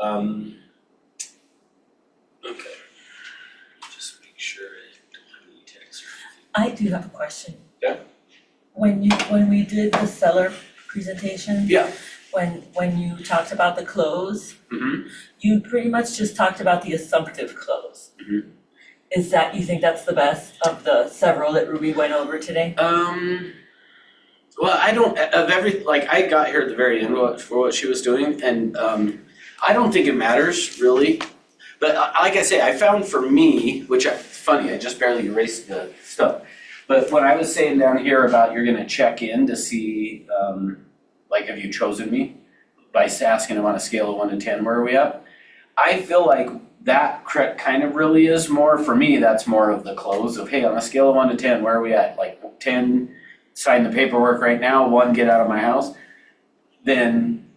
Okay. Just make sure I don't have any text or anything. I do have a question. Yeah. When we did the seller presentation. Yeah. When you talked about the close, Mm-hmm. you pretty much just talked about the assumptive close. Mhm. Is that, you think that's the best of the several that Ruby went over today? Well, I don't, I got here at the very end for what she was doing, and I don't think it matters, really. But like I say, I found for me, funny, I just barely erased the stuff. But when I was saying down here about you're gonna check in to see, have you chosen me? By asking them on a scale of 1 to 10, where are we at? I feel like that kind of really is more, for me, that's more of the close of, hey, on a scale of 1 to 10, where are we at? Like 10, sign the paperwork right now, 1, get out of my house. Then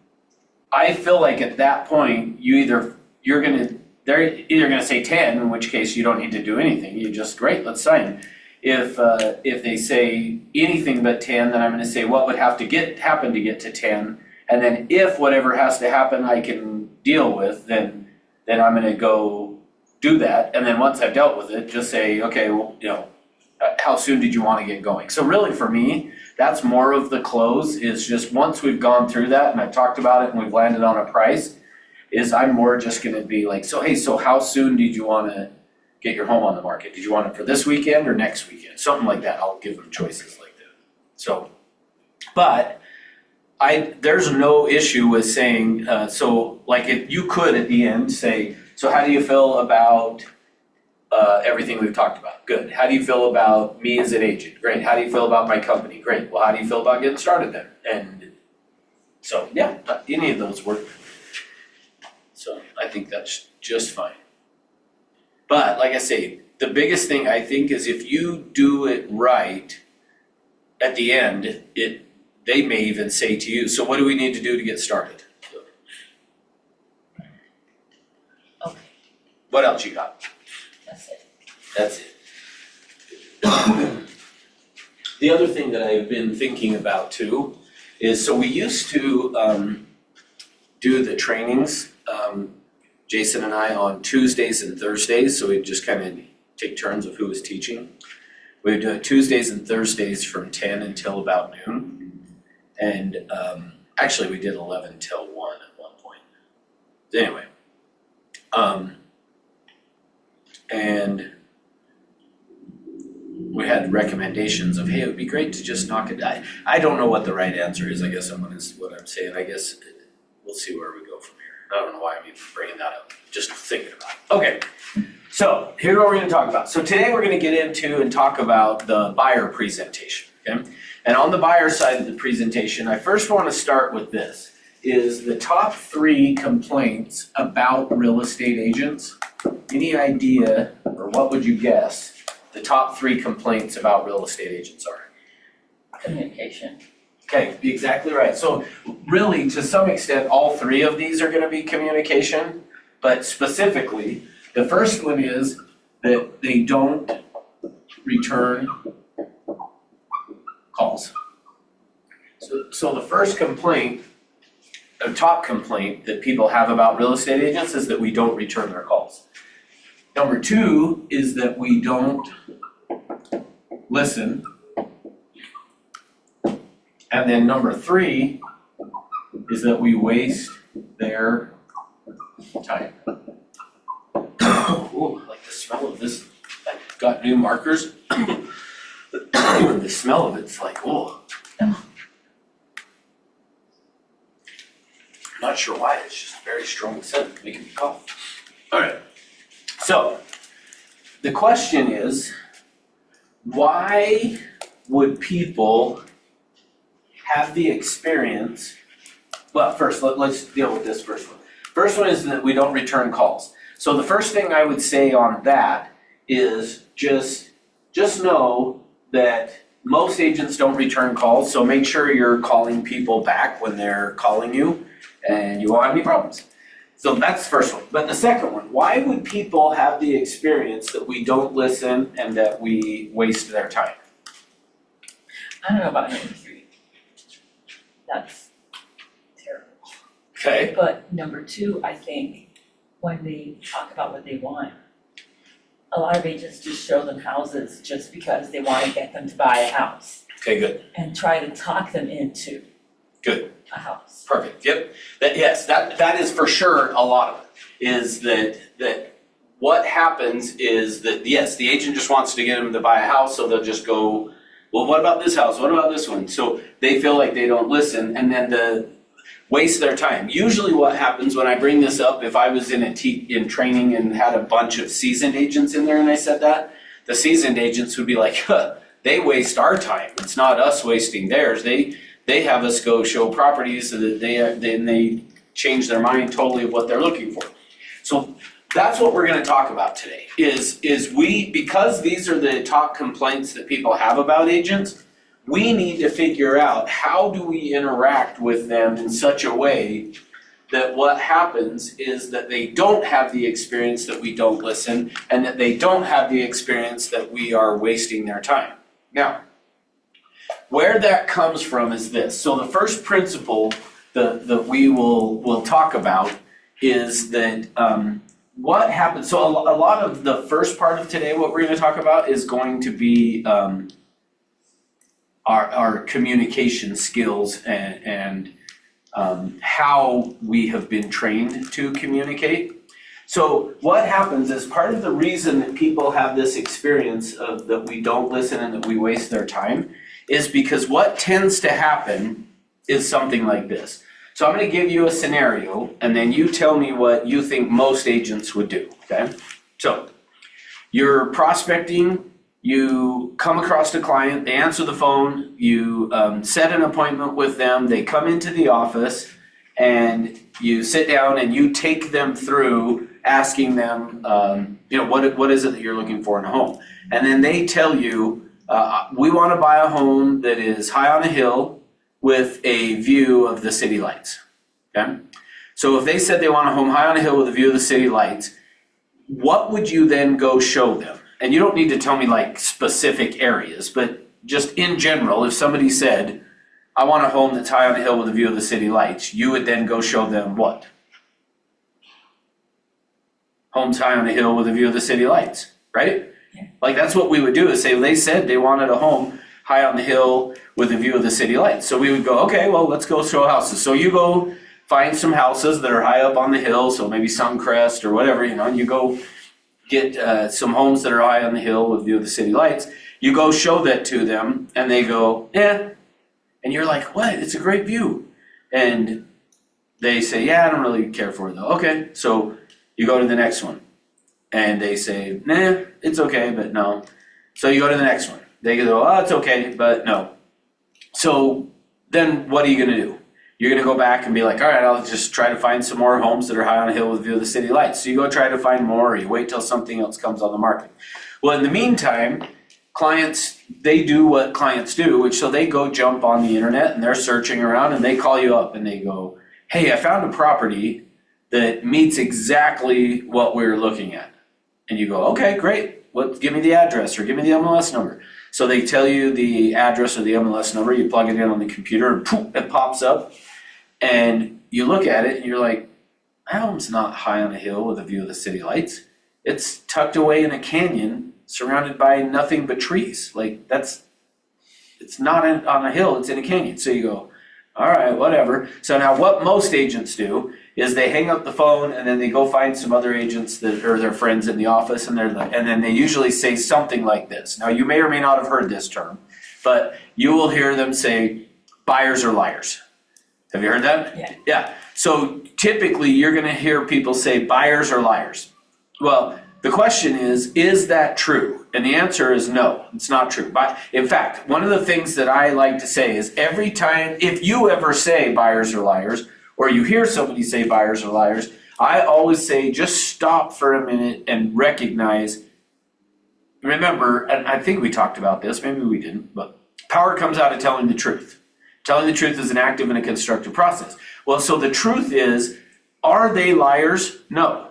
I feel like at that point, they're either gonna say 10, in which case you don't need to do anything. You just, great, let's sign. If they say anything but 10, then I'm gonna say what would have to happen to get to 10. And then if whatever has to happen I can deal with, then I'm gonna go do that. And then once I've dealt with it, just say, okay, well, how soon did you wanna get going? So really for me, that's more of the close, is just once we've gone through that and I've talked about it and we've landed on a price, is I'm more just gonna be like, so hey, so how soon did you wanna get your home on the market? Did you want it for this weekend or next weekend? Something like that, I'll give them choices like that. So, but there's no issue with saying, if you could at the end say, so how do you feel about everything we've talked about? Good. How do you feel about me as an agent? Great. How do you feel about my company? Great. Well, how do you feel about getting started then? And so, yeah, any of those work. So I think that's just fine. But like I say, the biggest thing I think is if you do it right, at the end, they may even say to you, so what do we need to do to get started? Okay, What else you got? that's it. That's it. The other thing that I've been thinking about too is, so we used to do the trainings, Jason and I, on Tuesdays and Thursdays, so we'd just kind of take turns of who was teaching. We would do it Tuesdays and Thursdays from 10 until about noon. And actually we did 11 till 1 at one point. Anyway, and we had recommendations of, hey, it would be great to just knock it down. I don't know what the right answer is, I guess is what I'm saying. I guess we'll see where we go from here. I don't know why I'm even bringing that up, just thinking about it. Okay, so here's what we're gonna talk about. So today we're gonna get into and talk about the buyer presentation, okay? And on the buyer side of the presentation, I first wanna start with this, is the top 3 complaints about real estate agents. Any idea, or what would you guess, the top 3 complaints about real estate agents are? Communication. Okay, exactly right. So really, to some extent, all 3 of these are gonna be communication, but specifically, the first one is that they don't return calls. So the first complaint, the top complaint that people have about real estate agents is that we don't return their calls. Number 2 is that we don't listen. And then number 3 is that we waste their time. Ooh, I like the smell of this. I've got new markers. The smell of it's like, oh. I'm not sure why, it's just a very strong scent, making me cough. All right, so the question is, why would people have the experience? Well, first, let's deal with this first one. First one is that we don't return calls. So the first thing I would say on that is just know that most agents don't return calls, so make sure you're calling people back when they're calling you and you won't have any problems. So that's the first one. But the second one, why would people have the experience that we don't listen and that we waste their time? I don't know about number 3. That's terrible. Okay, But number two, I think, when they talk about what they want, a lot of agents just show them houses just because they wanna get them to buy a house okay, good, and try to talk them into good. a house. Perfect, yep. That is for sure a lot of it, is that what happens is that, yes, the agent just wants to get them to buy a house, so they'll just go, well, what about this house, what about this one? So they feel like they don't listen, and then waste their time. Usually what happens when I bring this up, if I was in training and had a bunch of seasoned agents in there and I said that, the seasoned agents would be like, huh, they waste our time, it's not us wasting theirs. They have us go show properties so that they change their mind totally of what they're looking for. So that's what we're gonna talk about today, is because these are the top complaints that people have about agents, we need to figure out how do we interact with them in such a way that what happens is that they don't have the experience that we don't listen, and that they don't have the experience that we are wasting their time. Now, where that comes from is this. So the first principle that we will talk about is that what happens. So a lot of the first part of today, what we're going to talk about is going to be our communication skills and how we have been trained to communicate. So what happens is, part of the reason that people have this experience of that we don't listen and that we waste their time is because what tends to happen is something like this. So I'm going to give you a scenario, and then you tell me what you think most agents would do, okay? So you're prospecting, you come across a client, they answer the phone, you set an appointment with them, they come into the office, and you sit down and you take them through asking them, what is it that you're looking for in a home? And then they tell you, we want to buy a home that is high on a hill with a view of the city lights, okay? So if they said they want a home high on a hill with a view of the city lights, what would you then go show them? And you don't need to tell me like specific areas, but just in general, if somebody said, I want a home that's high on a hill with a view of the city lights, you would then go show them what? Homes high on a hill with a view of the city lights, right? Yeah. Like that's what we would do, is say they said they wanted a home high on the hill with a view of the city lights. So we would go, okay, well, let's go show houses. So you go find some houses that are high up on the hill, so maybe Suncrest or whatever, and you go get some homes that are high on the hill with view of the city lights. You go show that to them, and they go, yeah. And you're like, what? It's a great view. And they say, yeah, I don't really care for it though. Okay, so you go to the next one. And they say, nah, it's okay, but no. So you go to the next one. They go, oh, it's okay, but no. So then what are you gonna do? You're gonna go back and be like, all right, I'll just try to find some more homes that are high on a hill with view of the city lights. So you go try to find more, or you wait till something else comes on the market. Well, in the meantime, clients, they do what clients do, which so they go jump on the internet and they're searching around and they call you up and they go, hey, I found a property that meets exactly what we're looking at. And you go, okay, great. Give me the address or give me the MLS number. So they tell you the address or the MLS number, you plug it in on the computer and poof, it pops up. And you look at it and you're like, that home's not high on a hill with a view of the city lights. It's tucked away in a canyon surrounded by nothing but trees. Like it's not on a hill, it's in a canyon. So you go, all right, whatever. So now what most agents do is they hang up the phone and then they go find some other agents that are their friends in the office, and and then they usually say something like this. Now you may or may not have heard this term, but you will hear them say, buyers are liars. Have you heard that? Yeah. Yeah. So typically you're gonna hear people say buyers are liars. Well, the question is that true? And the answer is no, it's not true. But in fact, one of the things that I like to say is every time, if you ever say buyers are liars, or you hear somebody say buyers are liars, I always say just stop for a minute and recognize, remember, and I think we talked about this, maybe we didn't, but power comes out of telling the truth. Telling the truth is an active and a constructive process. Well, so the truth is, are they liars? No.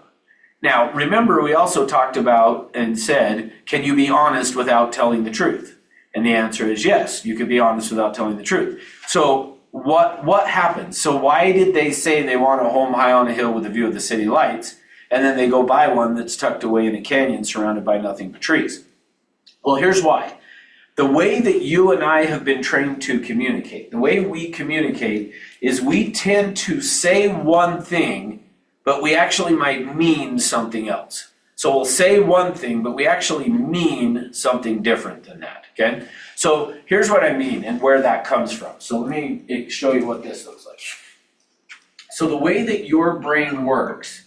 Now, remember, we also talked about and said, can you be honest without telling the truth? And the answer is yes, you can be honest without telling the truth. So what happened? So why did they say they want a home high on a hill with a view of the city lights, and then they go buy one that's tucked away in a canyon surrounded by nothing but trees? Well, here's why. The way that you and I have been trained to communicate, the way we communicate is we tend to say one thing, but we actually might mean something else. So we'll say one thing, but we actually mean something different than that, okay? So here's what I mean and where that comes from. So let me show you what this looks like. So the way that your brain works,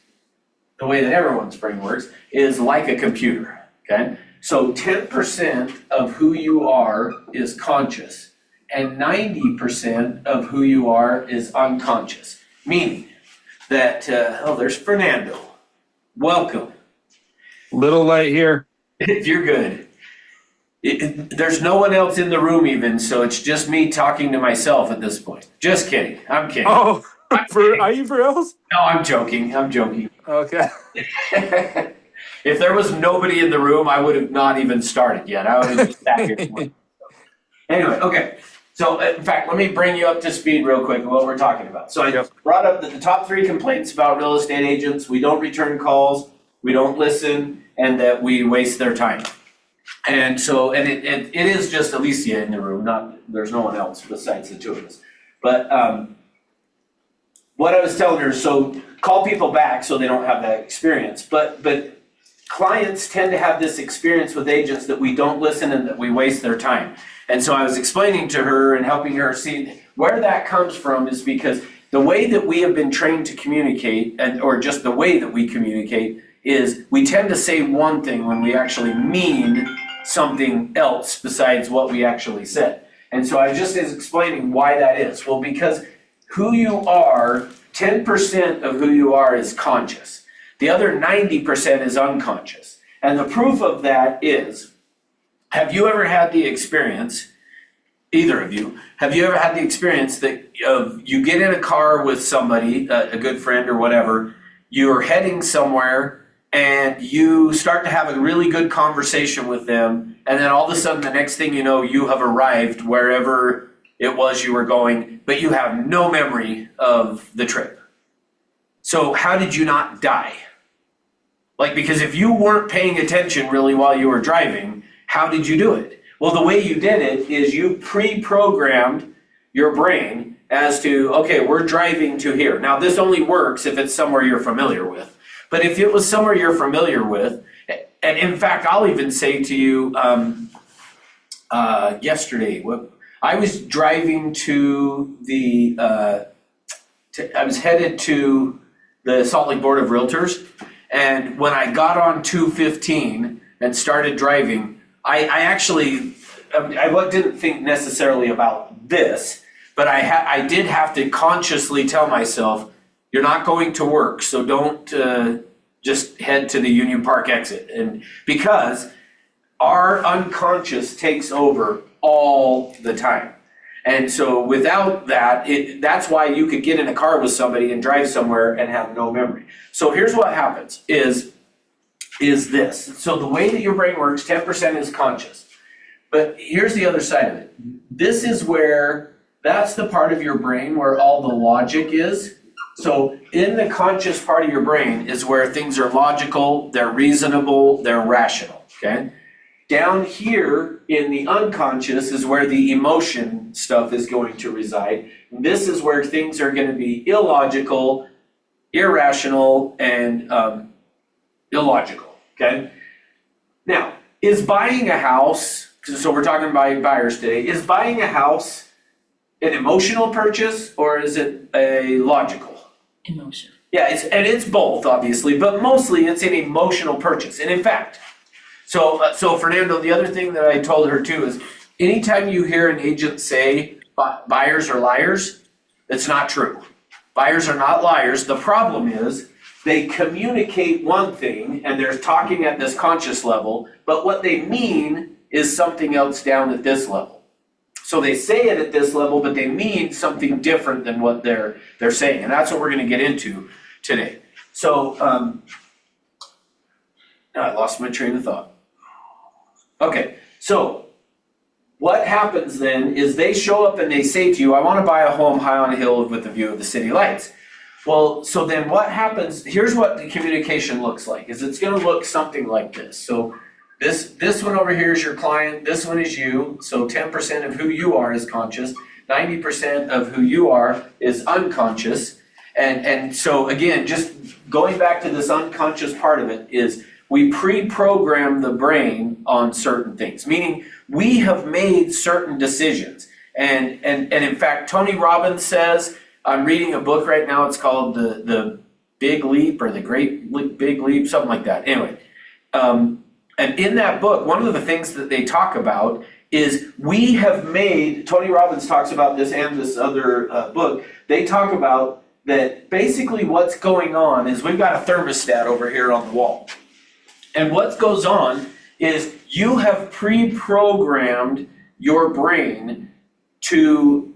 the way that everyone's brain works, is like a computer, okay? So 10% of who you are is conscious, and 90% of who you are is unconscious. Meaning that, there's Fernando. Welcome. Little light here. You're good. There's no one else in the room even, so it's just me talking to myself at this point. Just kidding. I'm kidding. Oh, are you for reals? No, I'm joking. I'm joking. Okay. If there was nobody in the room, I would have not even started yet. I would have just sat here. Anyway, okay. So in fact, let me bring you up to speed real quick on what we're talking about. So I brought up that the top 3 complaints about real estate agents: we don't return calls, we don't listen, and that we waste their time. And so, and it is just Alicia in the room, there's no one else besides the 2 of us. But what I was telling her, so call people back so they don't have that experience. But clients tend to have this experience with agents that we don't listen and that we waste their time. And so I was explaining to her and helping her see where that comes from is because the way that we have been trained to communicate, or just the way that we communicate, is we tend to say one thing when we actually mean something else besides what we actually said. And so I just is explaining why that is. Well, because who you are, 10% of who you are is conscious. The other 90% is unconscious. And the proof of that is, have you ever had the experience, either of you, have you ever had the experience that you get in a car with somebody, a good friend or whatever, you're heading somewhere, and you start to have a really good conversation with them, and then all of a sudden the next thing you know, you have arrived wherever it was you were going, but you have no memory of the trip. So how did you not die? Because if you weren't paying attention really while you were driving, how did you do it? Well, the way you did it is you pre-programmed your brain as to, okay, we're driving to here. Now, this only works if it's somewhere you're familiar with. But if it was somewhere you're familiar with, and in fact, I'll even say to you, yesterday, I was driving to I was headed to the Salt Lake Board of Realtors, and when I got on 215 and started driving, I didn't think necessarily about this, but I did have to consciously tell myself, you're not going to work, so don't just head to the Union Park exit. And because our unconscious takes over all the time. And so without that, that's why you could get in a car with somebody and drive somewhere and have no memory. So here's what happens is this. So the way that your brain works, 10% is conscious. But here's the other side of it. This is that's the part of your brain where all the logic is. So in the conscious part of your brain is where things are logical, they're reasonable, they're rational, okay? Down here in the unconscious is where the emotion stuff is going to reside. This is where things are going to be illogical, irrational, and illogical, okay? Now, is buying a house, so we're talking about buyers today, is buying a house an emotional purchase or is it a logical? Emotion. Yeah, it's both, obviously, but mostly it's an emotional purchase. And in fact, so Fernando, the other thing that I told her too is anytime you hear an agent say buyers are liars, that's not true. Buyers are not liars. The problem is they communicate one thing and they're talking at this conscious level, but what they mean is something else down at this level. So they say it at this level, but they mean something different than what they're saying. And that's what we're going to get into today. So I lost my train of thought. Okay, so what happens then is they show up and they say to you, I want to buy a home high on a hill with a view of the city lights. Well, so then what happens, here's what the communication looks like, is it's gonna look something like this. So this one over here is your client, this one is you, so 10% of who you are is conscious, 90% of who you are is unconscious. And so again, just going back to this unconscious part of it is we pre-program the brain on certain things, meaning we have made certain decisions. And in fact, Tony Robbins says, I'm reading a book right now, it's called The Big Leap or The Great Big Leap, something like that. Anyway, and in that book, one of the things that they talk about is we have made, Tony Robbins talks about this and this other book, they talk about that basically what's going on is we've got a thermostat over here on the wall. And what goes on is you have pre-programmed your brain to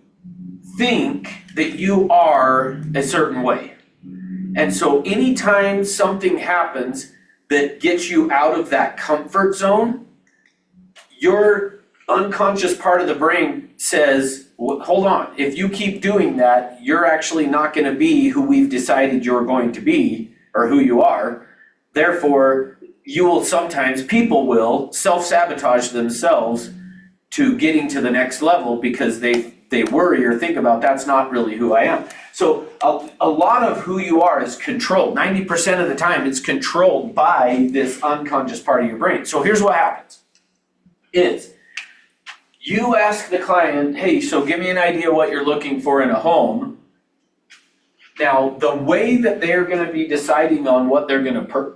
think that you are a certain way. And so anytime something happens that gets you out of that comfort zone, your unconscious part of the brain says, hold on, if you keep doing that, you're actually not going to be who we've decided you're going to be or who you are. Therefore, you will sometimes, people will self-sabotage themselves to getting to the next level because they worry or think about that's not really who I am. So a lot of who you are is controlled. 90% of the time it's controlled by this unconscious part of your brain. So here's what happens is you ask the client, hey, so give me an idea what you're looking for in a home. Now, the way that they're going to be deciding on what they're going to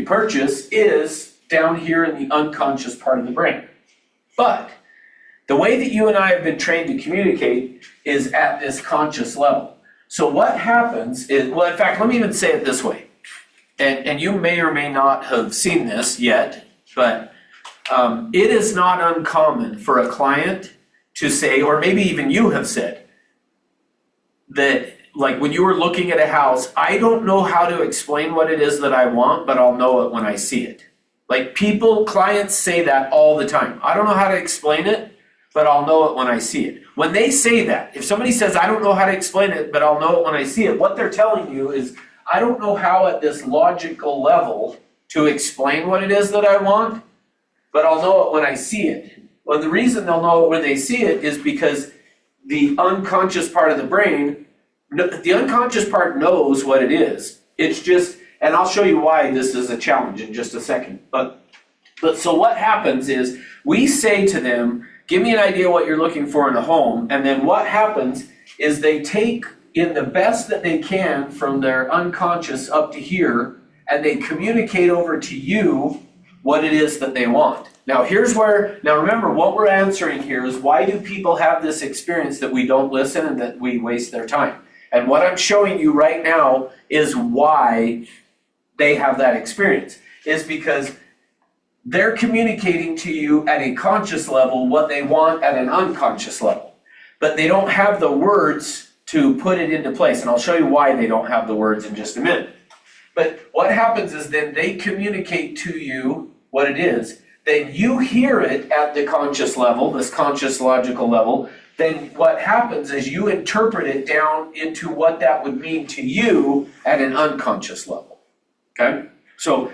purchase is down here in the unconscious part of the brain. But the way that you and I have been trained to communicate is at this conscious level. So what happens is, well, in fact, let me even say it this way. And you may or may not have seen this yet, but it is not uncommon for a client to say, or maybe even you have said, that like when you were looking at a house, I don't know how to explain what it is that I want, but I'll know it when I see it. Like clients say that all the time. I don't know how to explain it, but I'll know it when I see it. When they say that, if somebody says, I don't know how to explain it, but I'll know it when I see it, what they're telling you is, I don't know how at this logical level to explain what it is that I want, but I'll know it when I see it. Well, the reason they'll know it when they see it is because the unconscious part of the brain, the unconscious part knows what it is. It's just, and I'll show you why this is a challenge in just a second. But so what happens is we say to them, give me an idea what you're looking for in a home. And then what happens is they take in the best that they can from their unconscious up to here, and they communicate over to you what it is that they want. Now remember what we're answering here is why do people have this experience that we don't listen and that we waste their time? And what I'm showing you right now is why they have that experience, is because they're communicating to you at a conscious level what they want at an unconscious level. But they don't have the words to put it into place. And I'll show you why they don't have the words in just a minute. But what happens is then they communicate to you what it is. Then you hear it at the conscious level, this conscious logical level. Then what happens is you interpret it down into what that would mean to you at an unconscious level. Okay? So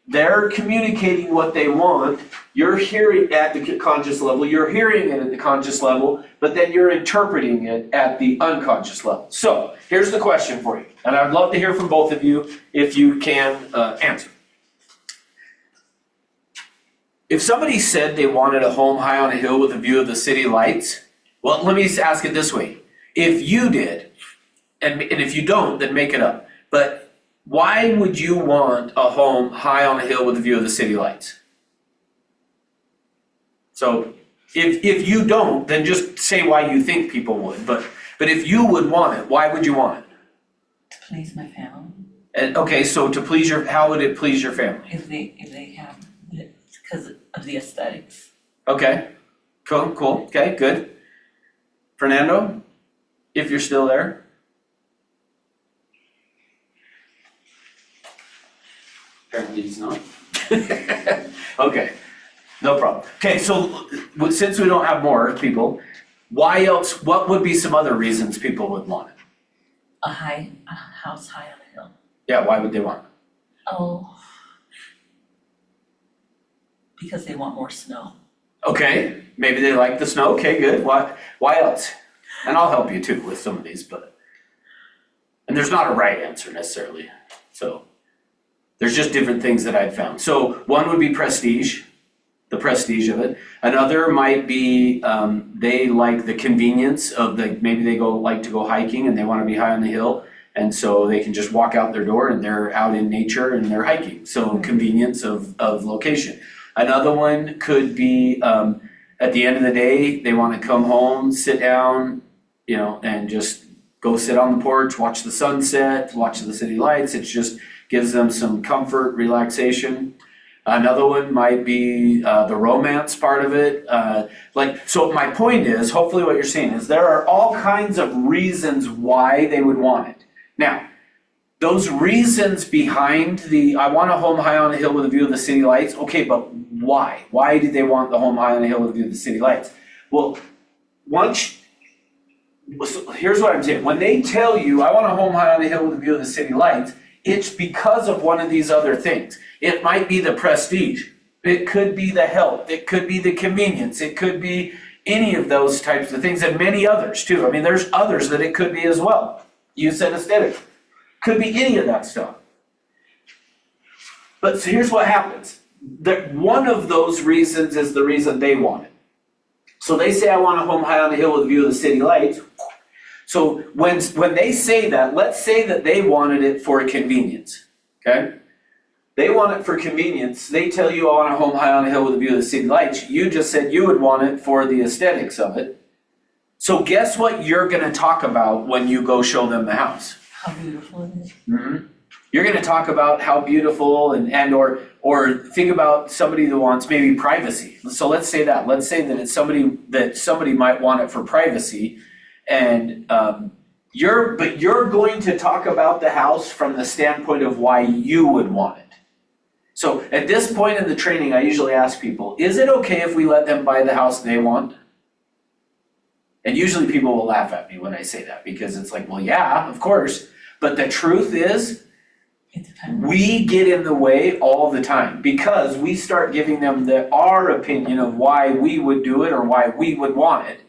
they're communicating what they want. You're hearing at the conscious level, you're hearing it at the conscious level, but then you're interpreting it at the unconscious level. So here's the question for you, and I'd love to hear from both of you if you can answer. If somebody said they wanted a home high on a hill with a view of the city lights, well, let me just ask it this way. If you did, and if you don't, then make it up, but why would you want a home high on a hill with a view of the city lights? So if you don't, then just say why you think people would. But if you would want it, why would you want it? To please my family. And okay, so how would it please your family? If they have it, because of the aesthetics. Okay, cool, okay, good. Fernando, if you're still there. Apparently he's not. Okay. No problem. Okay, so since we don't have more people, why else, what would be some other reasons people would want it? A house high on a hill. Yeah, why would they want it? Oh. Because they want more snow. Okay, maybe they like the snow, okay, good, why else? And I'll help you too with some of these, and there's not a right answer necessarily, so. There's just different things that I've found. So one would be prestige, the prestige of it. Another might be, they like the convenience of maybe they like to go hiking and they wanna be high on the hill. And so they can just walk out their door and they're out in nature and they're hiking, so convenience of location. Another one could be, at the end of the day, they wanna come home, sit down, and just go sit on the porch, watch the sunset, watch the city lights. It's just gives them some comfort, relaxation. Another one might be the romance part of it. So my point is, hopefully what you're seeing is there are all kinds of reasons why they would want it. Now, those reasons behind I want a home high on a hill with a view of the city lights, okay, but why? Why do they want the home high on a hill with a view of the city lights? Well, here's what I'm saying. When they tell you, I want a home high on a hill with a view of the city lights, it's because of one of these other things. It might be the prestige. It could be the health. It could be the convenience. It could be any of those types of things and many others too. I mean, there's others that it could be as well. You said aesthetic. Could be any of that stuff. But so here's what happens. One of those reasons is the reason they want it. So they say, I want a home high on a hill with a view of the city lights. So when they say that, let's say that they wanted it for convenience, okay? They want it for convenience. They tell you, I want a home high on a hill with a view of the city lights. You just said you would want it for the aesthetics of it. So guess what you're gonna talk about when you go show them the house? How beautiful it is. Mm-hmm. You're gonna talk about how beautiful or think about somebody that wants maybe privacy. So let's say that. Let's say that it's somebody might want it for privacy. And you're going to talk about the house from the standpoint of why you would want it. So at this point in the training, I usually ask people, is it okay if we let them buy the house they want? And usually people will laugh at me when I say that because it's like, well, yeah, of course. But the truth is, It depends. we get in the way all the time because we start giving them our opinion of why we would do it or why we would want it.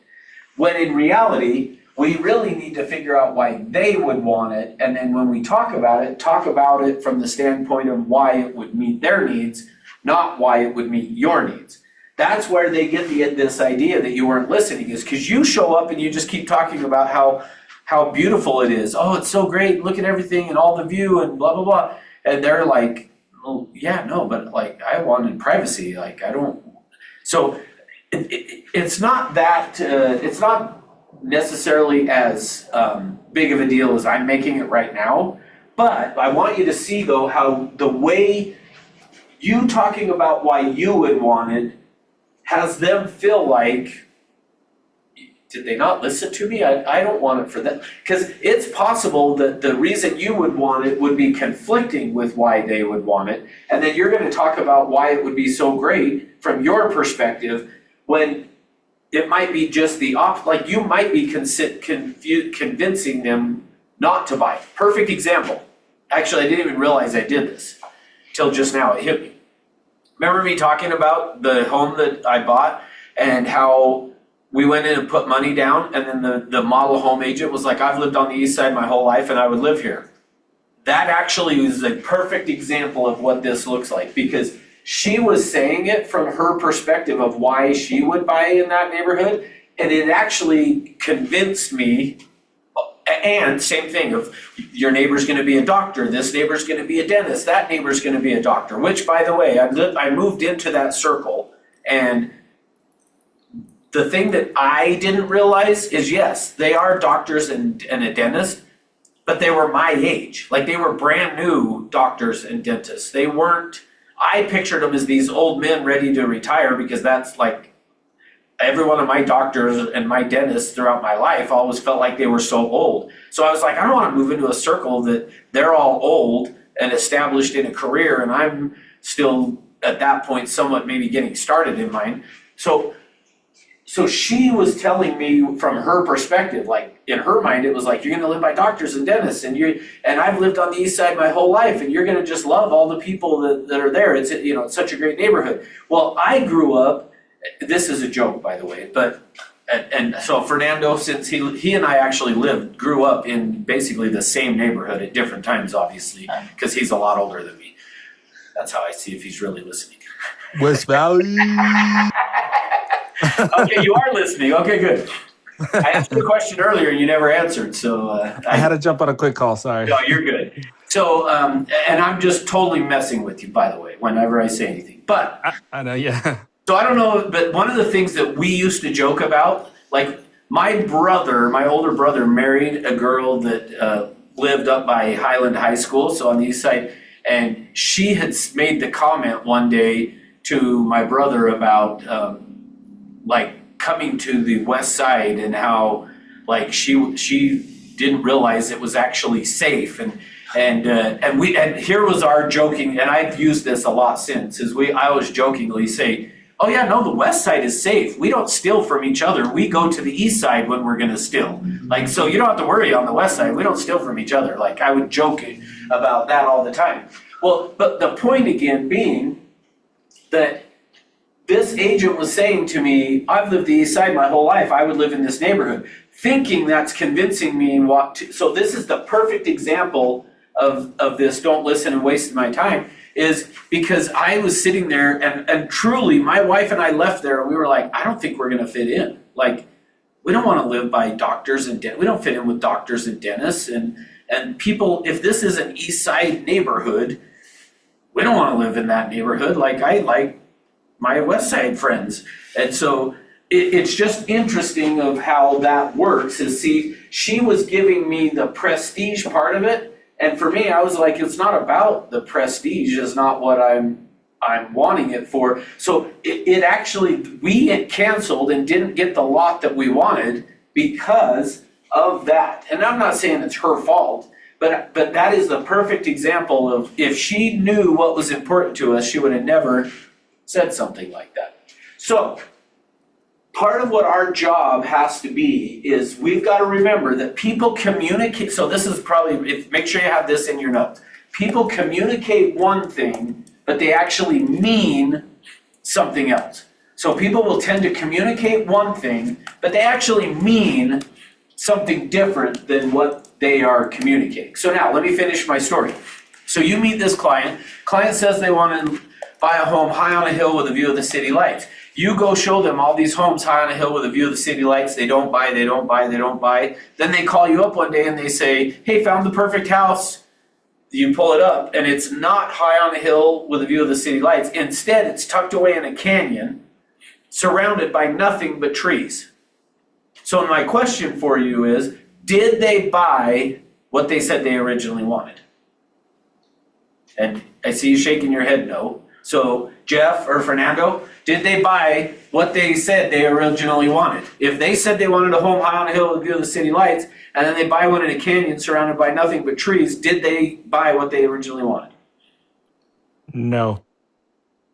When in reality, we really need to figure out why they would want it. And then when we talk about it from the standpoint of why it would meet their needs, not why it would meet your needs. That's where they get this idea that you weren't listening, is because you show up and you just keep talking about how beautiful it is. Oh, it's so great. Look at everything and all the view and blah, blah, blah. And they're like, well, yeah, no, but like I wanted privacy. Like I don't. So it's not that, it's not necessarily as big of a deal as I'm making it right now, but I want you to see though how the way you talking about why you would want it has them feel like, did they not listen to me? I don't want it for them. Because it's possible that the reason you would want it would be conflicting with why they would want it, and then you're gonna talk about why it would be so great from your perspective, when it might be just the like you might be convincing them not to buy it. Perfect example. Actually, I didn't even realize I did this till just now, it hit me. Remember me talking about the home that I bought and how we went in and put money down, and then the model home agent was like, I've lived on the east side my whole life and I would live here. That actually is a perfect example of what this looks like, because she was saying it from her perspective of why she would buy in that neighborhood, and it actually convinced me. And same thing of your neighbor's gonna be a doctor, this neighbor's gonna be a dentist, that neighbor's gonna be a doctor, which by the way, I moved into that circle, and the thing that I didn't realize is, yes, they are doctors and a dentist, but they were my age. Like they were brand new doctors and dentists. They weren't, I pictured them as these old men ready to retire, because that's like every one of my doctors and my dentists throughout my life always felt like they were so old. So I was like, I don't want to move into a circle that they're all old and established in a career and I'm still at that point somewhat maybe getting started in mine. So she was telling me from her perspective, like in her mind, it was like, you're gonna live by doctors and dentists and I've lived on the east side my whole life and you're gonna just love all the people that are there. It's, it's such a great neighborhood. Well, I grew up, this is a joke, by the way, but, and so Fernando, since he and I actually grew up in basically the same neighborhood at different times, obviously, because he's a lot older than me. That's how I see if he's really listening. West Valley. Okay, you are listening. Okay, good. I asked you a question earlier and you never answered, so I had to jump on a quick call. Sorry. No, you're good. So, and I'm just totally messing with you, by the way, whenever I say anything. But I know, yeah. so I don't know, but one of the things that we used to joke about, like my older brother married a girl that lived up by Highland High School, so on the east side, and she had made the comment one day to my brother about like coming to the west side and how like she didn't realize it was actually safe and here was our joking, and I've used this a lot since, I always jokingly say, oh yeah, no, the west side is safe. We don't steal from each other. We go to the east side when we're gonna steal. Like, so you don't have to worry on the west side. We don't steal from each other. Like, I would joke about that all the time. Well, but the point again being that this agent was saying to me, I've lived the east side my whole life. I would live in this neighborhood, thinking that's convincing me so this is the perfect example of this, don't listen and waste my time, is because I was sitting there and truly my wife and I left there and we were like, I don't think we're gonna fit in. Like, we don't wanna live by doctors and we don't fit in with doctors and dentists and people, if this is an east side neighborhood, we don't wanna live in that neighborhood. Like, I like my west side friends. And so it's just interesting of how that works is, see, she was giving me the prestige part of it. And for me, I was like, it's not about the prestige, is not what I'm wanting it for. So it actually, we had canceled and didn't get the lot that we wanted because of that. And I'm not saying it's her fault, but that is the perfect example of if she knew what was important to us, she would have never said something like that. So part of what our job has to be is we've got to remember that people communicate. So this is probably, make sure you have this in your notes. People communicate one thing, but they actually mean something else. So people will tend to communicate one thing, but they actually mean something different than what they are communicating. So now let me finish my story. So you meet this client says they want to buy a home high on a hill with a view of the city lights. You go show them all these homes high on a hill with a view of the city lights. They don't buy. Then they call you up one day and they say, hey, found the perfect house. You pull it up and it's not high on a hill with a view of the city lights. Instead, it's tucked away in a canyon, surrounded by nothing but trees. So my question for you is, did they buy what they said they originally wanted? And I see you shaking your head no. So Jeff or Fernando, did they buy what they said they originally wanted? If they said they wanted a home high on a hill with a view of the city lights, and then they buy one in a canyon surrounded by nothing but trees, did they buy what they originally wanted? No.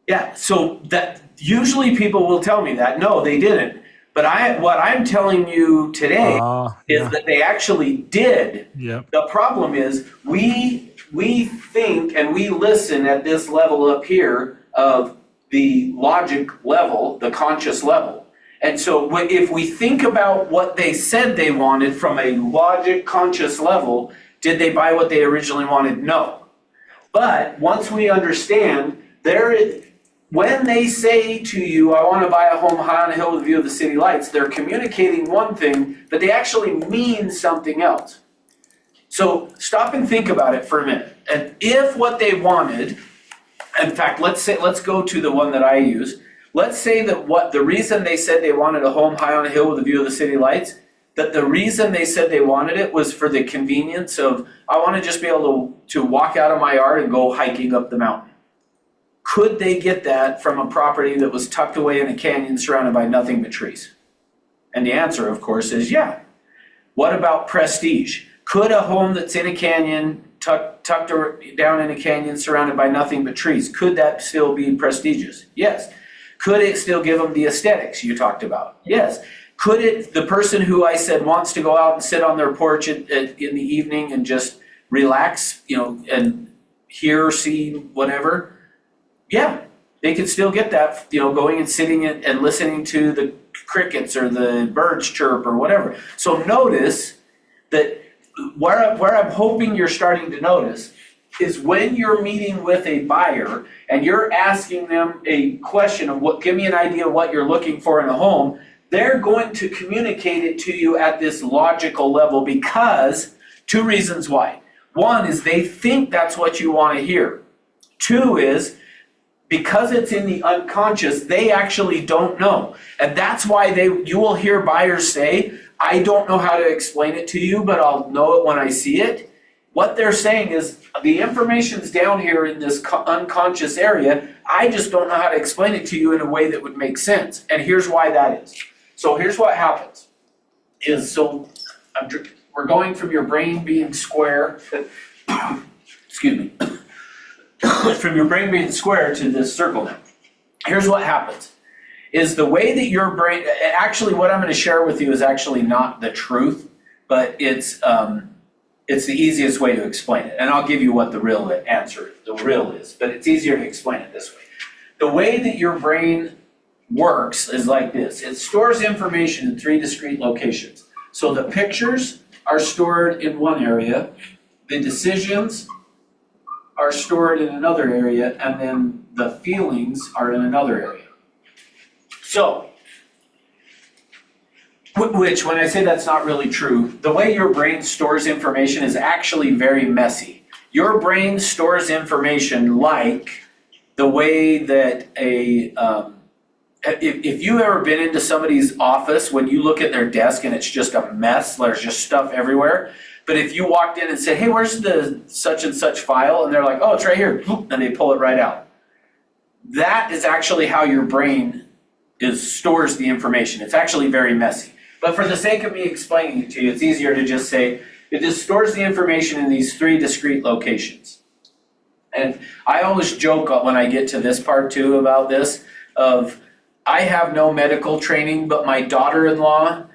Yeah, so that usually people will tell me that. No, they didn't. But what I'm telling you today is that they actually did. Yep. The problem is we think and we listen at this level up here of the logic level, the conscious level. And so if we think about what they said they wanted from a logic conscious level, did they buy what they originally wanted? No. But once we understand, when they say to you, I want to buy a home high on a hill with a view of the city lights, they're communicating one thing, but they actually mean something else. So stop and think about it for a minute. And if what they wanted, in fact, let's go to the one that I use. Let's say that the reason they said they wanted a home high on a hill with a view of the city lights, that the reason they said they wanted it was for the convenience of, I want to just be able to walk out of my yard and go hiking up the mountain. Could they get that from a property that was tucked away in a canyon surrounded by nothing but trees? And the answer, of course, is yeah. What about prestige? Could a home that's in a canyon tucked down in a canyon surrounded by nothing but trees. Could that still be prestigious? Yes. Could it still give them the aesthetics you talked about? Yes. Could it, the person who I said wants to go out and sit on their porch in the evening and just relax, and hear, see, whatever? Yeah, they could still get that, going and sitting and listening to the crickets or the birds chirp or whatever. So notice that where I'm hoping you're starting to notice is when you're meeting with a buyer and you're asking them a question of give me an idea of what you're looking for in a home, they're going to communicate it to you at this logical level because 2 reasons why. 1 is they think that's what you want to hear. 2 is because it's in the unconscious, they actually don't know. And that's why you will hear buyers say, I don't know how to explain it to you, but I'll know it when I see it. What they're saying is the information's down here in this unconscious area. I just don't know how to explain it to you in a way that would make sense. And here's why that is. So here's what happens we're going from your brain being square, excuse me, from your brain being square to this circle now. Here's what happens, is the way that your brain, actually what I'm going to share with you is actually not the truth, but it's the easiest way to explain it. And I'll give you what the real is, but it's easier to explain it this way. The way that your brain works is like this. It stores information in 3 discrete locations. So the pictures are stored in one area, the decisions are stored in another area, and then the feelings are in another area. So, which when I say that's not really true, the way your brain stores information is actually very messy. Your brain stores information like the way that if you've ever been into somebody's office, when you look at their desk and it's just a mess, there's just stuff everywhere. But if you walked in and said, hey, where's the such and such file? And they're like, oh, it's right here. And they pull it right out. That is actually how your brain stores the information. It's actually very messy. But for the sake of me explaining it to you, it's easier to just say, it just stores the information in these 3 discrete locations. And I always joke when I get to this part too about this, I have no medical training, but my daughter-in-law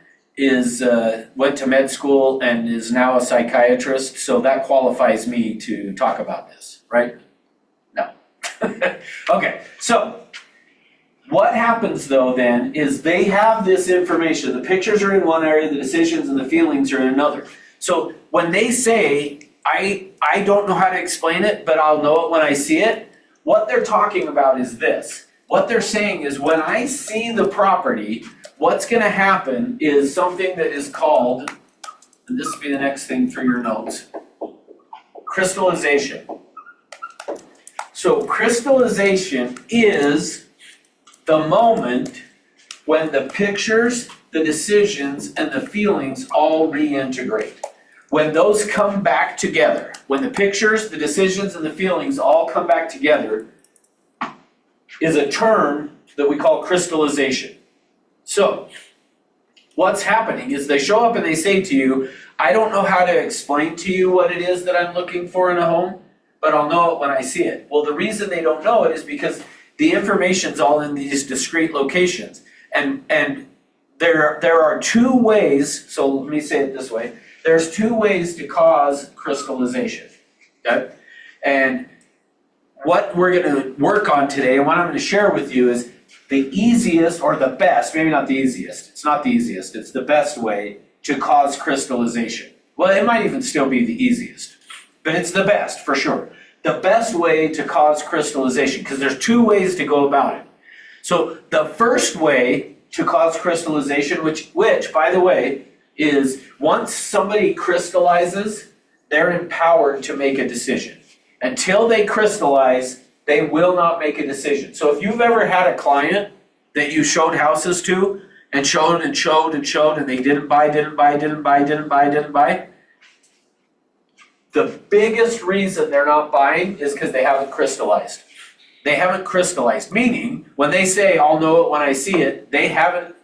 went to med school and is now a psychiatrist, so that qualifies me to talk about this, right? No. Okay, so what happens though then is they have this information. The pictures are in one area, the decisions and the feelings are in another. So when they say, I don't know how to explain it, but I'll know it when I see it, what they're talking about is this. What they're saying is when I see the property, what's going to happen is something that is called, and this will be the next thing for your notes, crystallization. So crystallization is the moment when the pictures, the decisions, and the feelings all reintegrate. When those come back together, when the pictures, the decisions, and the feelings all come back together, is a term that we call crystallization. So, what's happening is they show up and they say to you, I don't know how to explain to you what it is that I'm looking for in a home, but I'll know it when I see it. Well, the reason they don't know it is because the information's all in these discrete locations. And there are 2 ways, so let me say it this way, there's 2 ways to cause crystallization, okay? And what we're going to work on today and what I'm going to share with you is the easiest or the best, maybe not the easiest, it's not the easiest, it's the best way to cause crystallization. Well, it might even still be the easiest, but it's the best for sure. The best way to cause crystallization, because there's 2 ways to go about it. So the first way to cause crystallization, which by the way, is once somebody crystallizes, they're empowered to make a decision. Until they crystallize, they will not make a decision. So if you've ever had a client that you showed houses to and showed and showed and showed and they didn't buy, the biggest reason they're not buying is because they haven't crystallized. They haven't crystallized, meaning when they say, I'll know it when I see it, they haven't.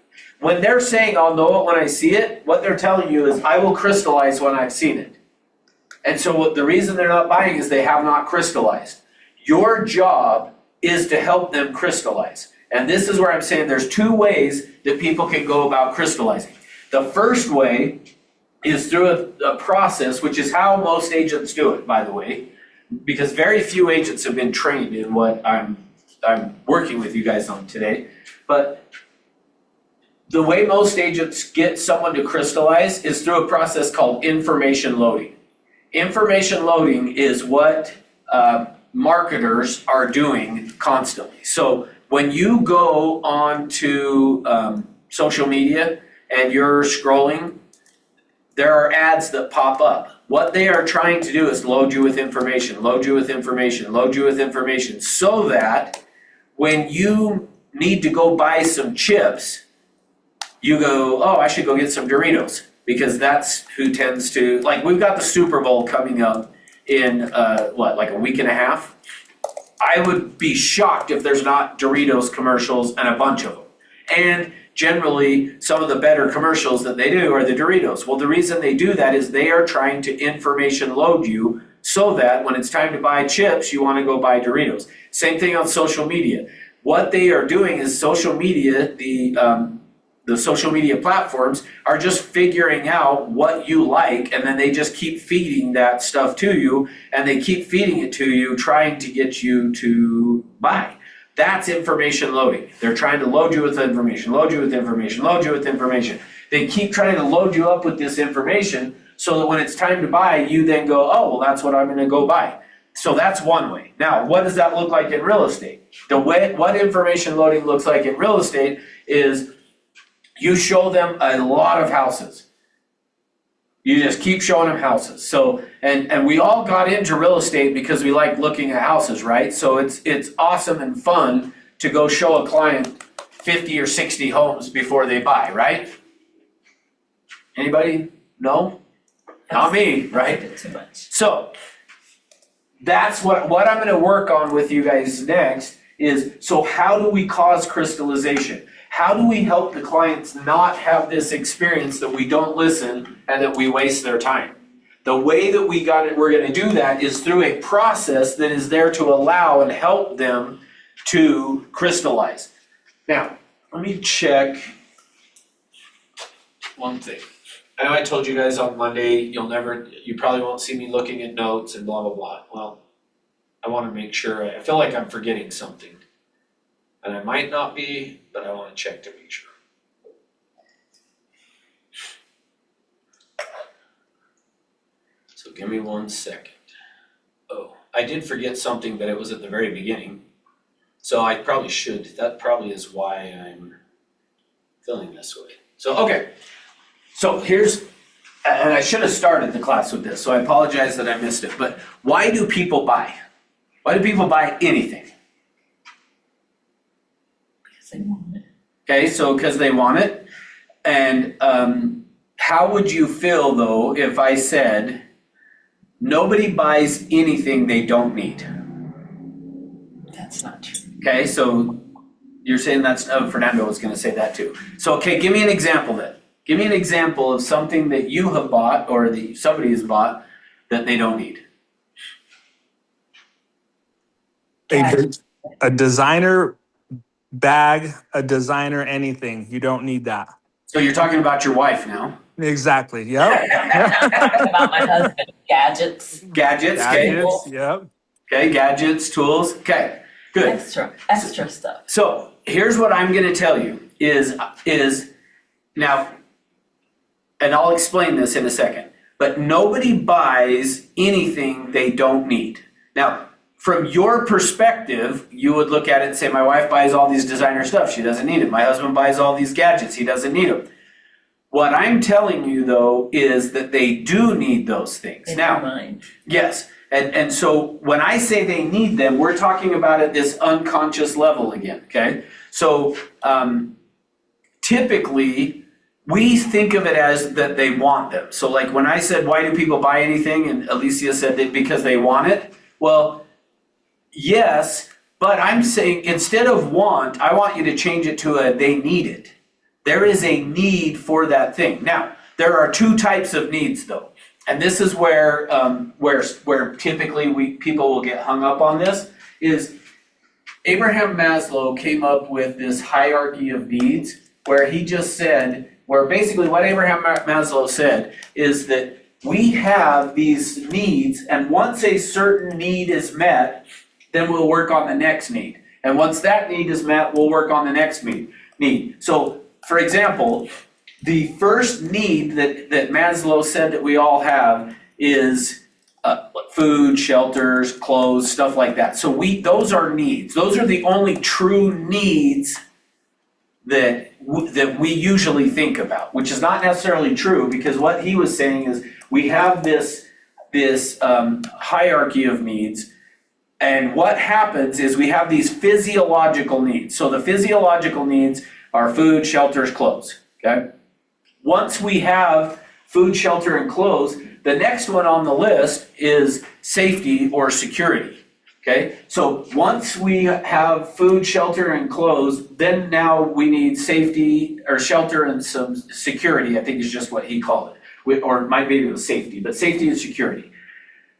When they're saying, I'll know it when I see it, what they're telling you is, I will crystallize when I've seen it. And so the reason they're not buying is they have not crystallized. Your job is to help them crystallize. And this is where I'm saying there's two ways that people can go about crystallizing. The first way is through a process, which is how most agents do it, by the way, because very few agents have been trained in what I'm working with you guys on today. But the way most agents get someone to crystallize is through a process called information loading. Information loading is what marketers are doing constantly. So when you go on to social media and you're scrolling, there are ads that pop up. What they are trying to do is load you with information, load you with information, load you with information, so that when you need to go buy some chips, you go, oh, I should go get some Doritos, because that's who tends to, like, we've got the Super Bowl coming up in, like a week and a half? I would be shocked if there's not Doritos commercials and a bunch of them. And generally, some of the better commercials that they do are the Doritos. Well, the reason they do that is they are trying to information load you so that when it's time to buy chips, you want to go buy Doritos. Same thing on social media. What they are doing is social media, the social media platforms are just figuring out what you like, and then they just keep feeding that stuff to you, and they keep feeding it to you, trying to get you to buy. That's information loading. They're trying to load you with information, load you with information, load you with information. They keep trying to load you up with this information so that when it's time to buy, you then go, oh, well, that's what I'm going to go buy. So that's one way. Now, what does that look like in real estate? What information loading looks like in real estate is you show them a lot of houses. You just keep showing them houses. So, and we all got into real estate because we like looking at houses, right? So it's awesome and fun to go show a client 50 or 60 homes before they buy, right? Anybody? No? Not me, right? I did too much. So that's what I'm gonna work on with you guys next is, so how do we cause crystallization? How do we help the clients not have this experience that we don't listen and that we waste their time? The way that we're gonna do that is through a process that is there to allow and help them to crystallize. Now, let me check one thing. I know I told you guys on Monday, you probably won't see me looking at notes and blah, blah, blah. Well, I wanna make sure, I feel like I'm forgetting something. And I might not be, but I wanna check to make sure. So give me 1 second. Oh, I did forget something, but it was at the very beginning. So I probably should, that probably is why I'm feeling this way. So, okay. So here's, and I should have started the class with this, so I apologize that I missed it, but why do people buy? Why do people buy anything? Because they want it. Okay, so because they want it. And how would you feel though if I said nobody buys anything they don't need? That's not true. Okay, so you're saying that's, Fernando was gonna say that too. So, okay, give me an example then. Give me an example of something that you have bought or that somebody has bought that they don't need. A designer bag, a designer anything. You don't need that. So you're talking about your wife now. Exactly. Yep. I'm talking about my husband, gadgets, Gadgets, okay. Gadgets. Yep. Okay, gadgets, tools, okay, good. extra stuff. So here's what I'm gonna tell you is now, and I'll explain this in a second, but nobody buys anything they don't need. Now, from your perspective, you would look at it and say, my wife buys all these designer stuff, she doesn't need it. My husband buys all these gadgets, he doesn't need them. What I'm telling you though is that they do need those things. In Now, your mind. yes, and so when I say they need them, we're talking about at this unconscious level again, okay? So typically, we think of it as that they want them. So like when I said, why do people buy anything? And Alicia said that because they want it. Well, yes, but I'm saying instead of want, I want you to change it to a they need it. There is a need for that thing. Now, there are two types of needs though. and this is where typically people will get hung up on this, is Abraham Maslow came up with this hierarchy of needs where he just said, where basically what Abraham Maslow said is that we have these needs, and once a certain need is met, then we'll work on the next need. And once that need is met, we'll work on the next need. So, for example, the first need that Maslow said that we all have is food, shelters, clothes, stuff like that. So those are needs. Those are the only true needs that we usually think about, which is not necessarily true, because what he was saying is we have this hierarchy of needs, and what happens is we have these physiological needs. So the physiological needs are food, shelters, clothes, okay? Once we have food, shelter, and clothes, the next one on the list is safety or security, okay? So once we have food, shelter, and clothes, then now we need safety or shelter and some security, I think is just what he called it. Or maybe it was safety, but safety and security.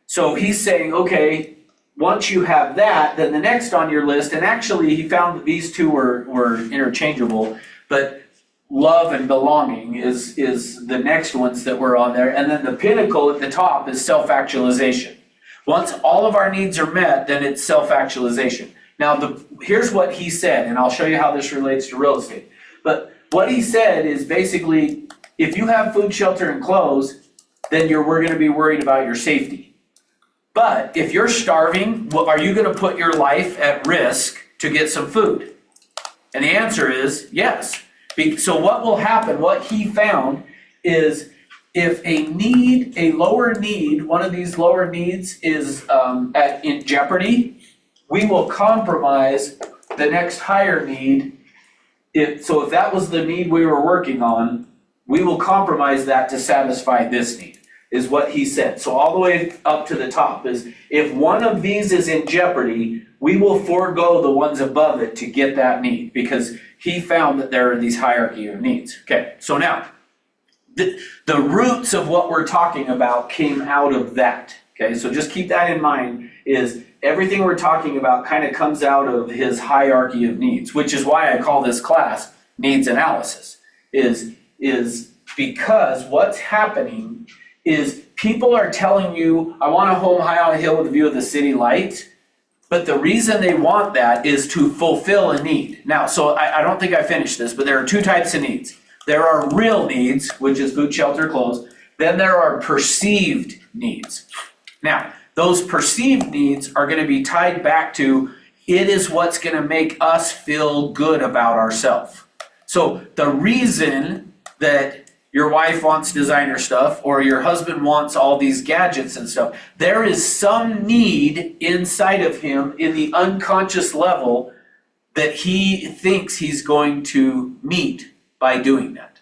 So he's saying, okay, once you have that, then the next on your list, and actually he found that these two were interchangeable, but love and belonging is the next ones that were on there. And then the pinnacle at the top is self-actualization. Once all of our needs are met, then it's self-actualization. Now, here's what he said, and I'll show you how this relates to real estate. But what he said is basically, if you have food, shelter, and clothes, then we're going to be worried about your safety. But if you're starving, are you going to put your life at risk to get some food? And the answer is yes. So what will happen, what he found, is if a lower need, one of these lower needs is in jeopardy, we will compromise the next higher need. If that was the need we were working on, we will compromise that to satisfy this need, is what he said. So all the way up to the top is, if one of these is in jeopardy, we will forego the ones above it to get that need, because he found that there are these hierarchy of needs. Okay, so now, the roots of what we're talking about came out of that. Okay, so just keep that in mind, is everything we're talking about kind of comes out of his hierarchy of needs, which is why I call this class needs analysis, is because what's happening is people are telling you, I want a home high on a hill with a view of the city lights, but the reason they want that is to fulfill a need. Now, so I don't think I finished this, but there are two types of needs. There are real needs, which is food, shelter, clothes. Then there are perceived needs. Now, those perceived needs are going to be tied back to, it is what's going to make us feel good about ourselves. So the reason that your wife wants designer stuff, or your husband wants all these gadgets and stuff, there is some need inside of him in the unconscious level that he thinks he's going to meet by doing that.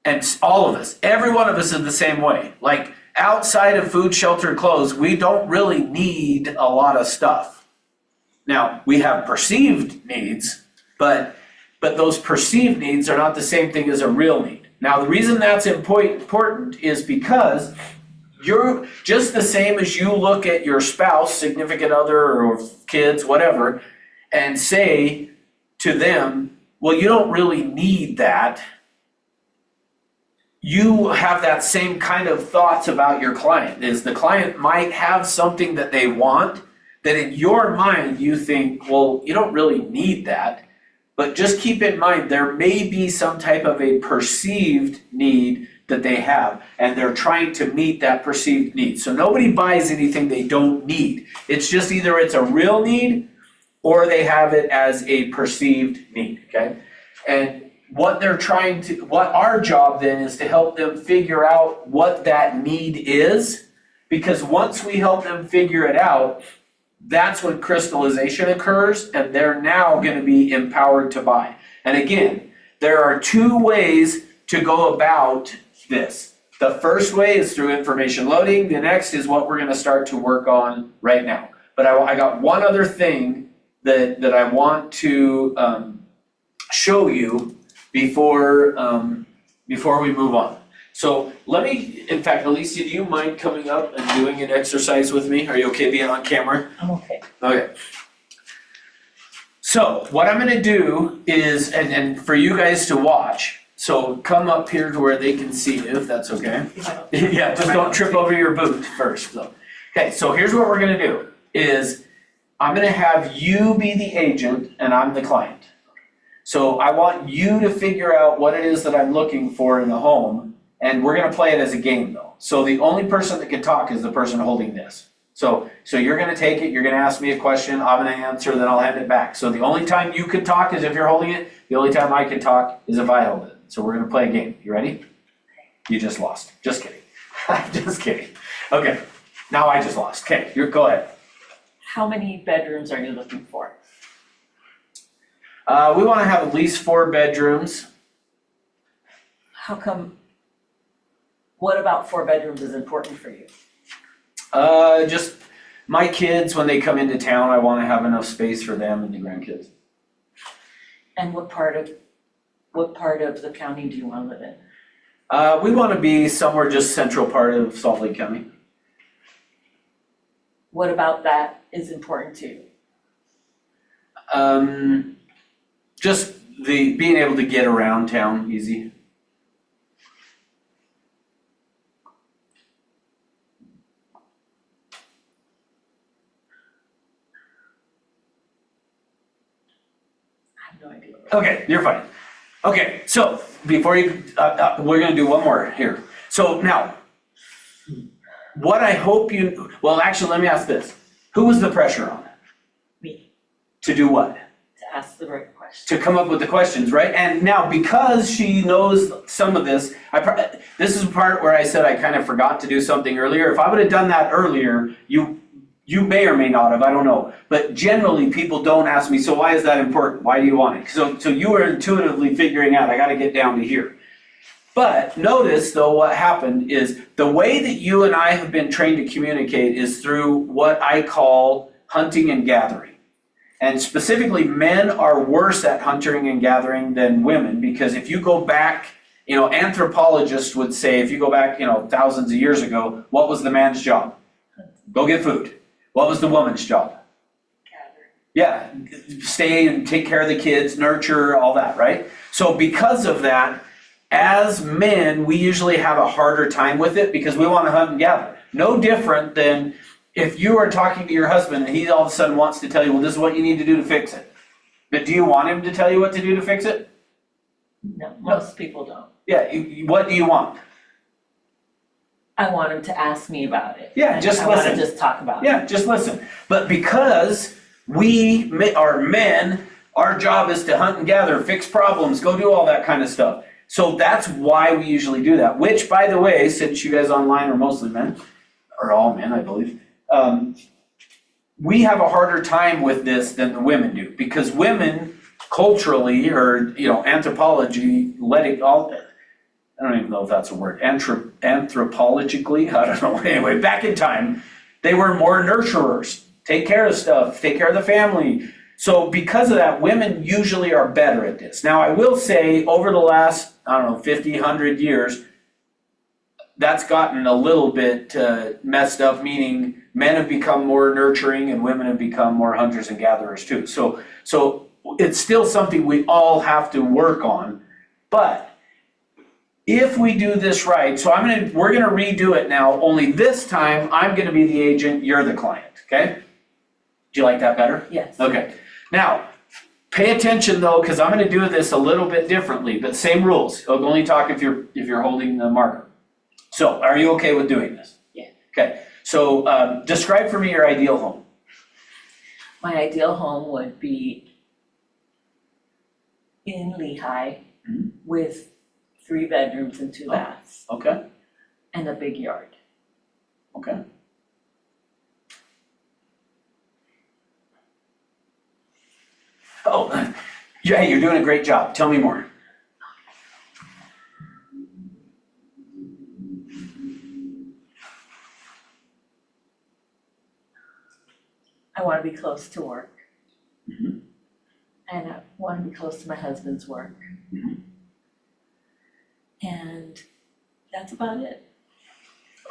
And all of us, every one of us is the same way. Like, outside of food, shelter, clothes, we don't really need a lot of stuff. Now, we have perceived needs, but those perceived needs are not the same thing as a real need. Now, the reason that's important is because you're just the same as you look at your spouse, significant other, or kids, whatever, and say to them, well, you don't really need that. You have that same kind of thoughts about your client, is the client might have something that they want that in your mind you think, well, you don't really need that. But just keep in mind, there may be some type of a perceived need that they have, and they're trying to meet that perceived need. So nobody buys anything they don't need. It's just either it's a real need or they have it as a perceived need, okay? And what our job then is to help them figure out what that need is, because once we help them figure it out, that's when crystallization occurs, and they're now going to be empowered to buy. And again, there are two ways to go about this. The first way is through information loading. The next is what we're going to start to work on right now. But I got one other thing that I want to show you before we move on. So let me, in fact, Alicia, do you mind coming up and doing an exercise with me? Are you okay being on camera? I'm okay. Okay. So what I'm gonna do is, and for you guys to watch, so come up here to where they can see you, if that's okay. Yeah, just don't trip over your boot first, though. Okay, so here's what we're gonna do, is I'm gonna have you be the agent and I'm the client. So I want you to figure out what it is that I'm looking for in the home, and we're gonna play it as a game though. So the only person that can talk is the person holding this. So you're gonna take it, you're gonna ask me a question, I'm gonna answer, then I'll hand it back. So the only time you could talk is if you're holding it, the only time I can talk is if I hold it. So we're gonna play a game, you ready? You just lost, just kidding. Just kidding. Okay, now I just lost, okay, go ahead. How many bedrooms are you looking for? We wanna have at least 4 bedrooms. How come, what about 4 bedrooms is important for you? Just my kids, when they come into town, I wanna have enough space for them and the grandkids. And what part of the county do you want to live in? We wanna be somewhere just central part of Salt Lake County. What about that is important to you? Just being able to get around town easy. I have no idea. Okay, you're fine. Okay, so before you, we're gonna do one more here. So now, what I hope you, well, actually, let me ask this. Who was the pressure on? Me, To do what? to ask the right question. To come up with the questions, right? And now, because she knows some of this, this is the part where I said I kind of forgot to do something earlier. If I would have done that earlier, you may or may not have, I don't know. But generally, people don't ask me, so why is that important? Why do you want it? So you were intuitively figuring out, I gotta get down to here. But notice, though, what happened is the way that you and I have been trained to communicate is through what I call hunting and gathering. And specifically, men are worse at hunting and gathering than women, because if you go back, anthropologists would say, if you go back, thousands of years ago, what was the man's job? Go get food. What was the woman's job? Yeah, stay and take care of the kids, nurture, all that, right? So because of that, as men, we usually have a harder time with it because we want to hunt and gather. No different than if you are talking to your husband and he all of a sudden wants to tell you, well, this is what you need to do to fix it. But do you want him to tell you what to do to fix it? No, most people don't. Yeah, what do you want? I want him to ask me about it. Yeah, just I want listen. to just talk about it. Yeah, just listen. But because we are men, our job is to hunt and gather, fix problems, go do all that kind of stuff. So that's why we usually do that, which, by the way, since you guys online are mostly men, or all men, I believe, we have a harder time with this than the women do, because women culturally, or anthropology, I don't even know if that's a word, anthropologically, I don't know, anyway, back in time, they were more nurturers, take care of stuff, take care of the family. So because of that, women usually are better at this. Now, I will say, over the last, 50, 100 years, that's gotten a little bit messed up, meaning men have become more nurturing and women have become more hunters and gatherers too. So it's still something we all have to work on, but if we do this right, so we're gonna redo it now, only this time, I'm gonna be the agent, you're the client, okay? Do you like that better? Yes. Okay. Now, pay attention though, because I'm gonna do this a little bit differently, but same rules. I'll only talk if you're holding the marker. So, are you okay with doing this? Yeah. Okay, so describe for me your ideal home. My ideal home would be in Lehigh with 3 bedrooms and 2 baths Okay, and a big yard. okay. Oh, yeah, you're doing a great job. Tell me more. I want to be close to work. Mhm. And I want to be close to my husband's work. Mhm. And That's about it.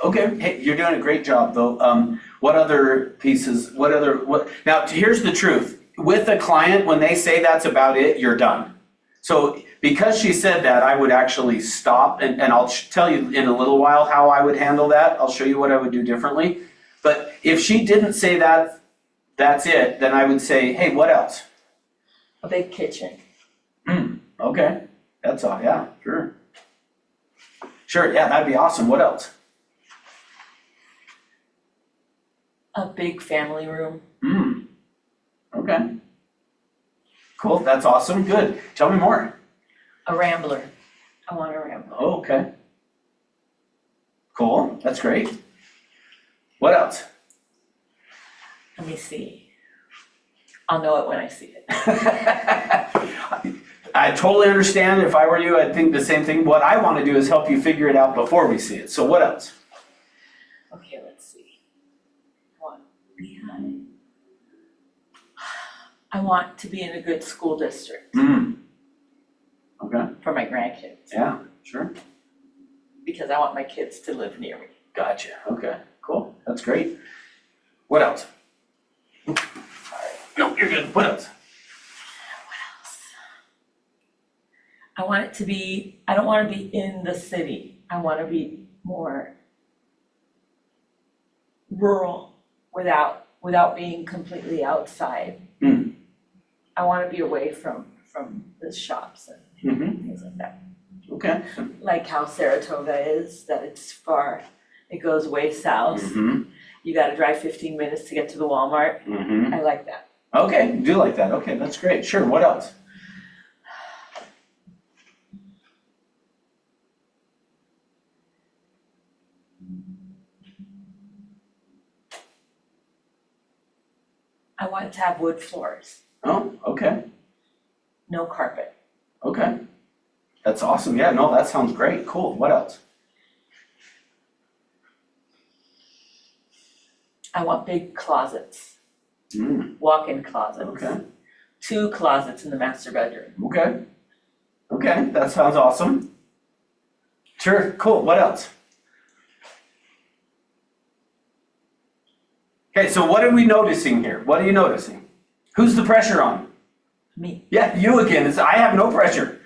Okay, hey, you're doing a great job though. What other pieces, now, here's the truth. With a client, when they say that's about it, you're done. So because she said that, I would actually stop and I'll tell you in a little while how I would handle that. I'll show you what I would do differently. But if she didn't say that, that's it, then I would say, hey, what else? A big kitchen. Okay, that's all, yeah, sure. Sure, yeah, that'd be awesome. What else? A big family room. Okay. Cool, that's awesome, good. Tell me more. A rambler. I want a rambler. Oh, okay. Cool, that's great. What else? Let me see. I'll know it when I see it. I totally understand. If I were you, I'd think the same thing. What I want to do is help you figure it out before we see it. So what else? Okay, let's see. I want to be in a good school district Okay, for my grandkids yeah, sure. because I want my kids to live near me. Gotcha, okay, cool, that's great. What else? Oops, sorry. No, you're good. What else? I want it to be, I don't want to be in the city. I want to be more rural without being completely outside. I want to be away from the shops and things like that. Okay. Like how Saratoga is, that it's far, it goes way south. You got to drive 15 minutes to get to the Walmart. I like that. Okay, you do like that. Okay, that's great. Sure, what else? I want it to have wood floors, Oh, okay, no carpet. okay. That's awesome. Yeah, no, that sounds great. Cool. What else? I want big closets, walk-in closets. Okay, 2 closets in the master bedroom. okay. Okay, that sounds awesome. Sure, cool. What else? Okay, so what are we noticing here? What are you noticing? Who's the pressure on? Me. Yeah, you again. I have no pressure.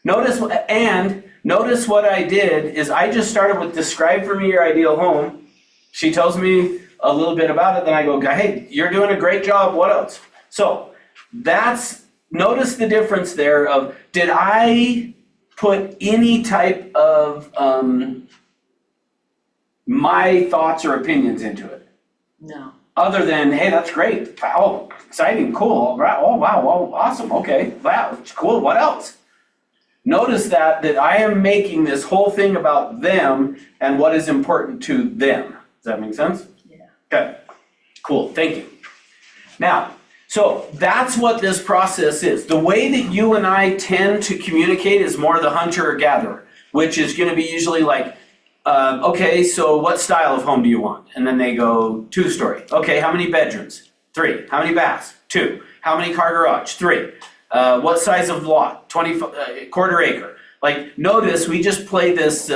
Notice what I did is I just started with describe for me your ideal home. She tells me a little bit about it, then I go, hey, you're doing a great job. What else? So notice the difference there of, did I put any type of my thoughts or opinions into it? No. Other than, hey, that's great. Wow, exciting, cool. Oh, wow, oh, awesome. Okay, wow, cool. What else? Notice that I am making this whole thing about them and what is important to them. Does that make sense? Yeah. Okay, cool. Thank you. Now, so that's what this process is. The way that you and I tend to communicate is more the hunter or gatherer, which is going to be usually like, okay, so what style of home do you want? And then they go 2-story. Okay, how many bedrooms? 3. How many baths? 2. How many car garage? 3. What size of lot? quarter acre. Like, notice we just play this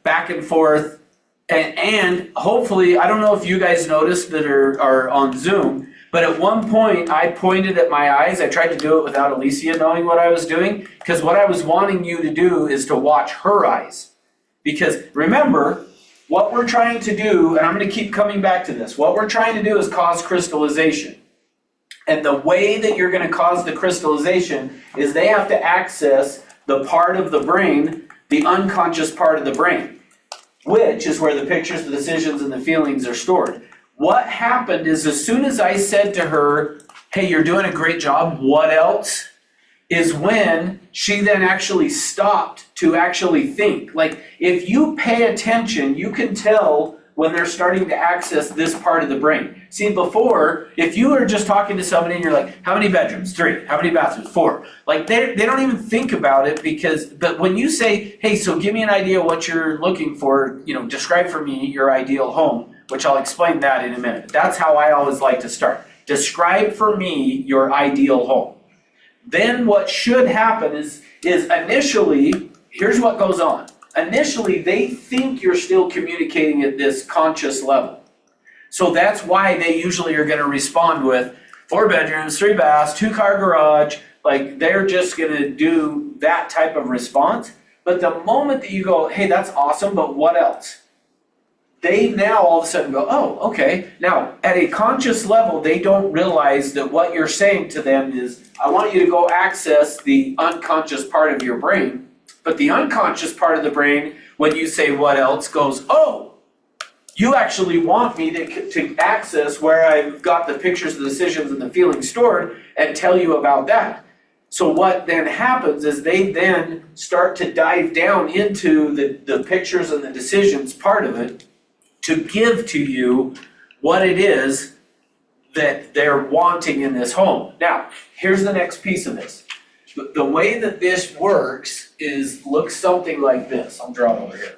back and forth, and hopefully, I don't know if you guys noticed that are on Zoom, but at one point I pointed at my eyes. I tried to do it without Alicia knowing what I was doing, because what I was wanting you to do is to watch her eyes. Because remember, what we're trying to do, and I'm going to keep coming back to this, what we're trying to do is cause crystallization. And the way that you're going to cause the crystallization is they have to access the part of the brain, the unconscious part of the brain, which is where the pictures, the decisions, and the feelings are stored. What happened is as soon as I said to her, hey, you're doing a great job, what else? Is when she then actually stopped to actually think. Like, if you pay attention, you can tell when they're starting to access this part of the brain. See, before, if you were just talking to somebody and you're like, how many bedrooms? 3. How many bathrooms? 4. Like, they don't even think about it but when you say, hey, so give me an idea what you're looking for, describe for me your ideal home, which I'll explain that in a minute. That's how I always like to start. Describe for me your ideal home. Then what should happen is initially, here's what goes on. initially they think you're still communicating at this conscious level. So that's why they usually are gonna respond with 4 bedrooms, 3 baths, 2-car garage. Like, they're just gonna do that type of response. But the moment that you go, hey, that's awesome, but what else? They now all of a sudden go, oh, okay. Now, at a conscious level, they don't realize that what you're saying to them is, I want you to go access the unconscious part of your brain. But the unconscious part of the brain, when you say what else, goes, oh, you actually want me to access where I've got the pictures, the decisions, and the feelings stored and tell you about that. So what then happens is they then start to dive down into the pictures and the decisions part of it to give to you what it is that they're wanting in this home. Now, here's the next piece of this. The way that this works looks something like this. I'll draw it over here.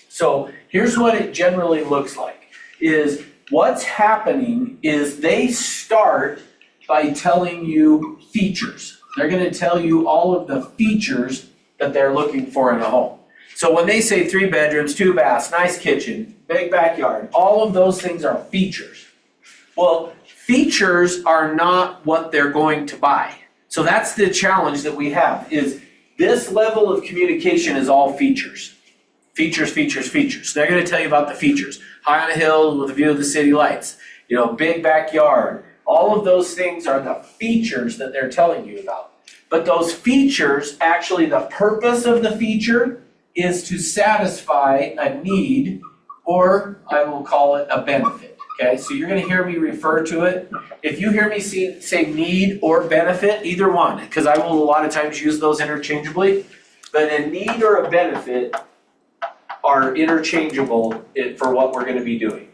So here's what it generally looks like, is what's happening is they start by telling you features. They're gonna tell you all of the features that they're looking for in a home. So when they say 3 bedrooms, 2 baths, nice kitchen, big backyard, all of those things are features. Well, features are not what they're going to buy. So that's the challenge that we have, is this level of communication is all features. Features, features, features. They're gonna tell you about the features. High on a hill with a view of the city lights, big backyard. All of those things are the features that they're telling you about. But those features, actually the purpose of the feature is to satisfy a need, or I will call it a benefit, okay? So you're gonna hear me refer to it. If you hear me say need or benefit, either one, because I will a lot of times use those interchangeably, but a need or a benefit are interchangeable for what we're gonna be doing.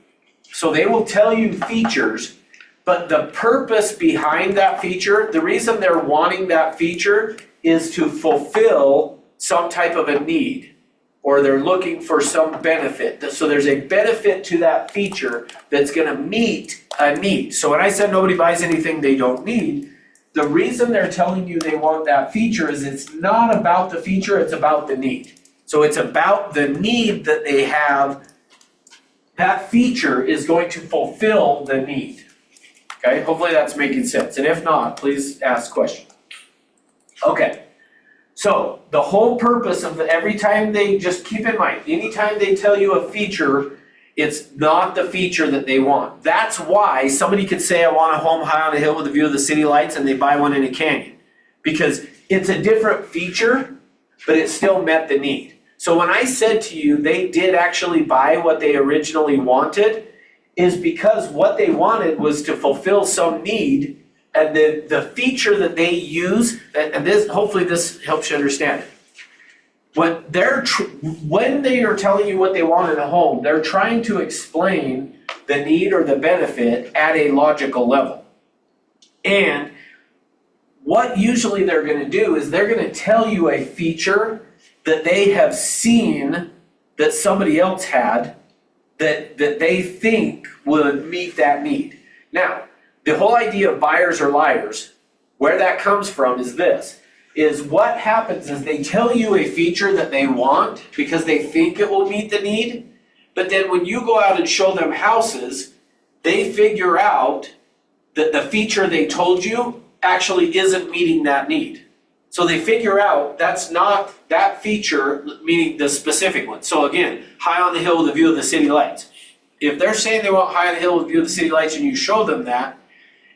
So they will tell you features, but the purpose behind that feature, the reason they're wanting that feature is to fulfill some type of a need, or they're looking for some benefit. So there's a benefit to that feature that's gonna meet a need. So when I said nobody buys anything they don't need, the reason they're telling you they want that feature is it's not about the feature, it's about the need. So it's about the need that they have. That feature is going to fulfill the need. Okay, hopefully that's making sense. And if not, please ask questions. Okay, so the whole purpose of every time they, just keep in mind, anytime they tell you a feature, it's not the feature that they want. That's why somebody could say, I want a home high on a hill with a view of the city lights, and they buy one in a canyon. Because it's a different feature, but it still met the need. So when I said to you, they did actually buy what they originally wanted, is because what they wanted was to fulfill some need, and the feature that they use, and this, hopefully this helps you understand it. When they are telling you what they want in a home, they're trying to explain the need or the benefit at a logical level. And what usually they're gonna do is they're gonna tell you a feature that they have seen that somebody else had that they think would meet that need. Now, the whole idea of buyers are liars, where that comes from is this, is what happens is they tell you a feature that they want because they think it will meet the need, but then when you go out and show them houses, they figure out that the feature they told you actually isn't meeting that need. So they figure out that's not that feature, meaning the specific one. So again, high on the hill with a view of the city lights. If they're saying they want high on the hill with a view of the city lights and you show them that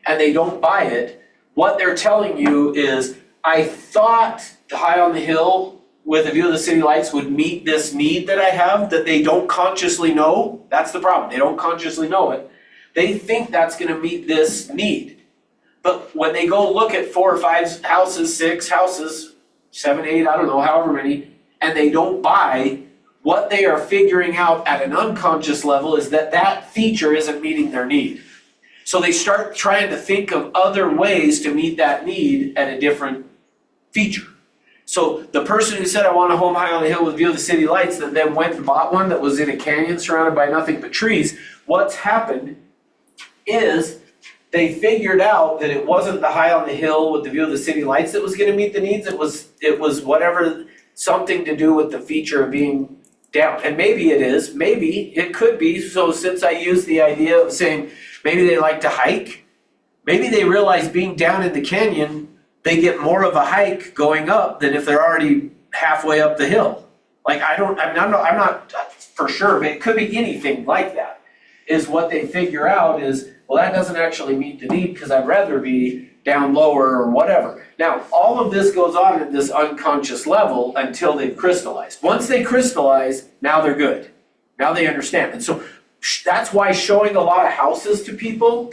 and they don't buy it, what they're telling you is, I thought the high on the hill with a view of the city lights would meet this need that I have that they don't consciously know. That's the problem. They don't consciously know it. They think that's going to meet this need. But when they go look at 4 or 5 houses, 6 houses, 7, 8, I don't know, however many, and they don't buy, what they are figuring out at an unconscious level is that that feature isn't meeting their need. So they start trying to think of other ways to meet that need at a different feature. So the person who said, I want a home high on the hill with view of the city lights, that then went and bought one that was in a canyon surrounded by nothing but trees, what's happened is they figured out that it wasn't the high on the hill with the view of the city lights that was going to meet the needs. It was whatever something to do with the feature of being down. And maybe it is, maybe it could be. So since I use the idea of saying maybe they like to hike, maybe they realize being down in the canyon, they get more of a hike going up than if they're already halfway up the hill. Like I'm not for sure, but it could be anything like that. Is what they figure out is, well, that doesn't actually meet the need because I'd rather be down lower or whatever. Now, all of this goes on at this unconscious level until they've crystallized. Once they crystallize, now they're good. Now they understand. And so that's why showing a lot of houses to people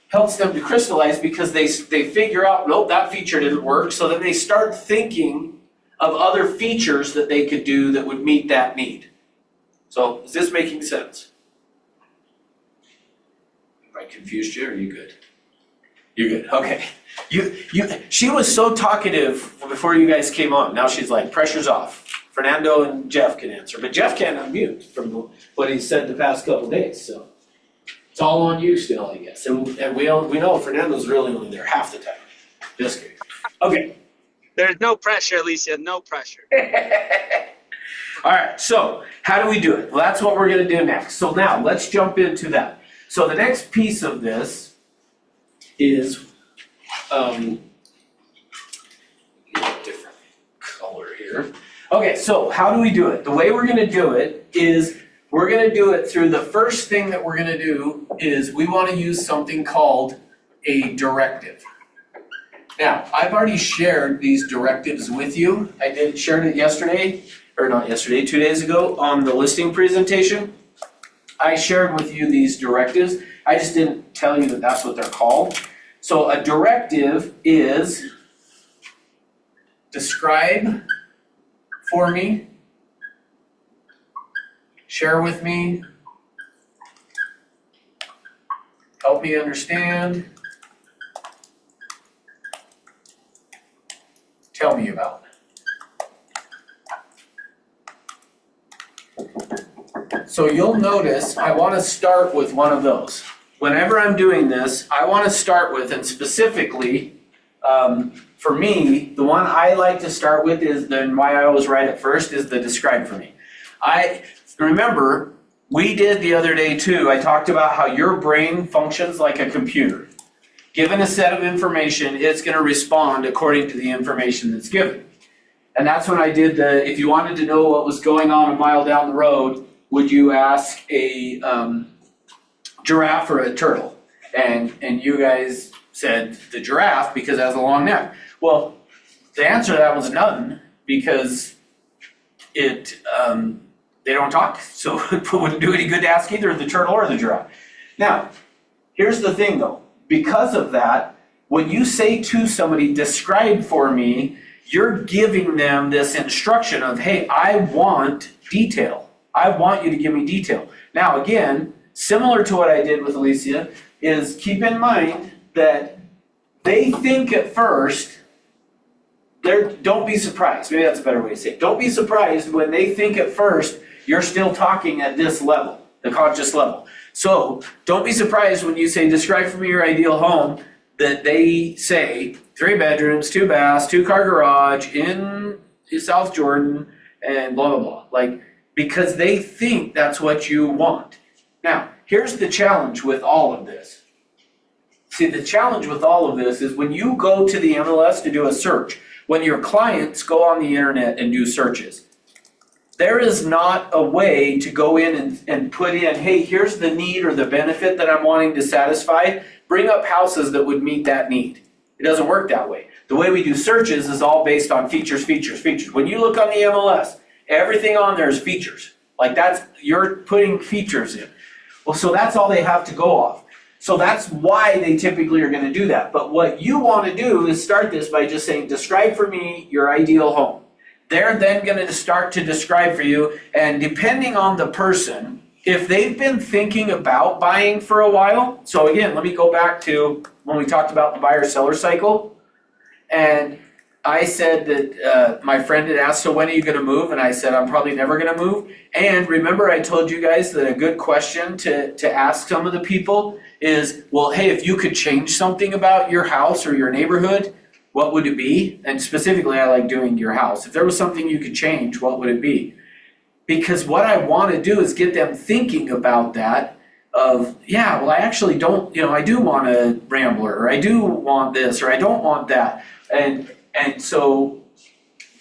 helps them to crystallize, because they figure out, nope, that feature didn't work. So then they start thinking of other features that they could do that would meet that need. So is this making sense? Have I confused you, or are you good? You're good, okay. She was so talkative before you guys came on. Now she's like, pressure's off. Fernando and Jeff can answer, but Jeff can't unmute from what he said the past couple days, so. It's all on you still, I guess. And we know Fernando's really only there half the time. Just kidding. Okay. There's no pressure, Alicia, no pressure. All right, so how do we do it? Well, that's what we're gonna do next. So now, let's jump into that. So the next piece of this is, different color here. Okay, so how do we do it? The way we're gonna do it is, we're gonna do it through, the first thing that we're gonna do is we wanna use something called a directive. Now, I've already shared these directives with you. I shared it yesterday, or not yesterday, 2 days ago on the listing presentation. I shared with you these directives. I just didn't tell you that that's what they're called. So a directive is, describe for me, share with me, help me understand, tell me about. So you'll notice I want to start with one of those. Whenever I'm doing this, I want to start with, and specifically, for me, the one I like to start with is, then why I always write it first, is the describe for me. Remember, we did the other day too, I talked about how your brain functions like a computer. Given a set of information, it's going to respond according to the information that's given. And that's when I did if you wanted to know what was going on a mile down the road, would you ask a giraffe or a turtle? And you guys said the giraffe because it has a long neck. Well, the answer to that was none, because they don't talk, so it wouldn't do any good to ask either the turtle or the giraffe. Now, here's the thing though. Because of that, when you say to somebody, describe for me, you're giving them this instruction of, hey, I want detail. I want you to give me detail. Now, again, similar to what I did with Alicia, is keep in mind that they think at first, don't be surprised. Maybe that's a better way to say it. Don't be surprised when they think at first you're still talking at this level, the conscious level. So don't be surprised when you say, describe for me your ideal home, that they say 3 bedrooms, 2 baths, 2-car garage in South Jordan, and blah, blah, blah. Like, because they think that's what you want. Now, here's the challenge with all of this. See, the challenge with all of this is when you go to the MLS to do a search, when your clients go on the internet and do searches, there is not a way to go in and put in, hey, here's the need or the benefit that I'm wanting to satisfy. Bring up houses that would meet that need. It doesn't work that way. The way we do searches is all based on features, features, features. When you look on the MLS, everything on there is features. Like you're putting features in. Well, so that's all they have to go off. So that's why they typically are going to do that. But what you want to do is start this by just saying, describe for me your ideal home. They're then going to start to describe for you, and depending on the person, if they've been thinking about buying for a while, so again, let me go back to when we talked about the buyer-seller cycle, and I said that my friend had asked, so when are you going to move? And I said, I'm probably never going to move. And remember I told you guys that a good question to ask some of the people is, well, hey, if you could change something about your house or your neighborhood, what would it be? And specifically, I like doing your house. If there was something you could change, what would it be? Because what I want to do is get them thinking about that of, yeah, well, I actually don't, I do want a Rambler, or I do want this, or I don't want that. And so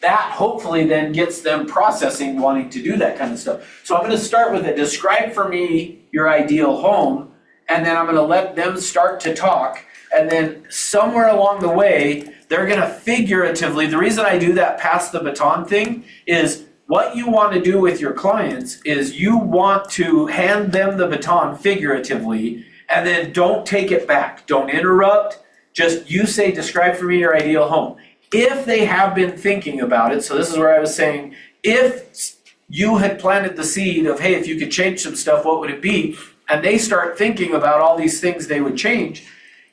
that hopefully then gets them processing wanting to do that kind of stuff. So I'm going to start with a describe for me your ideal home, and then I'm going to let them start to talk. And then somewhere along the way, they're going to figuratively, the reason I do that pass the baton thing is what you want to do with your clients is you want to hand them the baton figuratively, and then don't take it back. Don't interrupt. Just you say, describe for me your ideal home. If they have been thinking about it, so this is where I was saying, if you had planted the seed of, hey, if you could change some stuff, what would it be? And they start thinking about all these things they would change,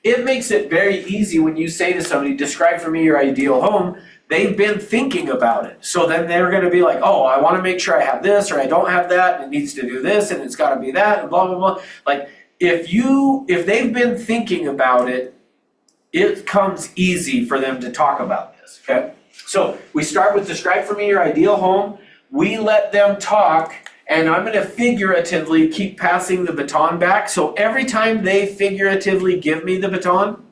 it makes it very easy when you say to somebody, describe for me your ideal home. They've been thinking about it. So then they're going to be like, oh, I want to make sure I have this, or I don't have that, and it needs to do this, and it's got to be that, and blah, blah, blah. Like, if they've been thinking about it, it comes easy for them to talk about this, okay? So we start with describe for me your ideal home. We let them talk, and I'm going to figuratively keep passing the baton back. So every time they figuratively give me the baton,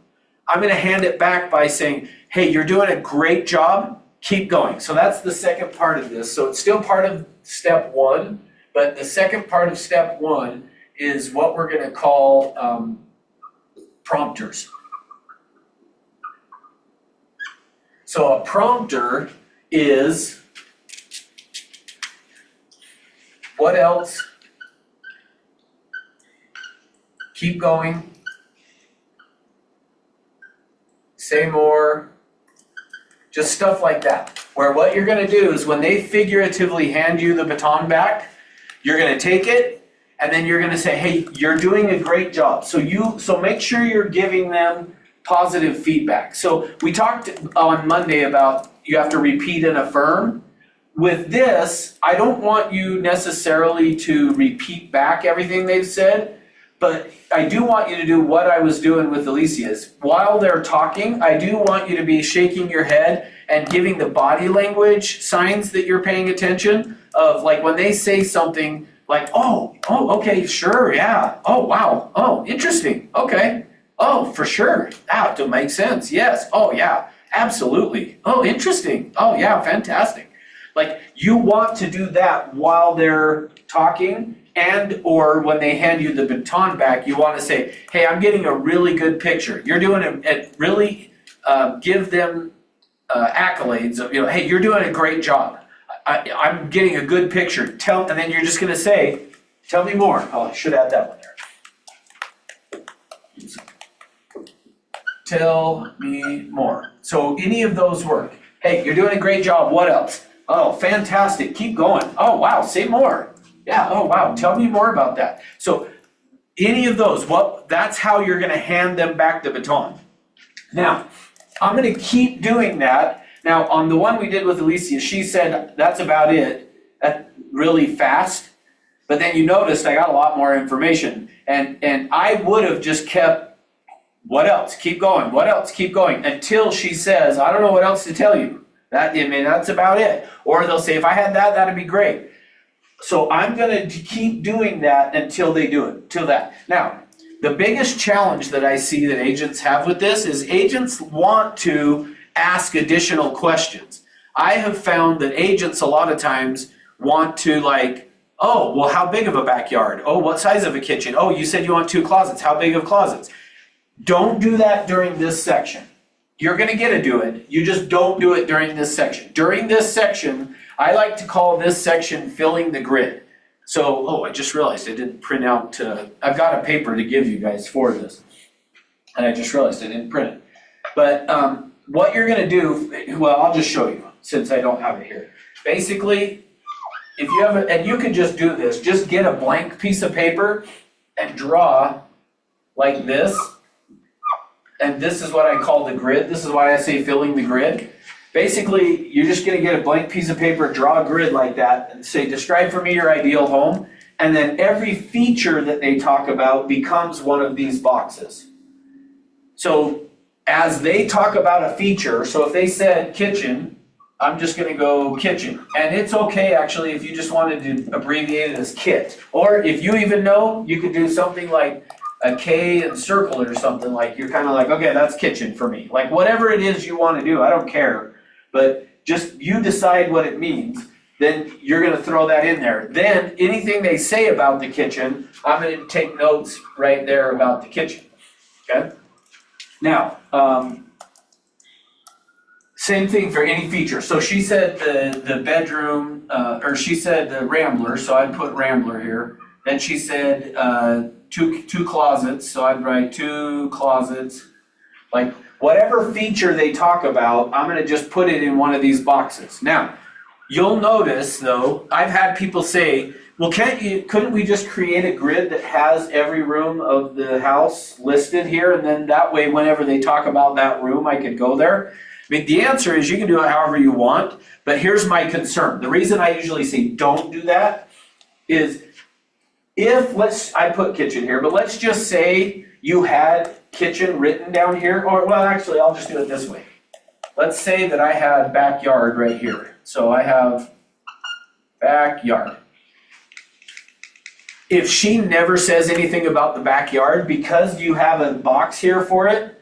I'm going to hand it back by saying, hey, you're doing a great job, keep going. So that's the second part of this. So it's still part of step one, but the second part of step one is what we're going to call prompters. So a prompter is, what else? Keep going. Say more. Just stuff like that. Where what you're going to do is when they figuratively hand you the baton back, you're going to take it and then you're going to say, hey, you're doing a great job. So make sure you're giving them positive feedback. So we talked on Monday about you have to repeat and affirm. With this, I don't want you necessarily to repeat back everything they've said, but I do want you to do what I was doing with Alicia's. While they're talking, I do want you to be shaking your head and giving the body language signs that you're paying attention of, like when they say something like, oh, okay, sure, yeah, oh, wow, oh, interesting, okay. Oh, for sure. That makes sense. Yes. Oh, yeah. Absolutely. Oh, interesting. Oh, yeah. Fantastic. Like you want to do that while they're talking, and or when they hand you the baton back, you want to say, hey, I'm getting a really good picture. You're doing it really give them accolades of, hey, you're doing a great job. I'm getting a good picture. And then you're just going to say, tell me more. Oh, I should add that one there. Tell me more. So any of those work. Hey, you're doing a great job. What else? Oh, fantastic. Keep going. Oh, wow. Say more. Yeah. Oh, wow. Tell me more about that. So any of those, that's how you're going to hand them back the baton. Now, I'm going to keep doing that. Now, on the one we did with Alicia, she said, that's about it. That's really fast. But then you noticed I got a lot more information. And I would have just kept, what else? Keep going. What else? Keep going. Until she says, I don't know what else to tell you. That's about it. Or they'll say, if I had that, that'd be great. So I'm going to keep doing that until they do it, till that. Now, the biggest challenge that I see that agents have with this is agents want to ask additional questions. I have found that agents a lot of times want to oh, well, how big of a backyard? Oh, what size of a kitchen? Oh, you said you want 2 closets. How big of closets? Don't do that during this section. You're going to get to do it. You just don't do it during this section. During this section, I like to call this section filling the grid. So, I just realized I didn't print out, I've got a paper to give you guys for this. And I just realized I didn't print it. But what you're going to do, well, I'll just show you since I don't have it here. Basically, if you have and you can just do this, just get a blank piece of paper and draw like this. And this is what I call the grid. This is why I say filling the grid. Basically, you're just going to get a blank piece of paper, draw a grid like that, and say, describe for me your ideal home. And then every feature that they talk about becomes one of these boxes. So as they talk about a feature, so if they said kitchen, I'm just gonna go kitchen. And it's okay, actually, if you just wanted to abbreviate it as kit. Or if you even know, you could do something like a K and circle it or something, like you're kind of like, okay, that's kitchen for me. Like whatever it is you want to do, I don't care. But just you decide what it means, then you're gonna throw that in there. Then anything they say about the kitchen, I'm gonna take notes right there about the kitchen, okay? Now, same thing for any feature. So she said the bedroom, or she said the Rambler, so I'd put Rambler here. Then she said two closets, so I'd write 2 closets. Like whatever feature they talk about, I'm gonna just put it in one of these boxes. Now, you'll notice though, I've had people say, well, couldn't we just create a grid that has every room of the house listed here, and then that way whenever they talk about that room, I could go there? I mean, the answer is you can do it however you want, but here's my concern. The reason I usually say don't do that is I put kitchen here, but let's just say you had kitchen written down here, or well, actually, I'll just do it this way. Let's say that I had backyard right here. So I have backyard. If she never says anything about the backyard, because you have a box here for it,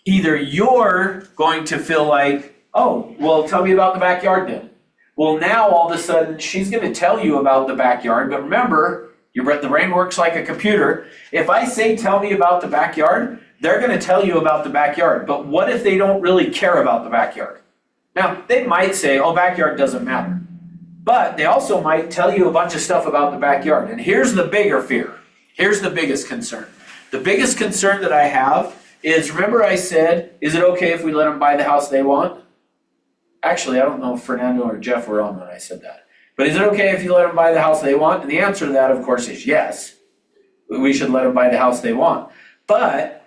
either you're going to feel like, oh, well, tell me about the backyard then. Well, now all of a sudden she's going to tell you about the backyard, but remember, the brain works like a computer. If I say tell me about the backyard, they're going to tell you about the backyard. But what if they don't really care about the backyard? Now, they might say, oh, backyard doesn't matter. But they also might tell you a bunch of stuff about the backyard. And here's the bigger fear. Here's the biggest concern. The biggest concern that I have is, remember I said, is it okay if we let them buy the house they want? Actually, I don't know if Fernando or Jeff were on when I said that. But is it okay if you let them buy the house they want? And the answer to that, of course, is yes. We should let them buy the house they want. But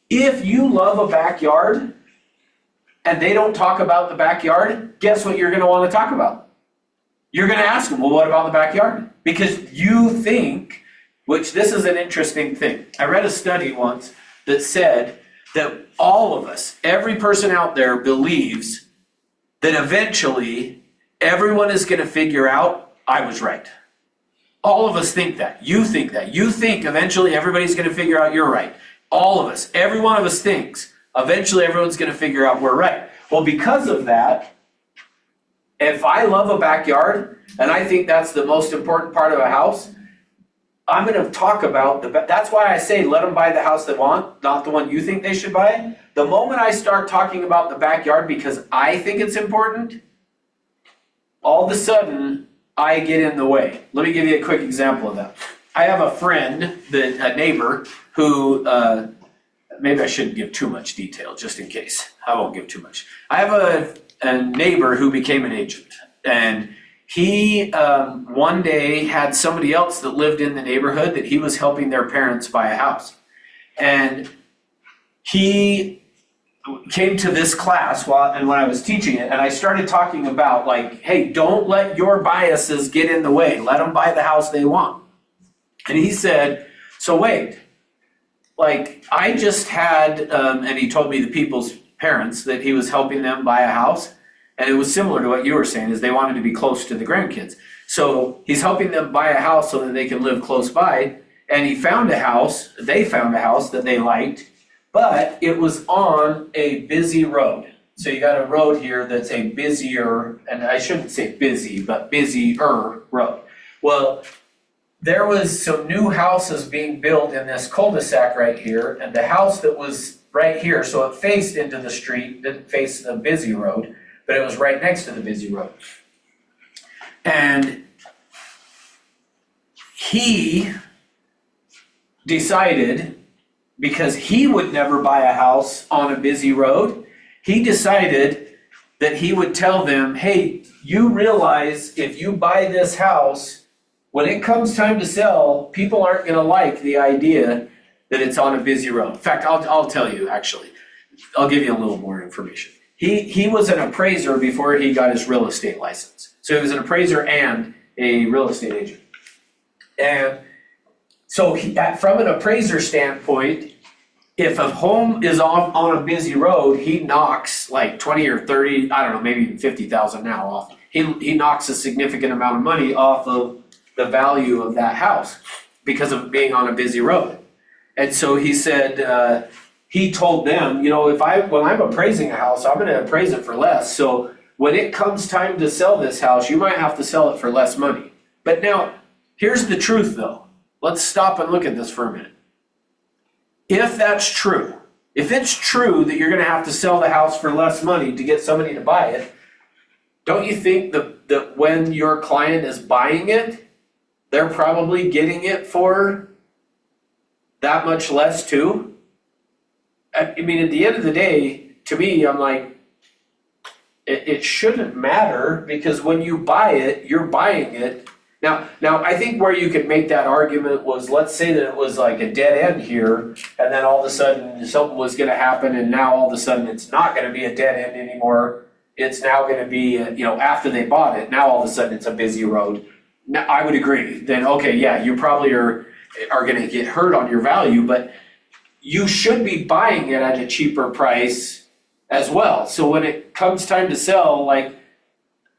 if you love a backyard and they don't talk about the backyard, guess what you're going to want to talk about? You're going to ask them, well, what about the backyard? Because you think, which this is an interesting thing. I read a study once that said that all of us, every person out there believes that eventually everyone is going to figure out I was right. All of us think that. You think that. You think eventually everybody's going to figure out you're right. All of us, every one of us thinks eventually everyone's going to figure out we're right. Well, because of that, if I love a backyard and I think that's the most important part of a house, I'm going to talk about that's why I say let them buy the house they want, not the one you think they should buy. The moment I start talking about the backyard because I think it's important, all of a sudden I get in the way. Let me give you a quick example of that. I have a friend, a neighbor, who, maybe I shouldn't give too much detail just in case. I won't give too much. I have a neighbor who became an agent, and he one day had somebody else that lived in the neighborhood that he was helping their parents buy a house. And he came to this class when I was teaching it, and I started talking about like, hey, don't let your biases get in the way. Let them buy the house they want. And he said, so wait, like I just had, and he told me the people's parents that he was helping them buy a house. And it was similar to what you were saying, is they wanted to be close to the grandkids. So he's helping them buy a house so that they can live close by. And they found a house that they liked, but it was on a busy road. So you got a road here that's a busier, and I shouldn't say busy, but busier road. Well, there was some new houses being built in this cul-de-sac right here, and the house that was right here, so it faced into the street, didn't face the busy road, but it was right next to the busy road. And he decided, because he would never buy a house on a busy road, he decided that he would tell them, hey, you realize if you buy this house, when it comes time to sell, people aren't going to like the idea that it's on a busy road. In fact, I'll tell you, actually. I'll give you a little more information. He was an appraiser before he got his real estate license. So he was an appraiser and a real estate agent. And so from an appraiser standpoint, if a home is on a busy road, he knocks like 20 or 30, I don't know, maybe even 50,000 now off. He knocks a significant amount of money off of the value of that house because of being on a busy road. And so he said, he told them, you know, when I'm appraising a house, I'm gonna appraise it for less. So when it comes time to sell this house, you might have to sell it for less money. But now, here's the truth though. Let's stop and look at this for a minute. If that's true, if it's true that you're gonna have to sell the house for less money to get somebody to buy it, don't you think that when your client is buying it, they're probably getting it for that much less too? I mean, at the end of the day, to me, I'm like, it shouldn't matter, because when you buy it, you're buying it. Now, I think where you could make that argument was, let's say that it was like a dead end here, and then all of a sudden something was gonna happen, and now all of a sudden it's not gonna be a dead end anymore. It's now gonna be, after they bought it, now all of a sudden it's a busy road. Now, I would agree, then, okay, yeah, you probably are gonna get hurt on your value, but you should be buying it at a cheaper price as well. So when it comes time to sell, like,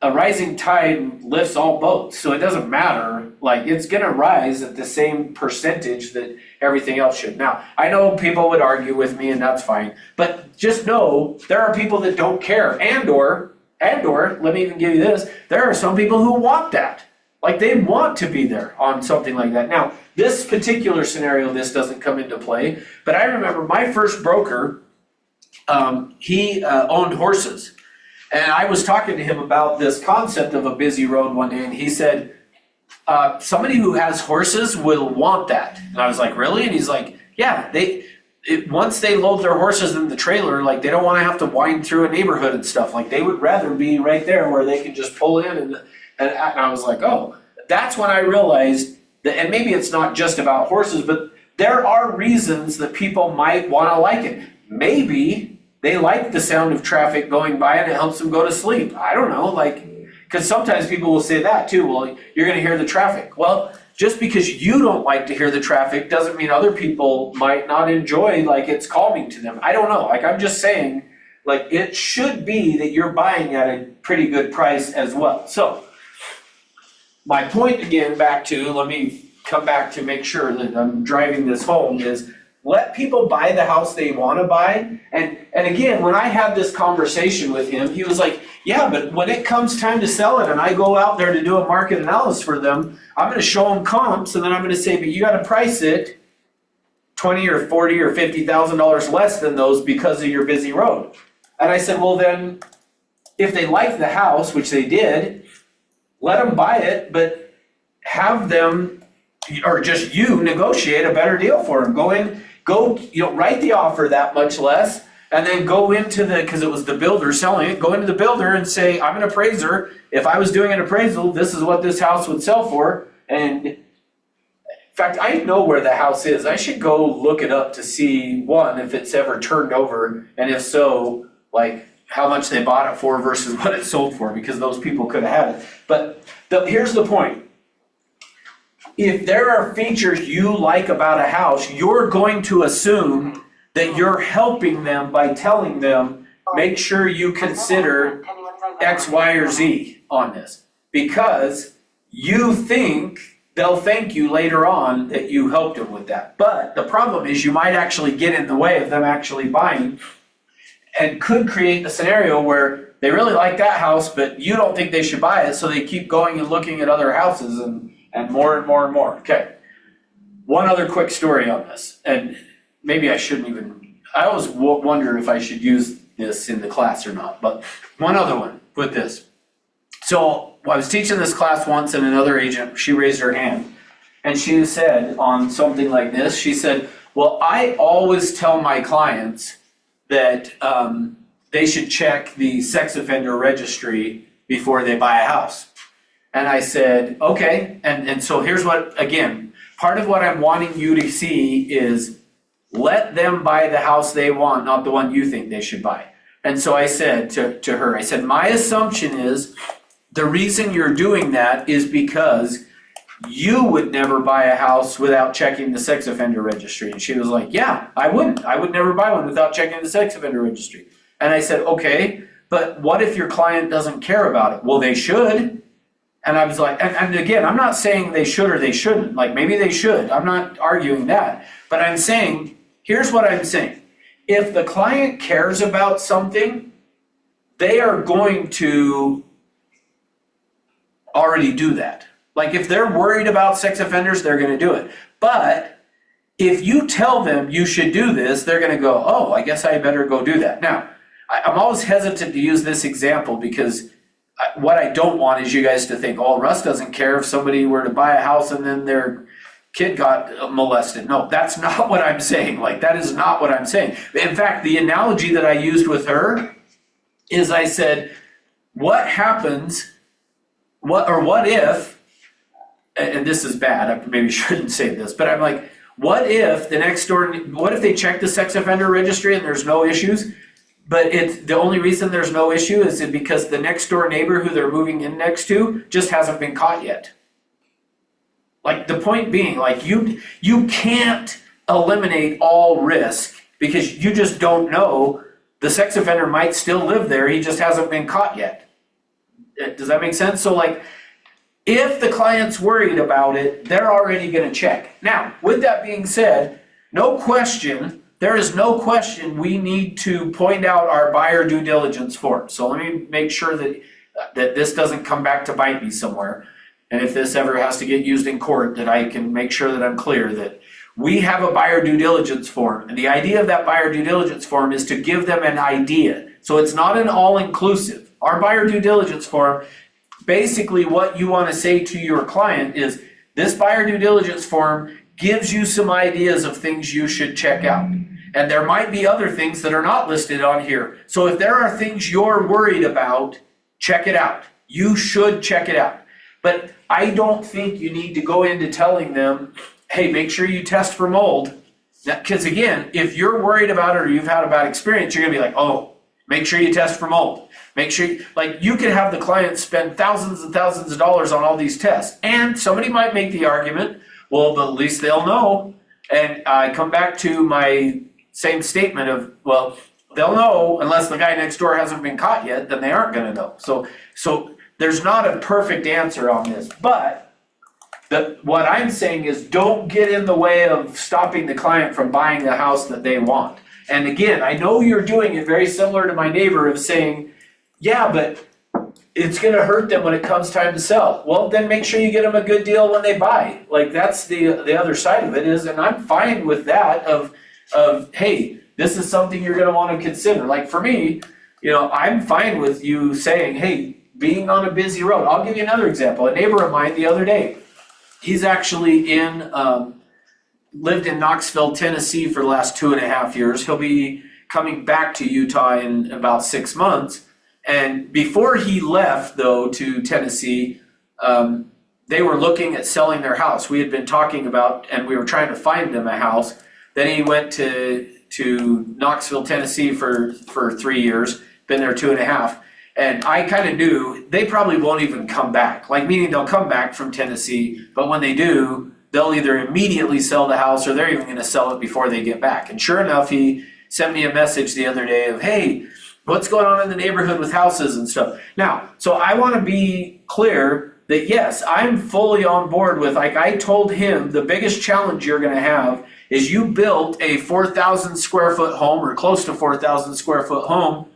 a rising tide lifts all boats, so it doesn't matter, like, it's gonna rise at the same percentage that everything else should. Now, I know people would argue with me, and that's fine, but just know there are people that don't care, and or, let me even give you this, there are some people who want that. Like, they want to be there on something like that. Now, this particular scenario, this doesn't come into play, but I remember my first broker, he owned horses. And I was talking to him about this concept of a busy road one day, and he said, somebody who has horses will want that. And I was like, really? And he's like, yeah, once they load their horses in the trailer, like, they don't want to have to wind through a neighborhood and stuff. Like, they would rather be right there where they can just pull in. And I was like, oh, that's when I realized that, and maybe it's not just about horses, but there are reasons that people might want to like it. Maybe they like the sound of traffic going by and it helps them go to sleep. I don't know, like, because sometimes people will say that too. Well, you're going to hear the traffic. Well, just because you don't like to hear the traffic doesn't mean other people might not enjoy, like, it's calming to them. I don't know. Like, I'm just saying, like, it should be that you're buying at a pretty good price as well. So, my point again, let me come back to make sure that I'm driving this home, is let people buy the house they want to buy. And again, when I had this conversation with him, he was like, yeah, but when it comes time to sell it and I go out there to do a market analysis for them, I'm going to show them comps, and then I'm going to say, but you got to price it $20 or $40 or $50,000 less than those because of your busy road. And I said, well, then if they like the house, which they did, let them buy it, but have them, or just you, negotiate a better deal for them. Write the offer that much less, and then go into because it was the builder selling it, go into the builder and say, I'm an appraiser. If I was doing an appraisal, this is what this house would sell for. And in fact, I know where the house is. I should go look it up to see, one, if it's ever turned over, and if so, like, how much they bought it for versus what it sold for, because those people could have had it. But here's the point. If there are features you like about a house, you're going to assume that you're helping them by telling them, make sure you consider X, Y, or Z on this. Because you think they'll thank you later on that you helped them with that. But the problem is you might actually get in the way of them actually buying, and could create a scenario where they really like that house, but you don't think they should buy it, so they keep going and looking at other houses and more and more and more. Okay, one other quick story on this, and maybe I shouldn't even, I always wonder if I should use this in the class or not, but one other one with this. So I was teaching this class once, and another agent, she raised her hand, and she said on something like this, she said, well, I always tell my clients that they should check the sex offender registry before they buy a house. And I said, okay, and so here's what, again, part of what I'm wanting you to see is let them buy the house they want, not the one you think they should buy. And so I said to her, I said, my assumption is the reason you're doing that is because you would never buy a house without checking the sex offender registry. And she was like, yeah, I wouldn't. I would never buy one without checking the sex offender registry. And I said, okay, but what if your client doesn't care about it? Well, they should. And I was like, and again, I'm not saying they should or they shouldn't. Like, maybe they should. I'm not arguing that. But I'm saying, here's what I'm saying. If the client cares about something, they are going to already do that. Like, if they're worried about sex offenders, they're going to do it. But if you tell them you should do this, they're going to go, oh, I guess I better go do that. Now, I'm always hesitant to use this example because what I don't want is you guys to think, oh, Russ doesn't care if somebody were to buy a house and then their kid got molested. No, that's not what I'm saying. Like, that is not what I'm saying. In fact, the analogy that I used with her is I said, what happens, what if, and this is bad, I maybe shouldn't say this, but I'm like, what if they check the sex offender registry and there's no issues? But the only reason there's no issue is because the next door neighbor who they're moving in next to just hasn't been caught yet. Like, the point being, like, you can't eliminate all risk because you just don't know. The sex offender might still live there, he just hasn't been caught yet. Does that make sense? So, like, if the client's worried about it, they're already gonna check. Now, with that being said, there is no question we need to point out our buyer due diligence form. So let me make sure that this doesn't come back to bite me somewhere. And if this ever has to get used in court, that I can make sure that I'm clear that we have a buyer due diligence form. And the idea of that buyer due diligence form is to give them an idea. So it's not an all-inclusive. Our buyer due diligence form, basically what you want to say to your client is, this buyer due diligence form gives you some ideas of things you should check out. And there might be other things that are not listed on here. So if there are things you're worried about, check it out. You should check it out. But I don't think you need to go into telling them, hey, make sure you test for mold. Because again, if you're worried about it or you've had a bad experience, you're gonna be like, oh, make sure you test for mold. Make sure, you could have the client spend thousands and thousands of dollars on all these tests. And somebody might make the argument, well, but at least they'll know. And I come back to my same statement of, well, they'll know unless the guy next door hasn't been caught yet, then they aren't gonna know. So there's not a perfect answer on this, but what I'm saying is don't get in the way of stopping the client from buying the house that they want. And again, I know you're doing it very similar to my neighbor of saying, yeah, but it's gonna hurt them when it comes time to sell. Well, then make sure you get them a good deal when they buy. Like, that's the other side of it is, and I'm fine with that of hey, this is something you're gonna wanna consider. Like, for me, I'm fine with you saying, hey, being on a busy road. I'll give you another example. A neighbor of mine the other day, he's actually lived in Knoxville, Tennessee for the last 2.5 years. He'll be coming back to Utah in about 6 months. And before he left, though, to Tennessee, they were looking at selling their house. We had been talking about, and we were trying to find them a house. Then he went to Knoxville, Tennessee for 3 years, been there 2.5. And I kind of knew they probably won't even come back. Like, meaning they'll come back from Tennessee, but when they do, they'll either immediately sell the house or they're even going to sell it before they get back. And sure enough, he sent me a message the other day of, hey, what's going on in the neighborhood with houses and stuff. Now, so I want to be clear that yes, I'm fully on board with, like I told him, the biggest challenge you're going to have is you built a 4,000 square foot home or close to 4,000 square foot home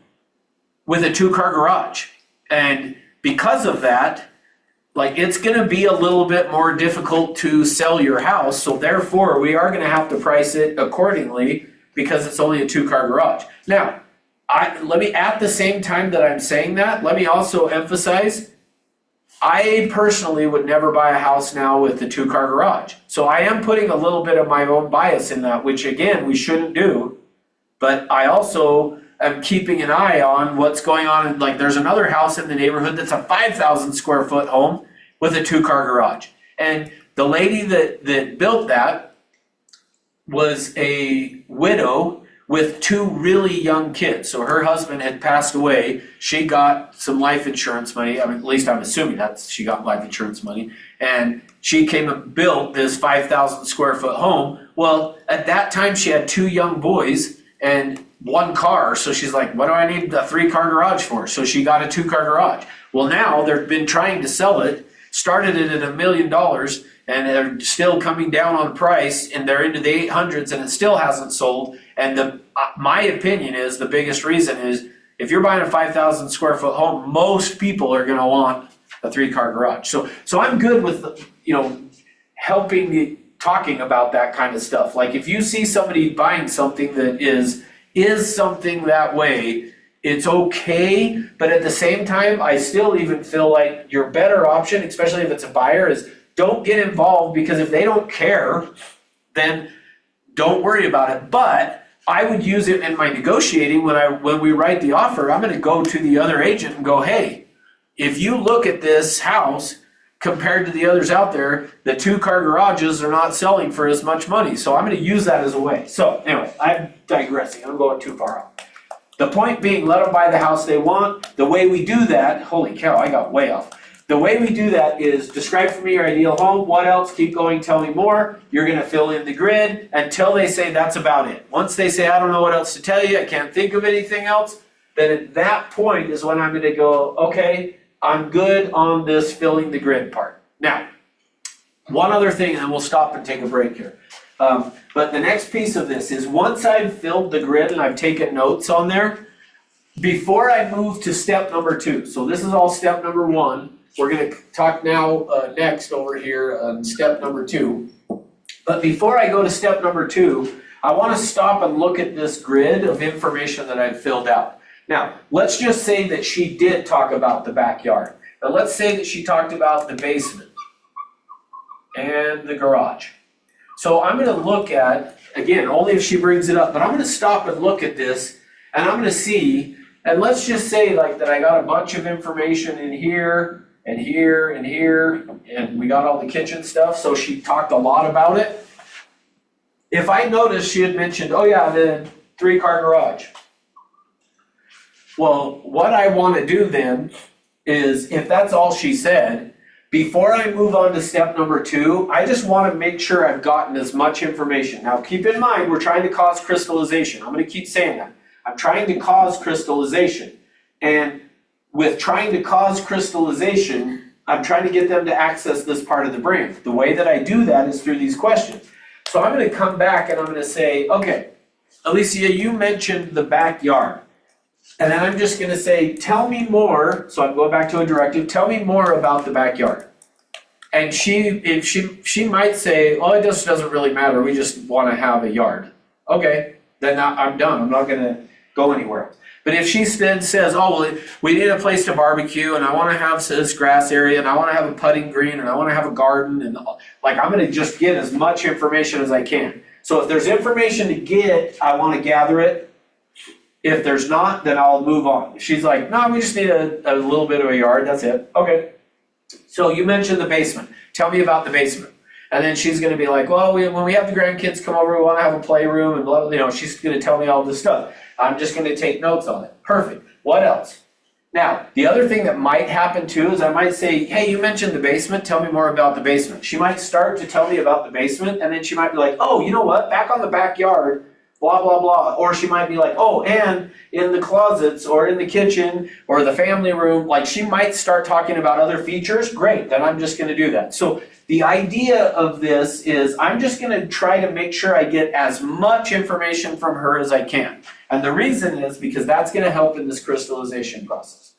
with a 2-car garage. And because of that, like, it's going to be a little bit more difficult to sell your house. So therefore, we are going to have to price it accordingly because it's only a 2-car garage. Now, at the same time that I'm saying that, let me also emphasize, I personally would never buy a house now with the 2-car garage. So I am putting a little bit of my own bias in that, which again, we shouldn't do. But I also am keeping an eye on what's going on. Like, there's another house in the neighborhood that's a 5,000 square foot home with a 2-car garage. And the lady that built that was a widow with two really young kids. So her husband had passed away. She got some life insurance money. I mean, at least I'm assuming she got life insurance money. And she came and built this 5,000 square foot home. Well, at that time she had two young boys and one car. So she's like, what do I need a 3-car garage for? So she got a 2-car garage. Well, now they've been trying to sell it, started it at $1 million, and they're still coming down on price, and they're into the 800s, and it still hasn't sold. And my opinion is the biggest reason is if you're buying a 5,000 square foot home, most people are going to want a 3-car garage. So I'm good with helping talking about that kind of stuff. Like if you see somebody buying something that is something that way, it's okay, but at the same time, I still even feel like your better option, especially if it's a buyer, is don't get involved, because if they don't care, then don't worry about it. But I would use it in my negotiating when we write the offer. I'm gonna go to the other agent and go, hey, if you look at this house compared to the others out there, the 2-car garages are not selling for as much money. So I'm gonna use that as a way. So anyway, I'm digressing. I'm going too far off. The point being, let them buy the house they want. The way we do that, holy cow, I got way off. The way we do that is describe for me your ideal home. What else? Keep going, tell me more. You're gonna fill in the grid until they say that's about it. Once they say, I don't know what else to tell you, I can't think of anything else, then at that point is when I'm gonna go, okay, I'm good on this filling the grid part. Now, one other thing, and then we'll stop and take a break here. But the next piece of this is once I've filled the grid and I've taken notes on there, before I move to step number 2, so this is all step number 1, we're gonna talk now next over here on step number 2. But before I go to step number 2, I wanna stop and look at this grid of information that I've filled out. Now, let's just say that she did talk about the backyard. Now let's say that she talked about the basement and the garage. So I'm gonna look at, again, only if she brings it up, but I'm gonna stop and look at this and I'm gonna see, and let's just say like that I got a bunch of information in here and here and here, and we got all the kitchen stuff, so she talked a lot about it. If I noticed she had mentioned, oh yeah, the 3-car garage. Well, what I wanna do then is, if that's all she said, before I move on to step number 2, I just want to make sure I've gotten as much information. Now keep in mind, we're trying to cause crystallization. I'm going to keep saying that. I'm trying to cause crystallization. And with trying to cause crystallization, I'm trying to get them to access this part of the brain. The way that I do that is through these questions. So I'm going to come back and I'm going to say, okay, Alicia, you mentioned the backyard. And then I'm just gonna say, tell me more, so I'm going back to a directive, tell me more about the backyard. And she might say, oh, it just doesn't really matter, we just wanna have a yard. Okay, then I'm done, I'm not gonna go anywhere. But if she then says, oh, well, we need a place to barbecue, and I wanna have this grass area, and I wanna have a putting green, and I wanna have a garden, and like, I'm gonna just get as much information as I can. So if there's information to get, I wanna gather it. If there's not, then I'll move on. If she's like, no, we just need a little bit of a yard, that's it. Okay. So you mentioned the basement. Tell me about the basement. And then she's gonna be like, well, when we have the grandkids come over, we wanna have a playroom and blah, she's gonna tell me all this stuff. I'm just gonna take notes on it. Perfect. What else? Now, the other thing that might happen too is I might say, hey, you mentioned the basement, tell me more about the basement. She might start to tell me about the basement, and then she might be like, oh, you know what, back on the backyard, blah, blah, blah. Or she might be like, oh, and in the closets or in the kitchen or the family room, like she might start talking about other features. Great, then I'm just gonna do that. So the idea of this is I'm just gonna try to make sure I get as much information from her as I can. And the reason is because that's gonna help in this crystallization process.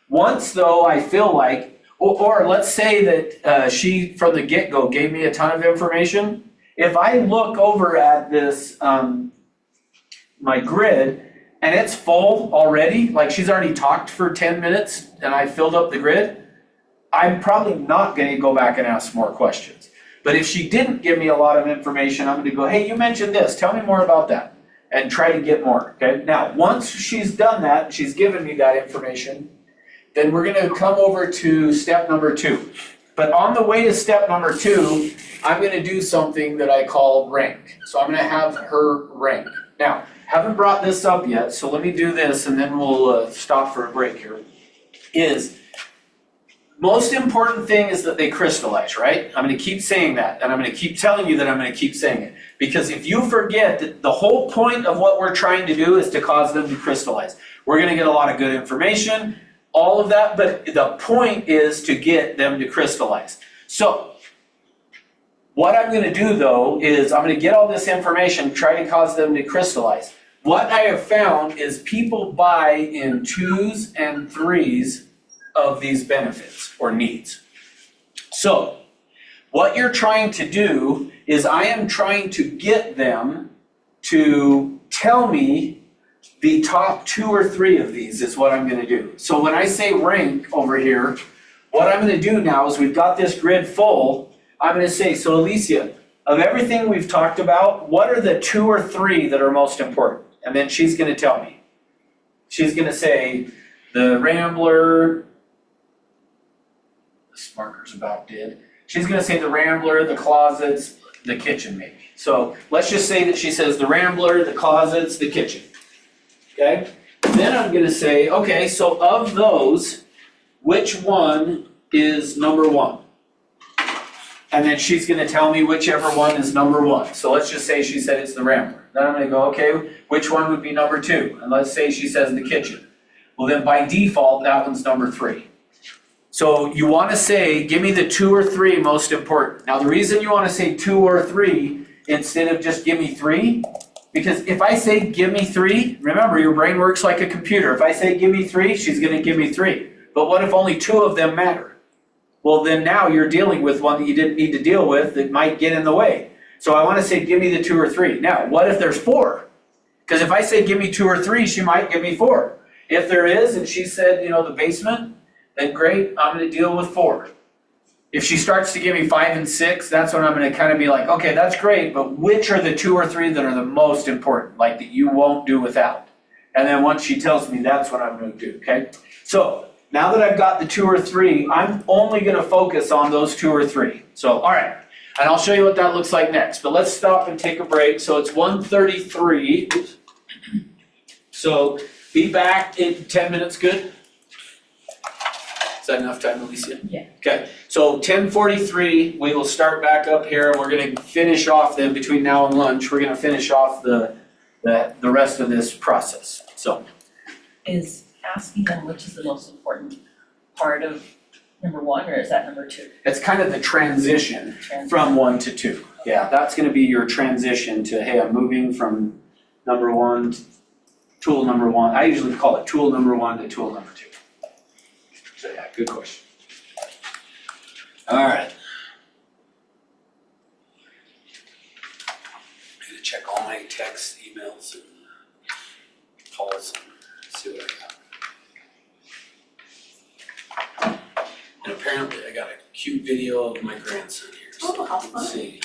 Once though I feel like, or let's say that she from the get-go gave me a ton of information, if I look over at this, my grid, and it's full already, like she's already talked for 10 minutes and I filled up the grid, I'm probably not gonna go back and ask more questions. But if she didn't give me a lot of information, I'm gonna go, hey, you mentioned this, tell me more about that, and try to get more, okay? Now, once she's done that, she's given me that information, then we're gonna come over to step number 2. But on the way to step number 2, I'm gonna do something that I call rank. So I'm gonna have her rank. Now, haven't brought this up yet, so let me do this and then we'll stop for a break here. Is most important thing is that they crystallize, right? I'm gonna keep saying that, and I'm gonna keep telling you that I'm gonna keep saying it. Because if you forget that the whole point of what we're trying to do is to cause them to crystallize. We're gonna get a lot of good information, all of that, but the point is to get them to crystallize. So, what I'm gonna do though is I'm gonna get all this information, try to cause them to crystallize. What I have found is people buy in 2s and 3s of these benefits or needs. So, what you're trying to do is I am trying to get them to tell me the top 2 or 3 of these is what I'm gonna do. So when I say rank over here, what I'm gonna do now is we've got this grid full, I'm gonna say, so Alicia, of everything we've talked about, what are the 2 or 3 that are most important? And then she's gonna tell me. She's gonna say, the Rambler, this marker's about dead. She's gonna say the Rambler, the closets, the kitchen maybe. So let's just say that she says the Rambler, the closets, the kitchen. Okay? Then I'm gonna say, okay, so of those, which one is number 1? And then she's gonna tell me whichever one is number 1. So let's just say she said it's the Rambler. Then I'm gonna go, okay, which one would be number 2? And let's say she says the kitchen. Well then by default, that one's number 3. So you wanna say, give me the 2 or 3 most important. Now the reason you wanna say 2 or 3 instead of just give me 3, because if I say give me 3, remember your brain works like a computer. If I say give me 3, she's gonna give me 3. But what if only 2 of them matter? Well then now you're dealing with one that you didn't need to deal with that might get in the way. So I wanna say give me the 2 or 3. Now, what if there's 4? Because if I say give me 2 or 3, she might give me 4. If there is, and she said, the basement, then great, I'm gonna deal with 4. If she starts to give me 5 and 6, that's when I'm gonna kind of be like, okay, that's great, but which are the 2 or 3 that are the most important, like that you won't do without? And then once she tells me, that's what I'm gonna do, okay? So, now that I've got the 2 or 3, I'm only gonna focus on those 2 or 3. So, all right, and I'll show you what that looks like next, but let's stop and take a break. So it's 1:33. Oops. So be back in 10 minutes, good? Is that enough time, Alicia? Yeah. Okay, so 10:43, we will start back up here, and we're gonna finish off then between now and lunch, we're gonna finish off the rest of this process, so. Is asking them which is the most important part of number 1, or is that number 2? It's kind of the transition from 1 to 2. Yeah, that's gonna be your transition to, hey, I'm moving from number 1, tool number 1. I usually call it tool number 1 to tool number 2. So yeah, good question. All right. I'm gonna check all my texts, emails, and calls and see what I got. And apparently I got a cute video of my grandson here, so Oh, how let's see.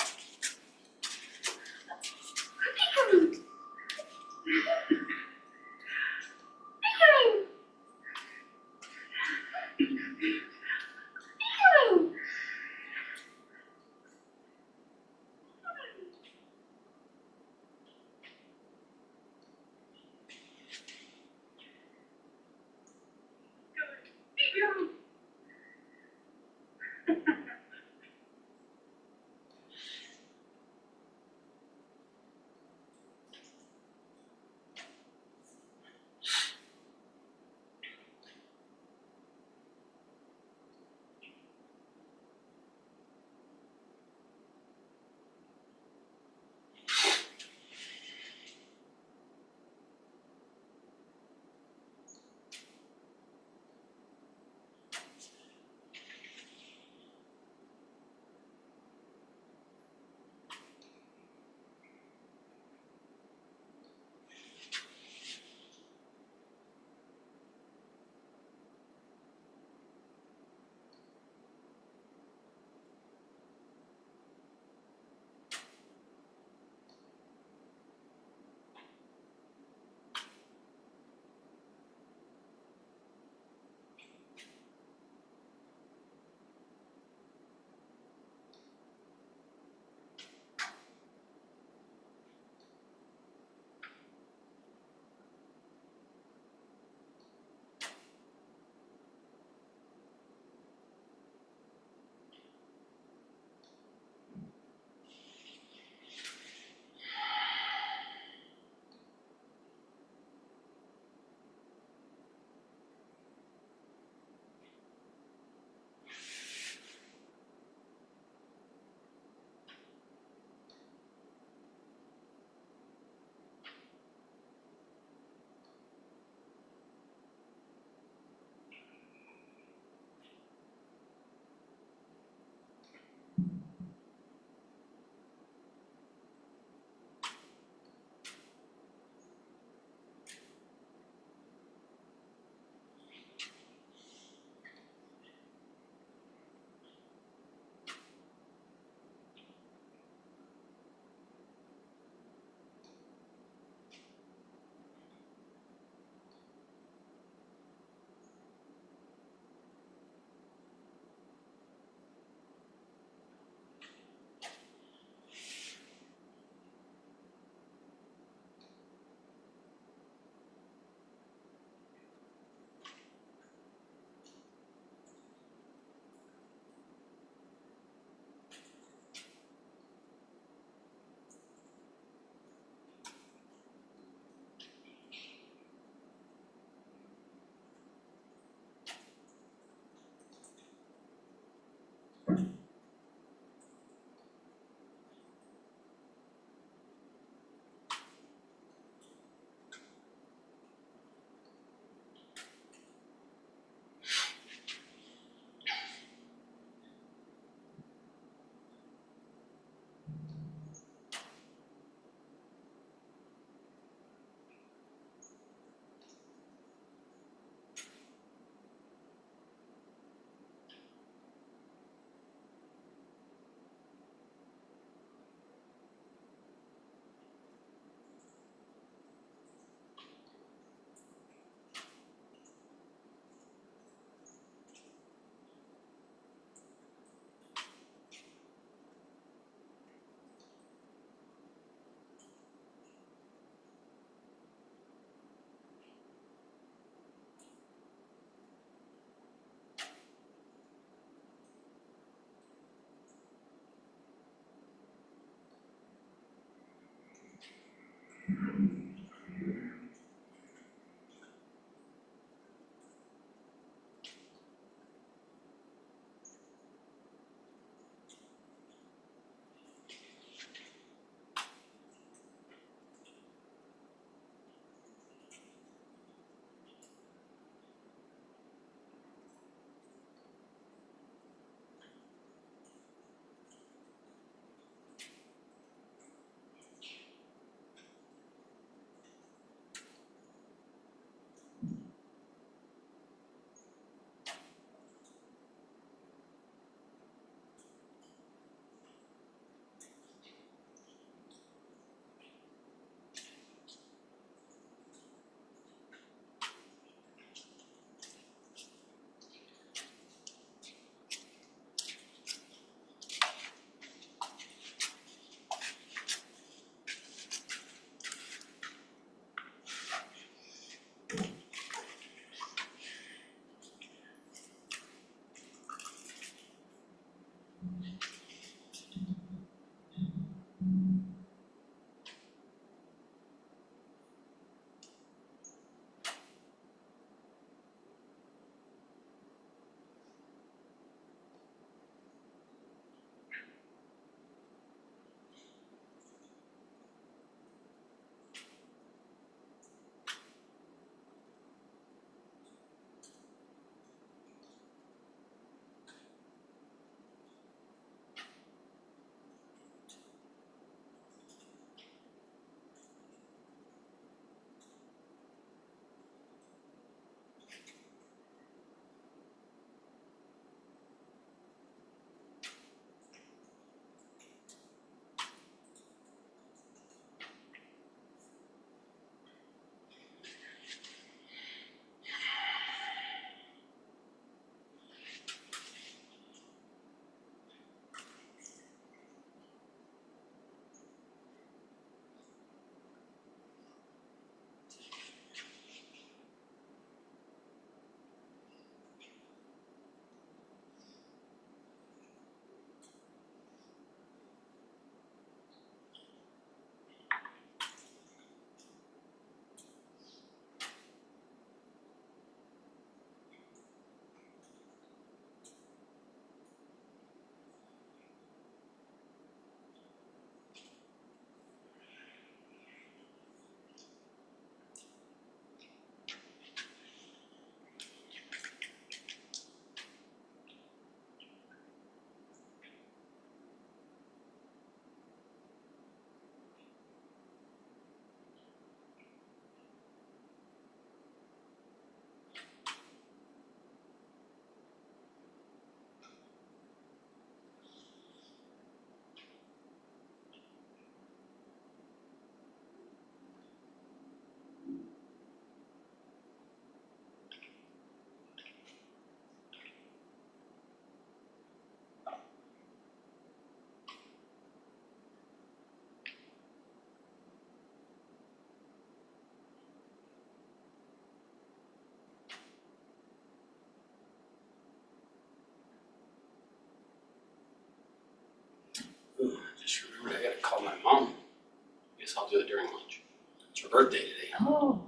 birthday today, Oh,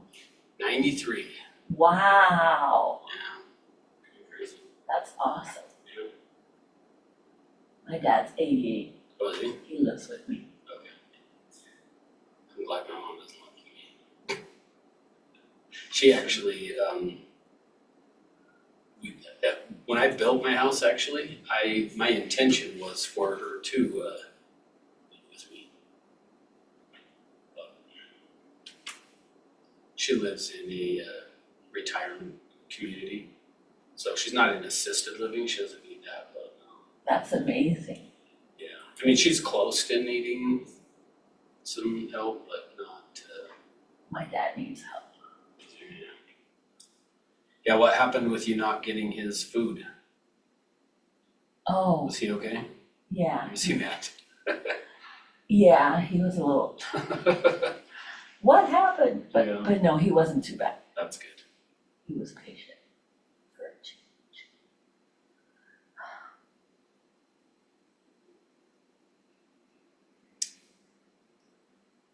93. wow, Yeah. Crazy. that's awesome. Yeah. My dad's 88, Was he? he lives with me. Okay. I'm glad my mom doesn't live with me. She actually, when I built my house, actually, my intention was for her to live with me. But she lives in a retirement community, so she's not in assisted living. She doesn't need that, but That's amazing. yeah. I mean, she's close to needing some help, but not. My dad needs help. Yeah, what happened with you not getting his food? Oh, Was he okay? yeah, Was he mad? yeah, he was a little, what happened? Yeah. But no, he wasn't too bad. That's good. He was patient for a change.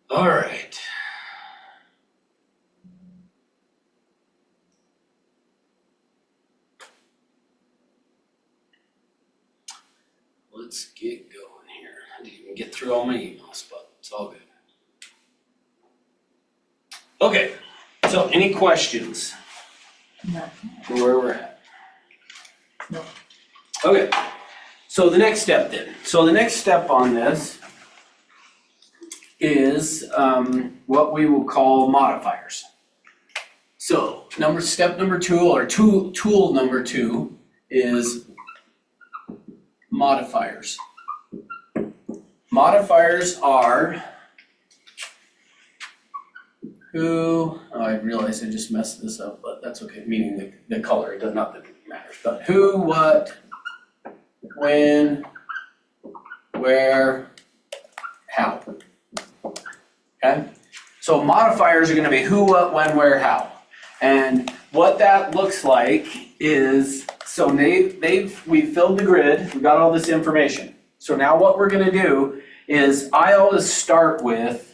All right. Let's get going here. I didn't even get through all my emails, but it's all good. Okay, so any questions Not for where we're at? No. Okay, so the next step then. So the next step on this is what we will call modifiers. So step number two, or tool number two is modifiers. Modifiers are I realized I just messed this up, but that's okay, meaning the color, it does not that it matters, but who, what, when, where, how. Okay? So modifiers are gonna be who, what, when, where, how. And what that looks like is, so we filled the grid, we got all this information. So now what we're gonna do is I always start with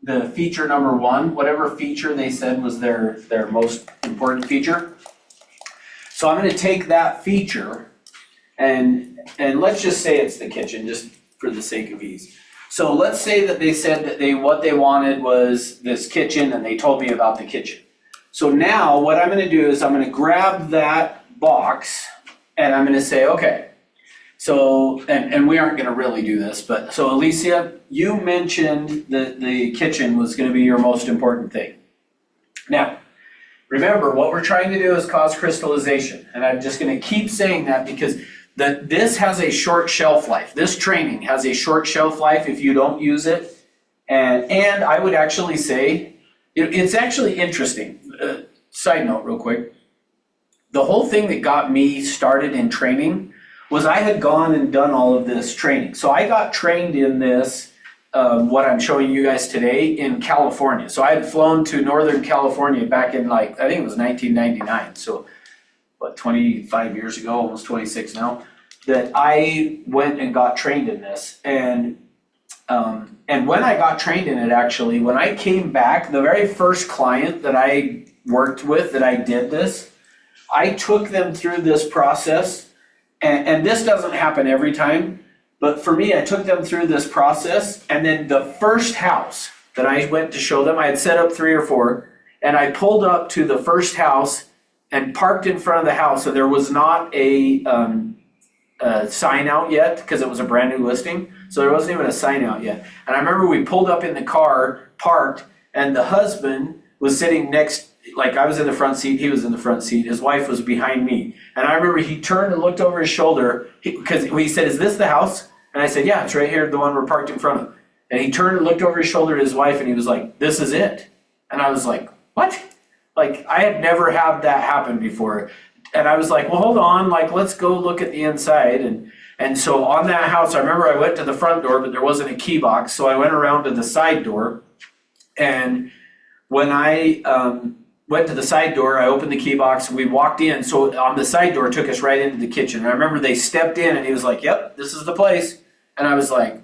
the feature number one, whatever feature they said was their most important feature. So I'm gonna take that feature and let's just say it's the kitchen, just for the sake of ease. So let's say that they said that what they wanted was this kitchen and they told me about the kitchen. So now what I'm gonna do is I'm gonna grab that box and I'm gonna say, okay, so, and we aren't gonna really do this, but, so Alicia, you mentioned that the kitchen was gonna be your most important thing. Now, remember, what we're trying to do is cause crystallization, and I'm just gonna keep saying that because this has a short shelf life. This training has a short shelf life if you don't use it. And I would actually say, it's actually interesting. Side note real quick. The whole thing that got me started in training was I had gone and done all of this training. So I got trained in this, what I'm showing you guys today, in California. So I had flown to Northern California back in I think it was 1999. So 25 years ago, almost 26 now, that I went and got trained in this. And when I got trained in it, actually, when I came back, the very first client that I worked with, that I did this, I took them through this process. And this doesn't happen every time, but for me, I took them through this process, and then the first house that I went to show them, I had set up 3 or 4, and I pulled up to the first house and parked in front of the house, so there was not a sign out yet, because it was a brand new listing, so there wasn't even a sign out yet. And I remember we pulled up in the car, parked, and the husband was sitting next, I was in the front seat, he was in the front seat, his wife was behind me. And I remember he turned and looked over his shoulder, because he said, "Is this the house?" And I said, "Yeah, it's right here, the one we're parked in front of." And he turned and looked over his shoulder at his wife, and he was like, "This is it." And I was like, "What?" I had never had that happen before. And I was like, "Well, hold on, let's go look at the inside." And so on that house, I remember I went to the front door, but there wasn't a key box, so I went around to the side door. And when I went to the side door, I opened the key box, and we walked in. So on the side door, it took us right into the kitchen. And I remember they stepped in, and he was like, "Yep, this is the place." And I was like,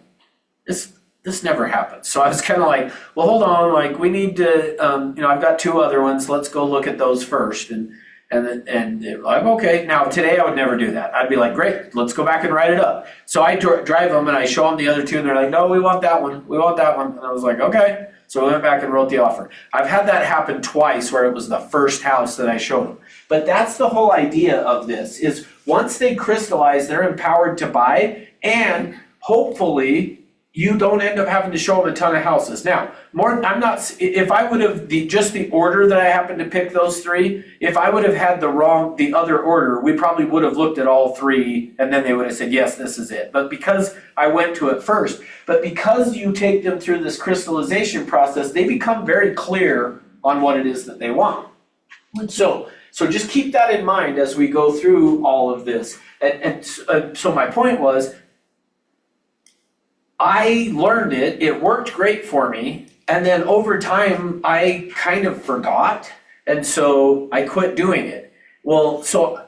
this never happens. So I was kind of like, well, hold on, like we need to, I've got 2 other ones. Let's go look at those first. And they're like, okay, now today I would never do that. I'd be like, great, let's go back and write it up. So I drive them and I show them the other 2 and they're like, no, we want that one. We want that one. And I was like, okay. So I went back and wrote the offer. I've had that happen twice where it was the first house that I showed them. But that's the whole idea of this is once they crystallize, they're empowered to buy, and hopefully you don't end up having to show them a ton of houses. Now, if I would have, just the order that I happened to pick those 3, if I would have had the other order, we probably would have looked at all 3 and then they would have said, yes, this is it. But because I went to it first, but because you take them through this crystallization process, they become very clear on what it is that they want. So just keep that in mind as we go through all of this. And so my point was, I learned it, it worked great for me, and then over time I kind of forgot, and so I quit doing it. Well, so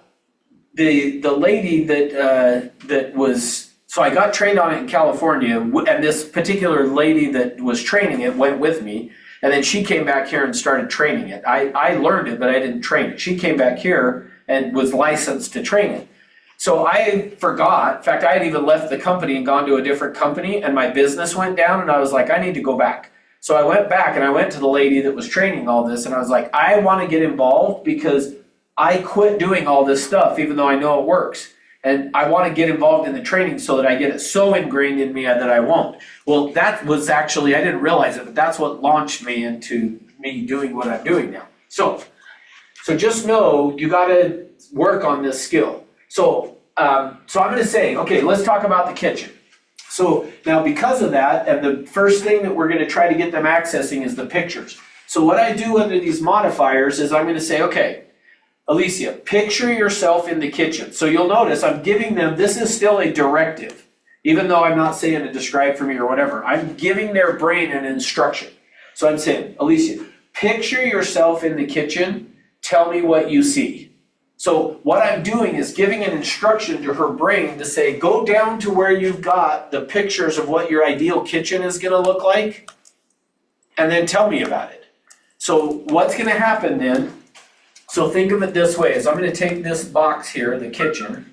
the lady that was, so I got trained on it in California, and this particular lady that was training it went with me, and then she came back here and started training it. I learned it, but I didn't train it. She came back here and was licensed to train it. So I forgot, in fact, I had even left the company and gone to a different company, and my business went down, and I was like, I need to go back. So I went back and I went to the lady that was training all this, and I was like, I want to get involved because I quit doing all this stuff, even though I know it works. And I want to get involved in the training so that I get it so ingrained in me that I won't. Well, that was actually, I didn't realize it, but that's what launched me into me doing what I'm doing now. So just know you got to work on this skill. So I'm going to say, okay, let's talk about the kitchen. So now because of that, and the first thing that we're going to try to get them accessing is the pictures. So what I do under these modifiers is I'm going to say, okay, Alicia, picture yourself in the kitchen. So you'll notice I'm giving them, this is still a directive, even though I'm not saying to describe for me or whatever. I'm giving their brain an instruction. So I'm saying, Alicia, picture yourself in the kitchen, tell me what you see. So what I'm doing is giving an instruction to her brain to say, go down to where you've got the pictures of what your ideal kitchen is going to look like, and then tell me about it. So what's going to happen then, so think of it this way, is I'm going to take this box here, the kitchen,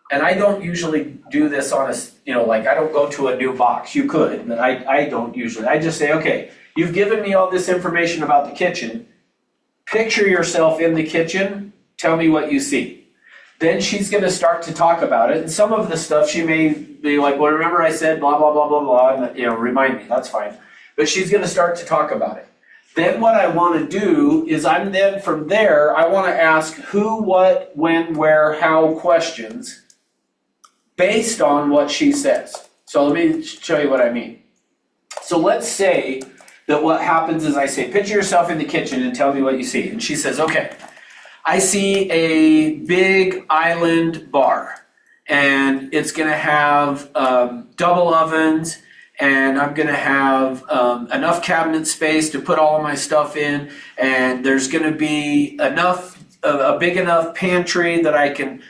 and I don't usually do this on I don't go to a new box. You could, but I don't usually. I just say, okay, you've given me all this information about the kitchen. Picture yourself in the kitchen. Tell me what you see. Then she's going to start to talk about it. And some of the stuff she may be like, well, remember I said blah, blah, blah, blah, blah, and remind me, that's fine. But she's going to start to talk about it. Then what I want to do is from there, I want to ask who, what, when, where, how questions based on what she says. So let me show you what I mean. So let's say that what happens is I say, picture yourself in the kitchen and tell me what you see. And she says, okay, I see a big island bar, and it's going to have double ovens, and I'm going to have enough cabinet space to put all of my stuff in, and there's going to be a big enough pantry that I can,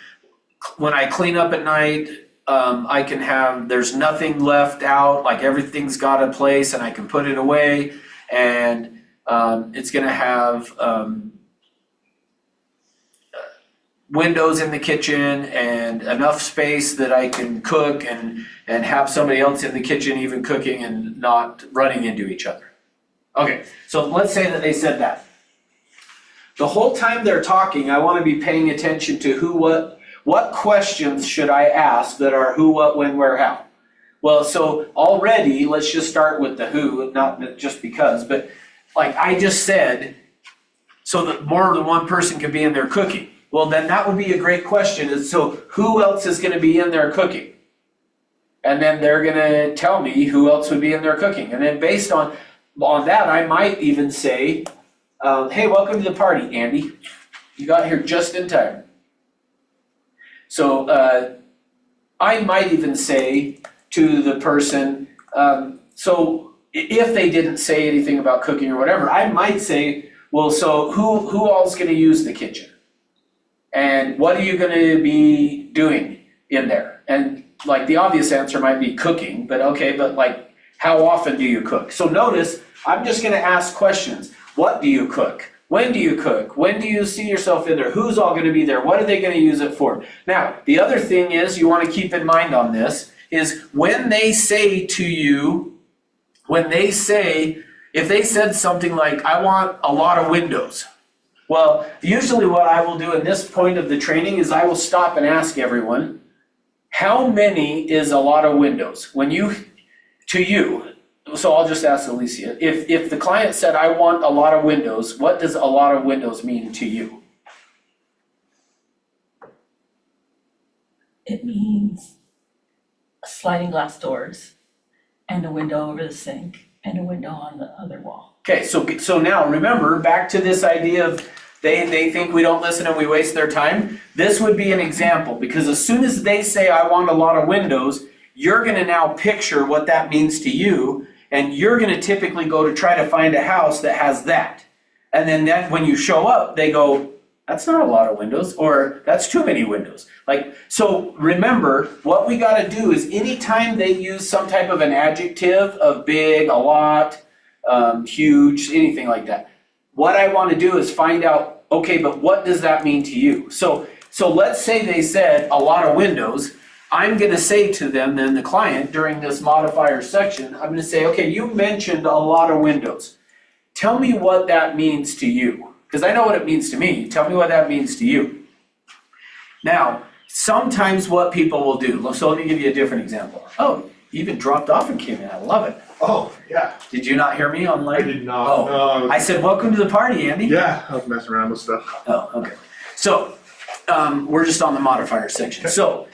when I clean up at night, I can have, there's nothing left out, like everything's got a place and I can put it away, and it's going to have windows in the kitchen and enough space that I can cook and have somebody else in the kitchen even cooking and not running into each other. Okay, so let's say that they said that. The whole time they're talking, I want to be paying attention to who, what questions should I ask that are who, what, when, where, how? Well, so already, let's just start with the who, not just because, but like I just said, so that more than one person can be in there cooking. Well, then that would be a great question. Is so who else is going to be in there cooking? And then they're going to tell me who else would be in there cooking. And then based on that, I might even say, hey, welcome to the party, Andy. You got here just in time. So I might even say to the person, so if they didn't say anything about cooking or whatever, I might say, well, so who all's going to use the kitchen? And what are you going to be doing in there? And like the obvious answer might be cooking, but okay, but like how often do you cook? So notice, I'm just gonna ask questions. What do you cook? When do you cook? When do you see yourself in there? Who's all gonna be there? What are they gonna use it for? Now, the other thing is you wanna keep in mind on this is when they say to you, if they said something like, I want a lot of windows. Well, usually what I will do in this point of the training is I will stop and ask everyone, how many is a lot of windows? To you, so I'll just ask Alicia, if the client said, I want a lot of windows, what does a lot of windows mean to you? It means sliding glass doors and a window over the sink and a window on the other wall. Okay, so now remember, back to this idea of they think we don't listen and we waste their time. This would be an example, because as soon as they say, I want a lot of windows, you're gonna now picture what that means to you, and you're gonna typically go to try to find a house that has that. And then when you show up, they go, that's not a lot of windows, or that's too many windows. So remember, what we gotta do is anytime they use some type of an adjective of big, a lot, huge, anything like that, what I wanna do is find out, okay, but what does that mean to you? So let's say they said a lot of windows. I'm gonna say to them, then the client, during this modifier section, I'm gonna say, okay, you mentioned a lot of windows. Tell me what that means to you. Because I know what it means to me. Tell me what that means to you. Now, sometimes what people will do, so let me give you a different example. Oh, you even dropped off and came in, I love it. Oh, yeah. Did you not hear me online? I did not. Oh, No, I said, welcome to the party, Andy. yeah, I was messing around with stuff. Oh, okay. So, we're just on the modifier section. So,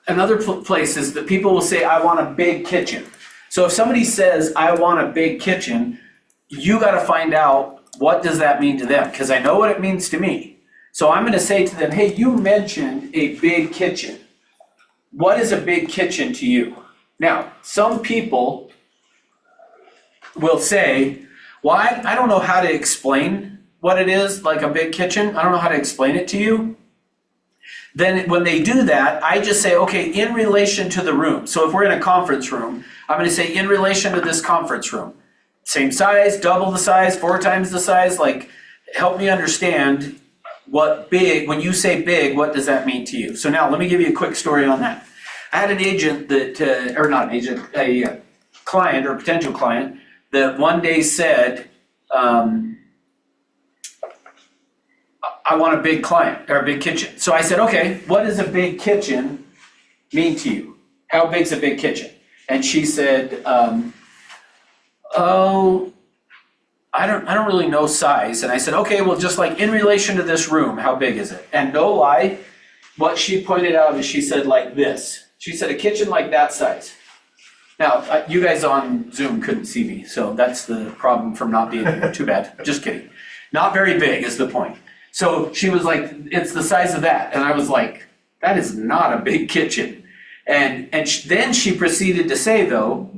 another place is that people will say, I want a big kitchen. So if somebody says, I want a big kitchen, you gotta find out what does that mean to them, because I know what it means to me. So I'm gonna say to them, hey, you mentioned a big kitchen. What is a big kitchen to you? Now, some people will say, well, I don't know how to explain what it is, like a big kitchen. I don't know how to explain it to you. Then when they do that, I just say, okay, in relation to the room. So if we're in a conference room, I'm gonna say in relation to this conference room. Same size, double the size, 4 times the size, like help me understand what big, when you say big, what does that mean to you? So now let me give you a quick story on that. I had an agent that, or not an agent, a client or potential client that one day said, I want a big client or a big kitchen. So I said, okay, what does a big kitchen mean to you? How big's a big kitchen? And she said, oh, I don't really know size. And I said, okay, well, just like in relation to this room, how big is it? And no lie, what she pointed out is she said like this. She said a kitchen like that size. Now, you guys on Zoom couldn't see me, so that's the problem from not being here. Too bad. Just kidding. Not very big is the point. So she was like, it's the size of that. And I was like, that is not a big kitchen. And then she proceeded to say, though,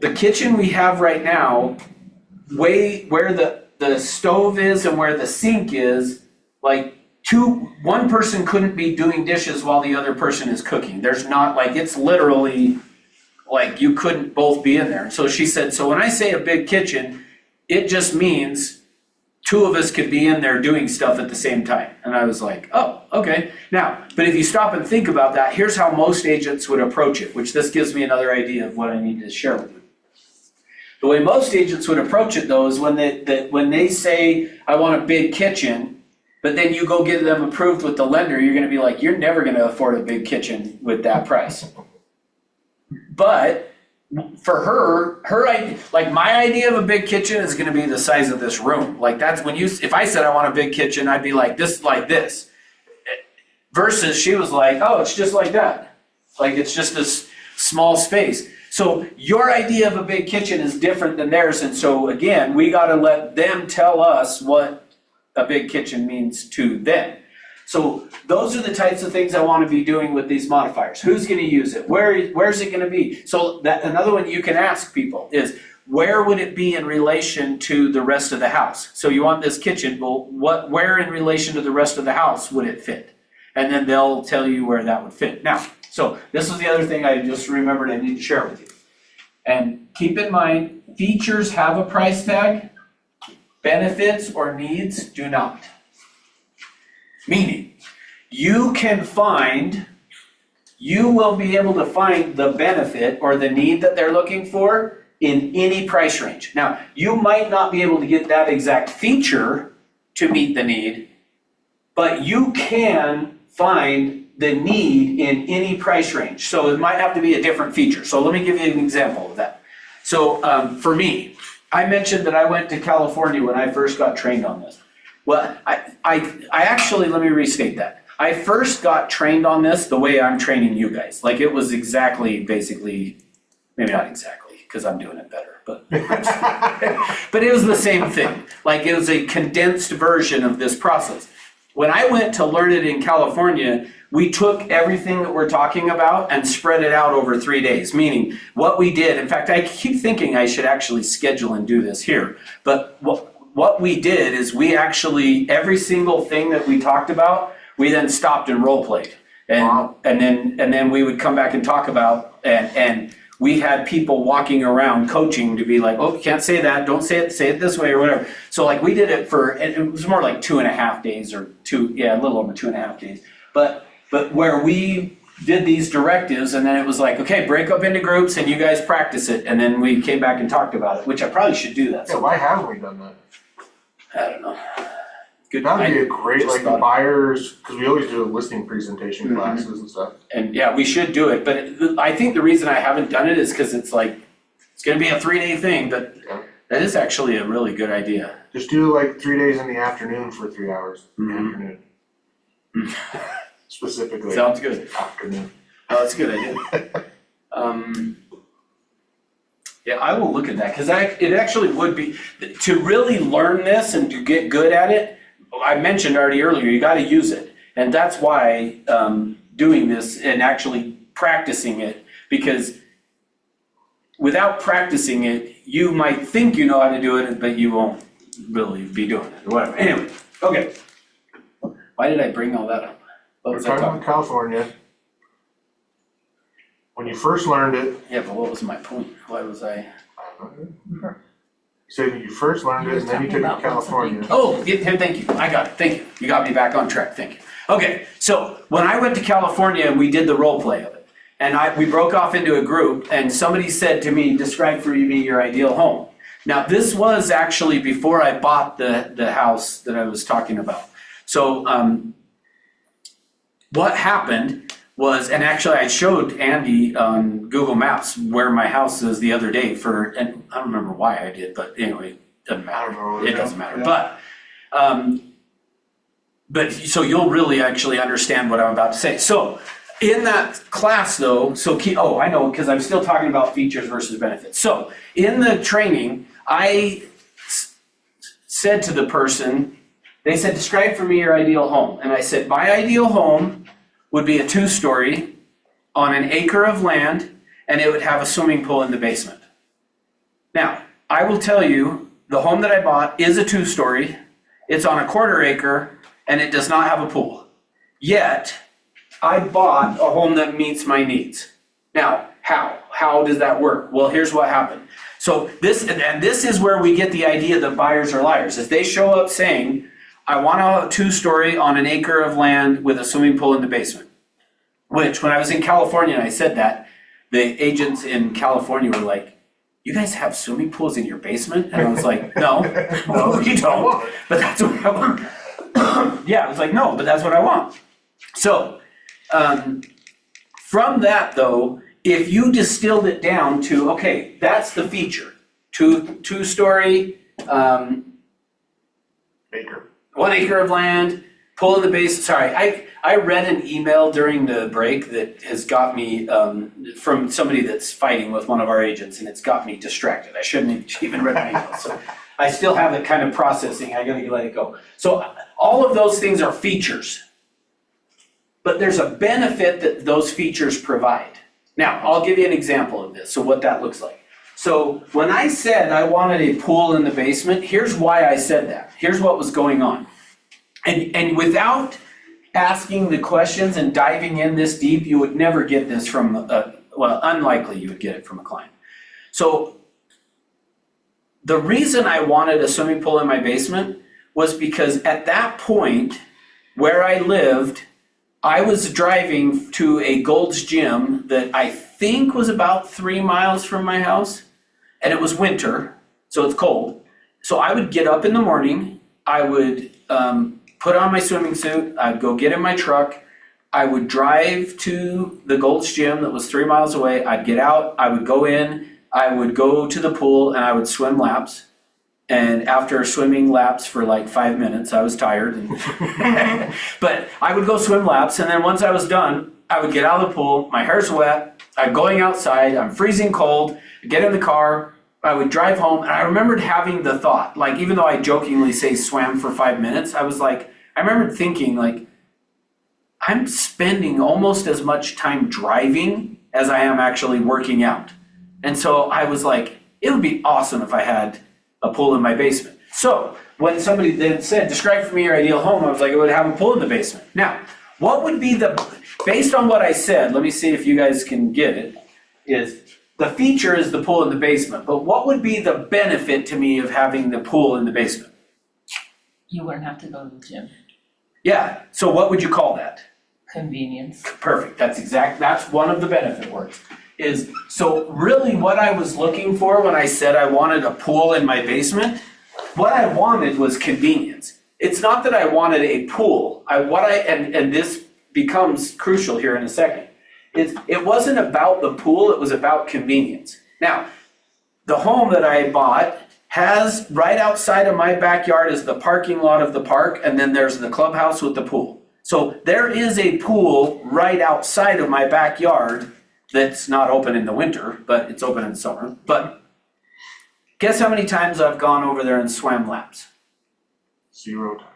the kitchen we have right now, where the stove is and where the sink is, like one person couldn't be doing dishes while the other person is cooking. There's not, like, it's literally like you couldn't both be in there. So she said, so when I say a big kitchen, it just means 2 of us could be in there doing stuff at the same time. And I was like, oh, okay. Now, but if you stop and think about that, here's how most agents would approach it, which this gives me another idea of what I need to share with you. The way most agents would approach it, though, is when they say, I want a big kitchen, but then you go get them approved with the lender, you're gonna be like, you're never gonna afford a big kitchen with that price. But for her idea, like my idea of a big kitchen is gonna be the size of this room. Like that's when if I said I want a big kitchen, I'd be like this, versus she was like, oh, it's just like that. Like it's just this small space. So your idea of a big kitchen is different than theirs. And so again, we gotta let them tell us what a big kitchen means to them. So those are the types of things I want to be doing with these modifiers. Who's going to use it? Where's it going to be? So that another one you can ask people is, where would it be in relation to the rest of the house? So you want this kitchen, well, where in relation to the rest of the house would it fit? and then they'll tell you where that would fit. Now, so this was the other thing I just remembered I need to share with you. And keep in mind, features have a price tag, benefits or needs do not. Meaning, you will be able to find the benefit or the need that they're looking for in any price range. Now, you might not be able to get that exact feature to meet the need, but you can find the need in any price range. So it might have to be a different feature. So let me give you an example of that. So for me, I mentioned that I went to California when I first got trained on this. Well, I actually, let me restate that. I first got trained on this the way I'm training you guys. Like it was basically, maybe not exactly, because I'm doing it better, but but it was the same thing. Like it was a condensed version of this process. When I went to learn it in California, we took everything that we're talking about and spread it out over 3 days, meaning what we did, in fact, I keep thinking I should actually schedule and do this here, but what we did is we actually, every single thing that we talked about, we then stopped and role played. And then we would come back and talk about, and we had people walking around coaching to be like, oh, you can't say that, don't say it this way or whatever. So like we did it for, it was more like 2.5 days or a little over 2.5 days. But where we did these directives and then it was like, okay, break up into groups and you guys practice it. And then we came back and talked about it, which I probably should do that. Yeah, why haven't we done that? I don't know. Good. That'd be a great, just like the thought- buyers, because we always do a listing presentation Mhm. classes and stuff. And yeah, we should do it, but I think the reason I haven't done it is because it's like, it's gonna be a 3-day thing, but Yeah. that is actually a really good idea. Just do like 3 days in the afternoon for 3 hours in the Mhm. afternoon. Specifically, Sounds good. afternoon. Oh, that's a good idea. Yeah, I will look at that, because it actually would be, to really learn this and to get good at it, I mentioned already earlier, you gotta use it. And that's why doing this and actually practicing it, because without practicing it, you might think you know how to do it, but you won't really be doing it, or whatever. Anyway, okay. Why did I bring all that up? What We're was I talking talking about California. When you first learned it, Yeah, but what was my point? Why was I? I don't know. You said when you first learned it and then you took it to California. Oh, thank you. I got it. Thank you. You got me back on track. Thank you. Okay, so when I went to California, we did the role play of it. And we broke off into a group and somebody said to me, describe for me your ideal home. Now, this was actually before I bought the house that I was talking about. So what happened was, and actually I showed Andy on Google Maps where my house is the other day and I don't remember why I did, but anyway, doesn't matter. I don't know. It doesn't matter, Yeah. but so you'll really actually understand what I'm about to say. So in that class though, I know, because I'm still talking about features versus benefits. So in the training, I said to the person, they said, describe for me your ideal home. And I said, my ideal home would be a 2-story on an acre of land, and it would have a swimming pool in the basement. Now, I will tell you, the home that I bought is a 2-story, it's on a 1/4 acre, and it does not have a pool. Yet, I bought a home that meets my needs. Now, how? How does that work? Well, here's what happened. So this is where we get the idea that buyers are liars. If they show up saying, I want a 2-story on an acre of land with a swimming pool in the basement. Which, when I was in California and I said that, the agents in California were like, you guys have swimming pools in your basement? And I was like, no, you don't. But that's what I want. Yeah, I was like, no, but that's what I want. So, from that though, if you distilled it down to, okay, that's the feature. 2-story, Acre. 1 acre of land, pool in the base. Sorry, I read an email during the break that has got me from somebody that's fighting with one of our agents, and it's got me distracted. I shouldn't have even read the email. So I still have it kind of processing. I gotta let it go. So all of those things are features, but there's a benefit that those features provide. Now, I'll give you an example of this, so what that looks like. So when I said I wanted a pool in the basement, here's why I said that. Here's what was going on. And without asking the questions and diving in this deep, you would never get this from unlikely you would get it from a client. So the reason I wanted a swimming pool in my basement was because at that point where I lived, I was driving to a Gold's Gym that I think was about 3 miles from my house, and it was winter, so it's cold. So I would get up in the morning, I would put on my swimming suit, I'd go get in my truck, I would drive to the Gold's Gym that was 3 miles away, I'd get out, I would go in, I would go to the pool and I would swim laps. And after swimming laps for like 5 minutes, I was tired. But I would go swim laps, and then once I was done, I would get out of the pool, my hair's wet, I'm going outside, I'm freezing cold, I get in the car, I would drive home, and I remembered having the thought, like even though I jokingly say swam for 5 minutes, I remembered thinking like, I'm spending almost as much time driving as I am actually working out. And so I was like, it would be awesome if I had a pool in my basement. So when somebody then said, describe for me your ideal home, I was like, I would have a pool in the basement. Now, what would be based on what I said, let me see if you guys can get it, is the feature is the pool in the basement, but what would be the benefit to me of having the pool in the basement? You wouldn't have to go to the gym. Yeah, so what would you call that? Convenience. Perfect, that's one of the benefit words. So really what I was looking for when I said I wanted a pool in my basement, what I wanted was convenience. It's not that I wanted a pool. And this becomes crucial here in a second. It wasn't about the pool, it was about convenience. Now, the home that I bought has right outside of my backyard is the parking lot of the park, and then there's the clubhouse with the pool. So there is a pool right outside of my backyard that's not open in the winter, but it's open in the summer. But guess how many times I've gone over there and swam laps? 0 times.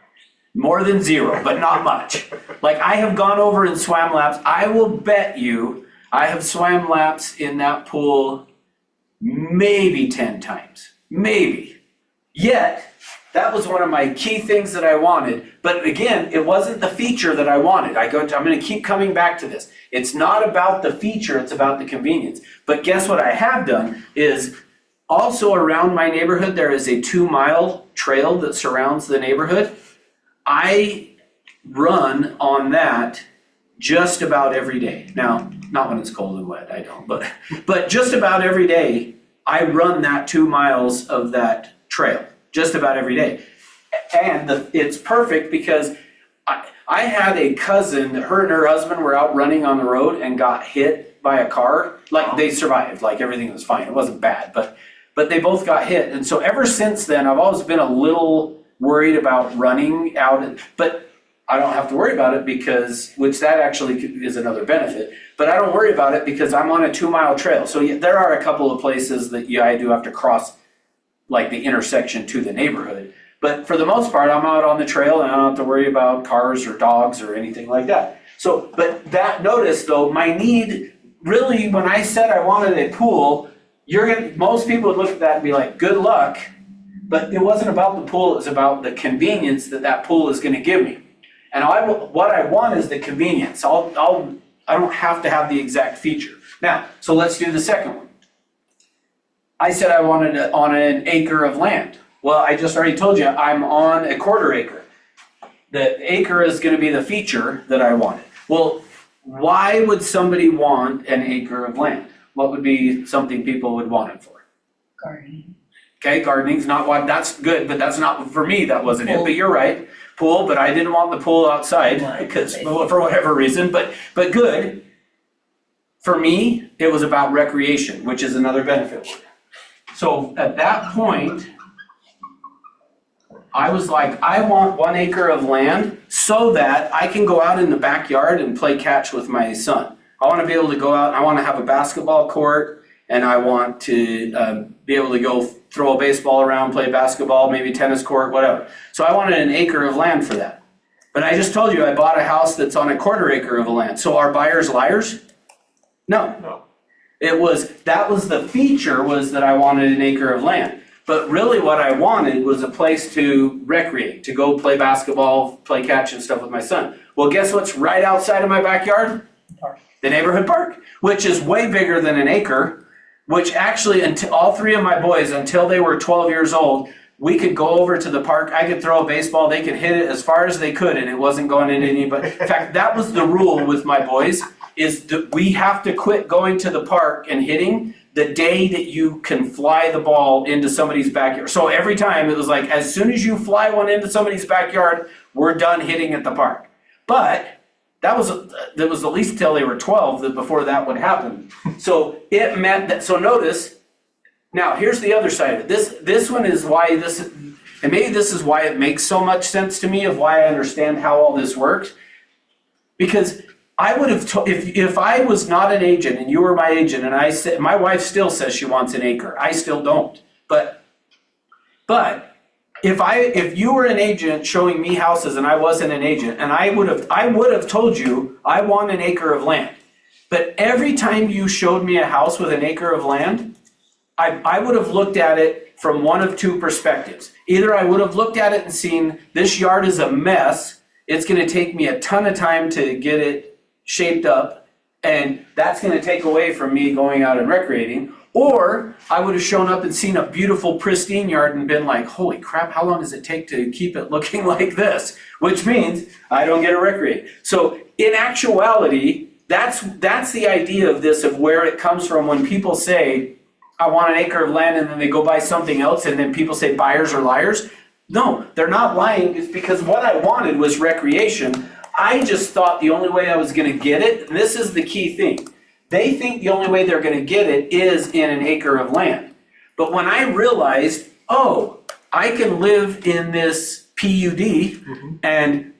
More than 0, but not much. Like I have gone over and swam laps. I will bet you I have swam laps in that pool maybe 10 times. Maybe. Yet, that was one of my key things that I wanted. But again, it wasn't the feature that I wanted. I'm going to keep coming back to this. It's not about the feature, it's about the convenience. But guess what I have done is also around my neighborhood, there is a 2-mile trail that surrounds the neighborhood. I run on that just about every day. Now, not when it's cold and wet, I don't, but just about every day, I run that 2 miles of that trail, just about every day. And it's perfect because I had a cousin, her and her husband were out running on the road and got hit by a car. Like they survived, like everything was fine. It wasn't bad, but they both got hit. And so ever since then, I've always been a little worried about running out, but I don't have to worry about it because, which that actually is another benefit, but I don't worry about it because I'm on a 2-mile trail. So there are a couple of places that I do have to cross like the intersection to the neighborhood. But for the most part, I'm out on the trail and I don't have to worry about cars or dogs or anything like that. So, but that notice though, my need really, when I said I wanted a pool, most people would look at that and be like, good luck. But it wasn't about the pool, it was about the convenience that pool is gonna give me. And what I want is the convenience. I don't have to have the exact feature. Now, so let's do the second one. I said I wanted it on an acre of land. Well, I just already told you I'm on a 1/4 acre. The acre is gonna be the feature that I wanted. Well, why would somebody want an acre of land? What would be something people would want it for? Gardening. Okay, gardening's not what, that's good, but that's not, for me, that wasn't it, Pool. but you're right. Pool, but I didn't want the pool outside Right. because, for whatever reason, but good. For me, it was about recreation, which is another benefit. So at that point, I was like, I want 1 acre of land so that I can go out in the backyard and play catch with my son. I want to be able to go out, I want to have a basketball court, and I want to be able to go throw a baseball around, play basketball, maybe tennis court, whatever. So I wanted an acre of land for that. But I just told you I bought a house that's on a 1/4 acre of land. So are buyers liars? No. No. That was the feature, was that I wanted an acre of land. But really what I wanted was a place to recreate, to go play basketball, play catch and stuff with my son. Well, guess what's right outside of my backyard? Park. The neighborhood park, which is way bigger than an acre, which actually, until all three of my boys, until they were 12 years old, we could go over to the park, I could throw a baseball, they could hit it as far as they could, and it wasn't going into anybody. In fact, that was the rule with my boys, is that we have to quit going to the park and hitting the day that you can fly the ball into somebody's backyard. So every time it was like, as soon as you fly one into somebody's backyard, we're done hitting at the park. But that was at least till they were 12 that before that would happen. So it meant that, so notice, now here's the other side of it. This one is why this, and maybe this is why it makes so much sense to me of why I understand how all this works. Because I would have, if I was not an agent and you were my agent and I said, my wife still says she wants an acre. I still don't. But if you were an agent showing me houses and I wasn't an agent, and I would have told you I want an acre of land. But every time you showed me a house with an acre of land, I would have looked at it from one of two perspectives. Either I would have looked at it and seen this yard is a mess. It's going to take me a ton of time to get it shaped up, and that's going to take away from me going out and recreating. Or I would have shown up and seen a beautiful, pristine yard and been like, holy crap, how long does it take to keep it looking like this? Which means I don't get to recreate. So in actuality, that's the idea of this, of where it comes from when people say, I want an acre of land, and then they go buy something else, and then people say buyers are liars. No, they're not lying. It's because what I wanted was recreation. I just thought the only way I was going to get it, and this is the key thing, they think the only way they're going to get it is in an acre of land. But when I realized, oh, I can live in this PUD and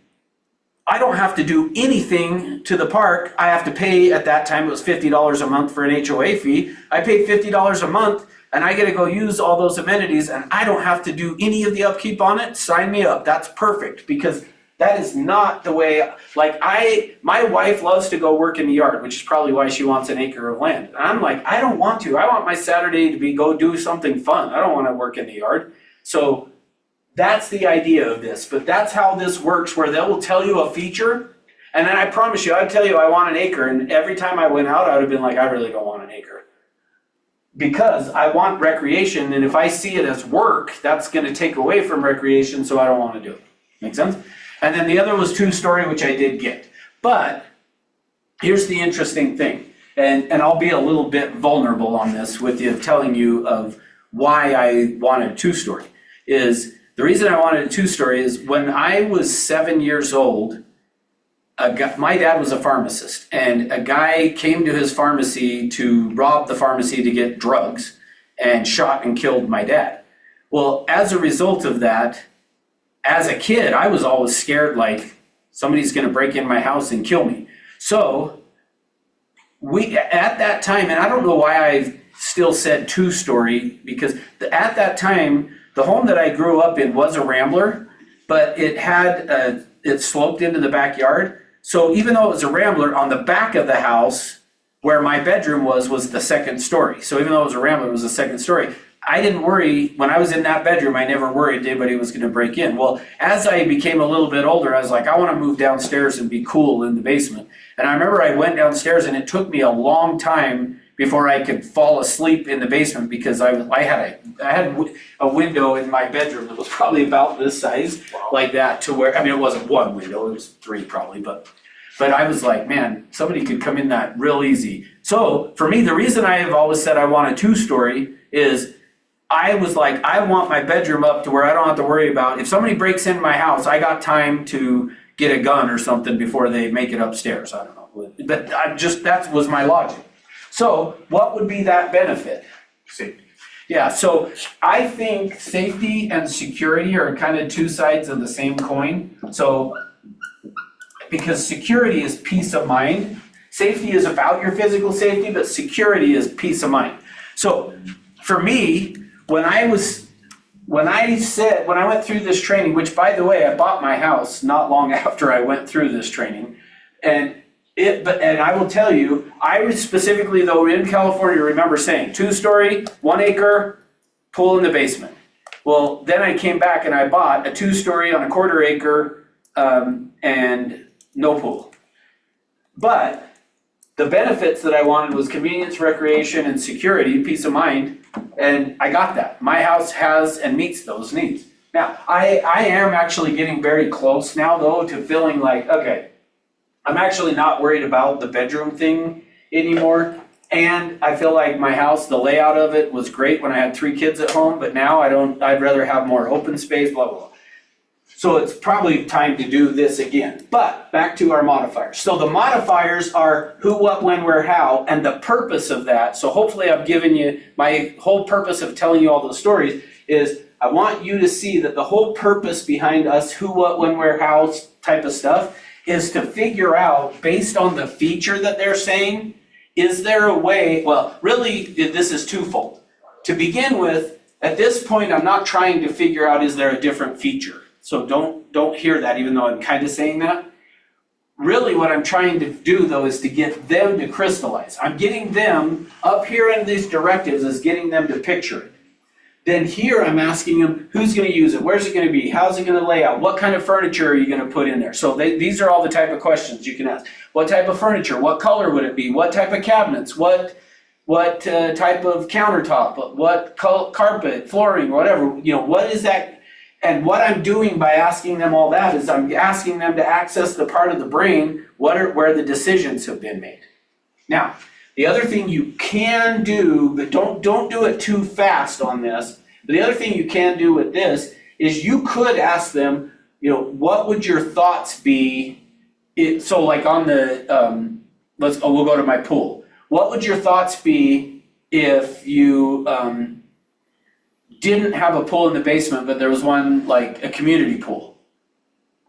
I don't have to do anything to the park. I have to pay, at that time it was $50 a month for an HOA fee. I paid $50 a month and I get to go use all those amenities and I don't have to do any of the upkeep on it. Sign me up. That's perfect, because that is not the way, my wife loves to go work in the yard, which is probably why she wants an acre of land. And I'm like, I don't want to. I want my Saturday to be go do something fun. I don't want to work in the yard. So that's the idea of this. But that's how this works, where they will tell you a feature. And then I promise you, I'd tell you I want an acre. And every time I went out, I would have been like, I really don't want an acre. Because I want recreation. And if I see it as work, that's going to take away from recreation. So I don't want to do it. Make sense? And then the other was 2-story, which I did get. But here's the interesting thing, and I'll be a little bit vulnerable on this with you, telling you of why I wanted 2-story. Is the reason I wanted a 2-story is when I was 7 years old, my dad was a pharmacist, and a guy came to his pharmacy to rob the pharmacy to get drugs and shot and killed my dad. Well, as a result of that, as a kid, I was always scared, like somebody's going to break in my house and kill me. So we, at that time, and I don't know why I still said 2-story, because at that time, the home that I grew up in was a rambler, but it had, it sloped into the backyard. So even though it was a rambler, on the back of the house, where my bedroom was the 2nd story. So even though it was a rambler, it was the 2nd story. I didn't worry, when I was in that bedroom, I never worried anybody was going to break in. Well, as I became a little bit older, I was like, I want to move downstairs and be cool in the basement. And I remember I went downstairs and it took me a long time before I could fall asleep in the basement, because I had a window in my bedroom that was probably about this size, like that, to where, I mean, it wasn't one window, it was 3 probably, but I was like, man, somebody could come in that real easy. So for me, the reason I have always said I want a 2-story is I was like, I want my bedroom up to where I don't have to worry about, if somebody breaks into my house, I got time to get a gun or something before they make it upstairs. I don't know. But that was my logic. So what would be that benefit? Safety. Yeah, so I think safety and security are kind of two sides of the same coin. So, because security is peace of mind. Safety is about your physical safety, but security is peace of mind. So for me, when I went through this training, which by the way, I bought my house not long after I went through this training, and I will tell you, I specifically though in California remember saying 2-story, 1 acre, pool in the basement. Well, then I came back and I bought a 2-story on a 1/4 acre, and no pool. But the benefits that I wanted was convenience, recreation, and security, peace of mind, and I got that. My house has and meets those needs. Now, I am actually getting very close now though to feeling like, okay, I'm actually not worried about the bedroom thing anymore. And I feel like my house, the layout of it was great when I had 3 kids at home, but now I'd rather have more open space, blah, blah, blah. So it's probably time to do this again. But back to our modifiers. So the modifiers are who, what, when, where, how, and the purpose of that. So hopefully I've given you, my whole purpose of telling you all those stories is I want you to see that the whole purpose behind us who, what, when, where, how type of stuff is to figure out, based on the feature that they're saying, is there a way, well, really, this is twofold. To begin with, at this point, I'm not trying to figure out is there a different feature. So don't hear that, even though I'm kind of saying that. Really what I'm trying to do though is to get them to crystallize. I'm getting them up here in these directives is getting them to picture it. Then here I'm asking them who's going to use it, where's it going to be, how's it going to lay out, what kind of furniture are you going to put in there? So these are all the type of questions you can ask. What type of furniture, what color would it be, what type of cabinets, what type of countertop, what carpet, flooring, whatever, what is that? And what I'm doing by asking them all that is I'm asking them to access the part of the brain where the decisions have been made. Now, the other thing you can do, but don't do it too fast on this, but the other thing you can do with this is you could ask them, what would your thoughts be? So like on the, we'll go to my pool. What would your thoughts be if you, didn't have a pool in the basement, but there was one like a community pool?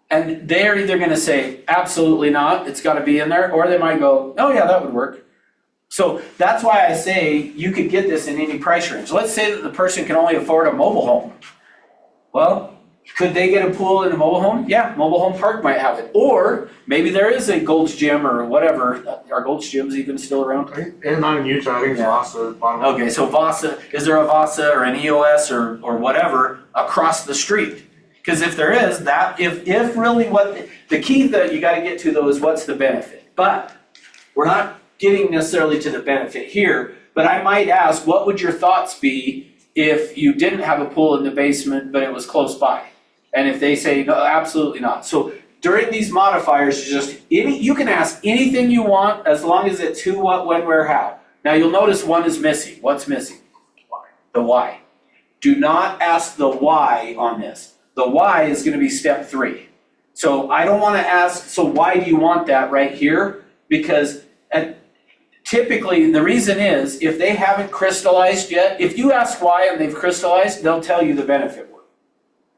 And they're either gonna say, absolutely not, it's gotta be in there, or they might go, oh yeah, that would work. So that's why I say you could get this in any price range. Let's say that the person can only afford a mobile home. Well, could they get a pool in a mobile home? Yeah, mobile home park might have it. Or maybe there is a Gold's Gym or whatever. Are Gold's Gyms even still around? And not in Utah, I think it's Yeah. Vasa. Okay, so Vasa, is there a Vasa or an EOS or whatever across the street? Because if there is, that if really what the key that you got to get to though is what's the benefit. But we're not getting necessarily to the benefit here. But I might ask, what would your thoughts be if you didn't have a pool in the basement but it was close by? And if they say no, absolutely not. So during these modifiers, you can ask anything you want as long as it's who, what, when, where, how. Now you'll notice one is missing. What's missing? The why. Do not ask the why on this. The why is going to be step 3. So I don't want to ask, so why do you want that right here? Because typically the reason is if they haven't crystallized yet, if you ask why and they've crystallized, they'll tell you the benefit.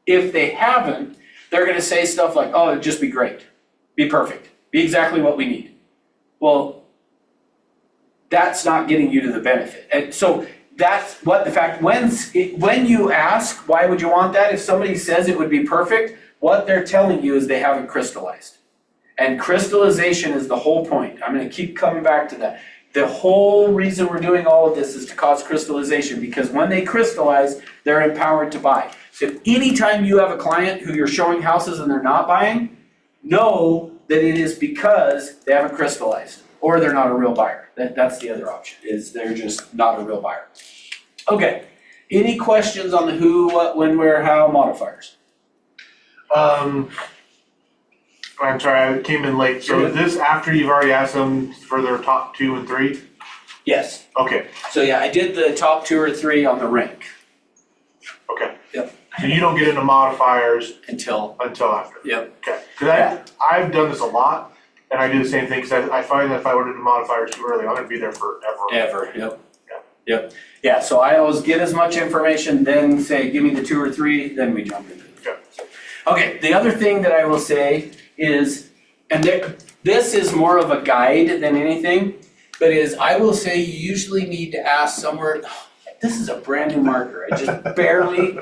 If they haven't, they're going to say stuff like, oh, it'd just be great, be perfect, be exactly what we need. Well, that's not getting you to the benefit. And so that's what the fact, when you ask, why would you want that? If somebody says it would be perfect, what they're telling you is they haven't crystallized. And crystallization is the whole point. I'm going to keep coming back to that. The whole reason we're doing all of this is to cause crystallization, because when they crystallize, they're empowered to buy. So if anytime you have a client who you're showing houses and they're not buying, know that it is because they haven't crystallized or they're not a real buyer. That's the other option, is they're just not a real buyer. Okay, any questions on the who, what, when, where, how modifiers? I'm sorry, I came in late. So is this after you've already asked them for their top 2 and 3? Yes. Okay, So yeah, I did the top 2 or 3 on the rank okay. Yep. So you don't get into modifiers until, after? yep. Okay, because I've done this a lot, and I do the same thing, because I find that if I were to do modifiers too early, I'm gonna be there forever. Ever, yep. Yep. Yeah, so I always get as much information, then say, give me the 2 or 3, then we jump into it. Okay. Okay, the other thing that I will say is, and this is more of a guide than anything, but is I will say you usually need to ask somewhere, this is a brand new marker, I just barely,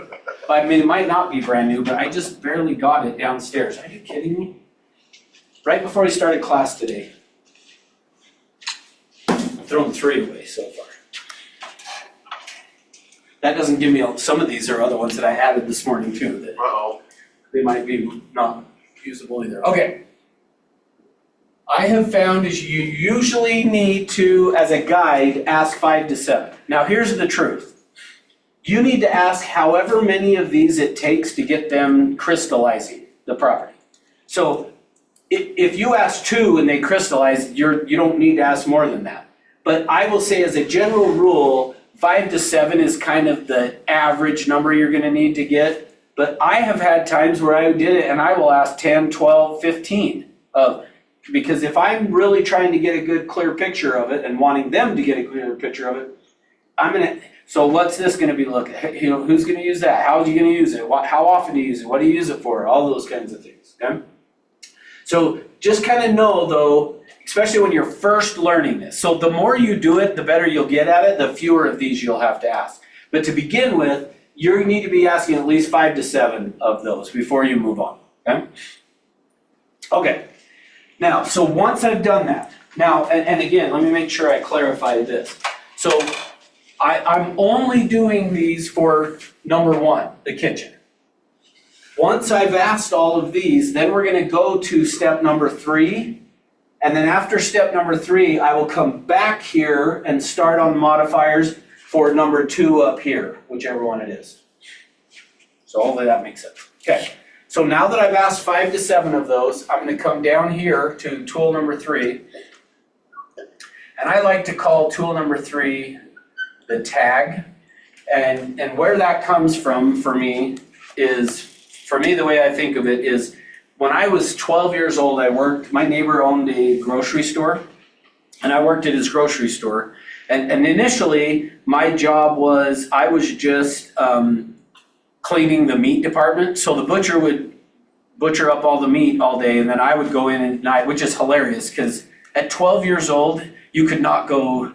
I mean, it might not be brand new, but I just barely got it downstairs. Are you kidding me? Right before we started class today. I've thrown 3 away so far. That doesn't give me, some of these are other ones that I added this morning too, that Uh-oh. they might be not usable either. Okay. I have found is you usually need to, as a guide, ask 5 to 7. Now, here's the truth. You need to ask however many of these it takes to get them crystallizing the property. So if you ask 2 and they crystallize, you don't need to ask more than that. But I will say as a general rule, 5 to 7 is kind of the average number you're gonna need to get. But I have had times where I did it and I will ask 10, 12, 15 of, because if I'm really trying to get a good clear picture of it and wanting them to get a clear picture of it, so what's this gonna be looking, who's gonna use that? How are you gonna use it? How often do you use it? What do you use it for? All those kinds of things, okay? So just kind of know though, especially when you're first learning this. So the more you do it, the better you'll get at it, the fewer of these you'll have to ask. But to begin with, you need to be asking at least 5 to 7 of those before you move on, okay? Okay, now, so once I've done that, now, and again, let me make sure I clarify this. So I'm only doing these for number 1, the kitchen. Once I've asked all of these, then we're gonna go to step number 3. And then after step number 3, I will come back here and start on modifiers for number 2 up here, whichever one it is. So hopefully that makes sense. Okay, so now that I've asked 5 to 7 of those, I'm gonna come down here to tool number 3. And I like to call tool number 3 the tag. And where that comes from for me is, the way I think of it is, when I was 12 years old, my neighbor owned a grocery store, and I worked at his grocery store. And initially, my job was, I was just cleaning the meat department. So the butcher would butcher up all the meat all day, and then I would go in at night, which is hilarious, because at 12 years old, you could not go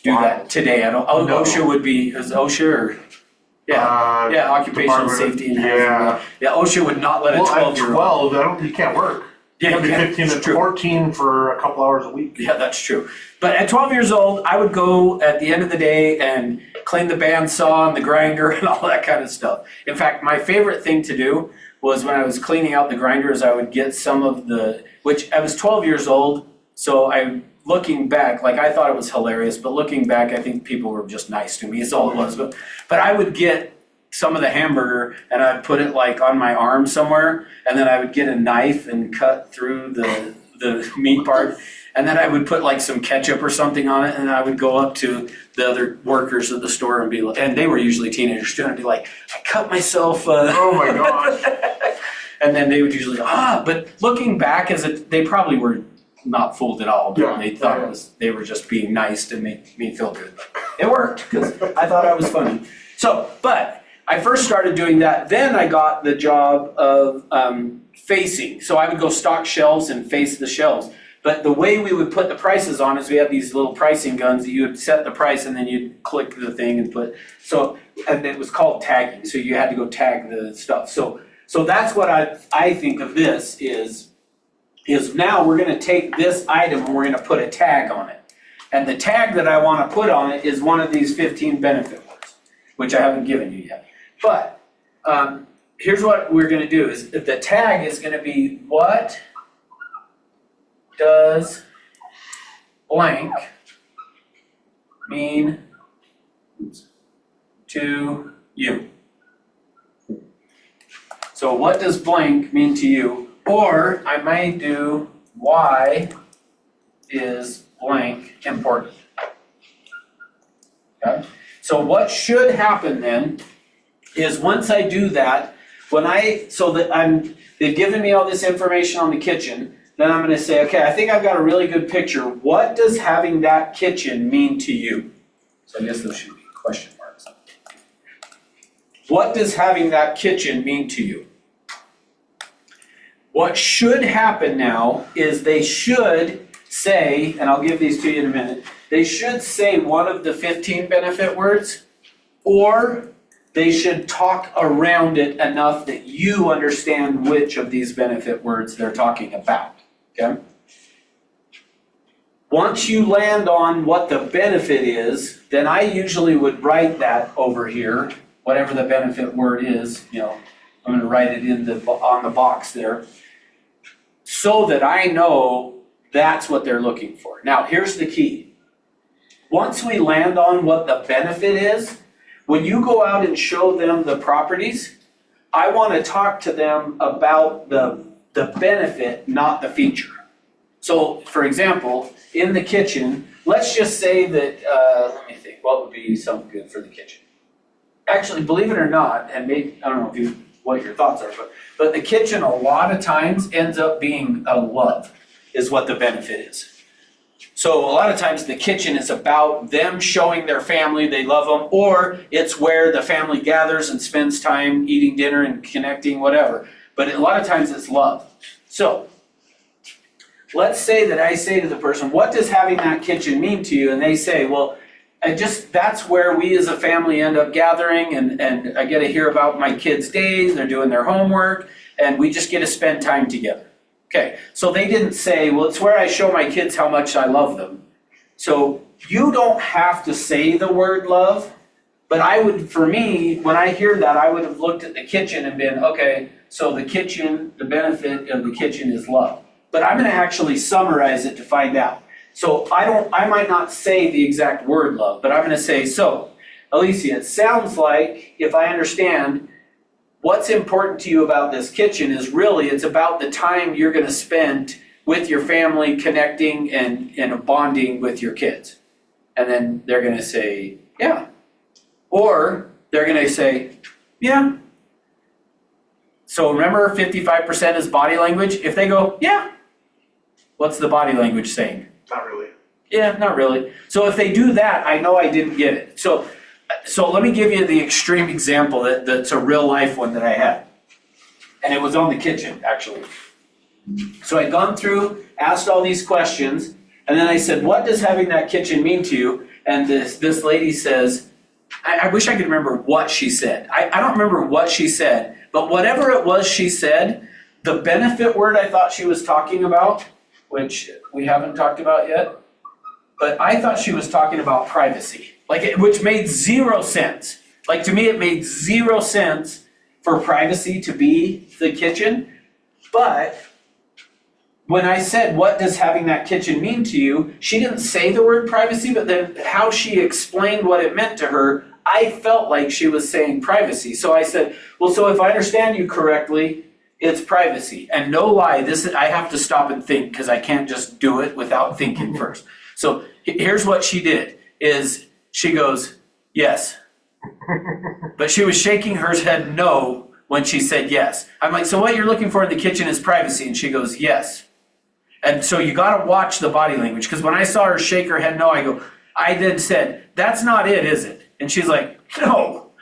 do that today. OSHA would be, is OSHA or? Yeah, occupational safety and hazard. Yeah, OSHA would not let a 12-year-old. Well, at 12, you can't work. Yeah, You can be 15 to 14 for a couple hours a week. Yeah, that's true. But at 12 years old, I would go at the end of the day and clean the bandsaw and the grinder and all that kind of stuff. In fact, my favorite thing to do was when I was cleaning out the grinders, I would get some of which I was 12 years old, so looking back, like I thought it was hilarious, but looking back, I think people were just nice to me, is all it was. But I would get some of the hamburger and I'd put it like on my arm somewhere, and then I would get a knife and cut through the meat part, and then I would put like some ketchup or something on it, and I would go up to the other workers at the store and be like, and they were usually teenagers too, and I'd be like, I cut myself. Oh my gosh. And then they would usually, but looking back, they probably were not fooled at all. Yeah, They thought they were just being nice to make me feel good. It worked, because I thought I was funny. So, but I first started doing that. Then I got the job of facing. So I would go stock shelves and face the shelves. But the way we would put the prices on is we had these little pricing guns that you would set the price and then you'd click the thing and and it was called tagging. So you had to go tag the stuff. So that's what I think of this is now we're gonna take this item and we're gonna put a tag on it. And the tag that I wanna put on it is one of these 15 benefit words, which I haven't given you yet. But here's what we're gonna do is the tag is gonna be, what does blank mean to you? So what does blank mean to you? Or I might do, why is blank important? Okay? So what should happen then is once I do that, they've given me all this information on the kitchen, then I'm gonna say, okay, I think I've got a really good picture. What does having that kitchen mean to you? So I guess those should be question marks. What does having that kitchen mean to you? What should happen now is they should say, and I'll give these to you in a minute, they should say one of the 15 benefit words, or they should talk around it enough that you understand which of these benefit words they're talking about, okay? Once you land on what the benefit is, then I usually would write that over here, whatever the benefit word is, I'm gonna write it on the box there, so that I know That's what they're looking for. Now, here's the key. Once we land on what the benefit is, when you go out and show them the properties, I want to talk to them about the benefit, not the feature. So, for example, in the kitchen, let's just say that, let me think, what would be something good for the kitchen? Actually, believe it or not, and maybe, I don't know if you, what your thoughts are, but the kitchen a lot of times ends up being a love, is what the benefit is. So a lot of times the kitchen is about them showing their family they love them, or it's where the family gathers and spends time eating dinner and connecting, whatever. But a lot of times it's love. So let's say that I say to the person, what does having that kitchen mean to you? And they say, well, that's where we as a family end up gathering, and I get to hear about my kids' days, they're doing their homework, and we just get to spend time together. Okay, so they didn't say, well, it's where I show my kids how much I love them. So you don't have to say the word love, but I would, for me, when I hear that, I would have looked at the kitchen and been, okay, so the kitchen, the benefit of the kitchen is love. But I'm gonna actually summarize it to find out. So I might not say the exact word love, but I'm gonna say, so, Alicia, it sounds like, if I understand, what's important to you about this kitchen is really, it's about the time you're gonna spend with your family, connecting and bonding with your kids. And then they're gonna say, yeah. Or they're gonna say, yeah. So remember, 55% is body language. If they go, yeah, what's the body language saying? Not really. Yeah, not really. So if they do that, I know I didn't get it. So let me give you the extreme example that's a real life one that I had. And it was on the kitchen, actually. So I'd gone through, asked all these questions, and then I said, what does having that kitchen mean to you? And this lady says, I wish I could remember what she said. I don't remember what she said, but whatever it was she said, the benefit word I thought she was talking about, which we haven't talked about yet, but I thought she was talking about privacy, which made zero sense. Like, to me, it made zero sense for privacy to be the kitchen. But when I said, what does having that kitchen mean to you? She didn't say the word privacy, but then how she explained what it meant to her, I felt like she was saying privacy. So I said, well, so if I understand you correctly, it's privacy. And no lie, I have to stop and think, because I can't just do it without thinking first. So here's what she did, is she goes, yes. But she was shaking her head no when she said yes. I'm like, so what you're looking for in the kitchen is privacy? And she goes, yes. And so you gotta watch the body language, because when I saw her shake her head no, I then said, that's not it, is it? And she's like, no.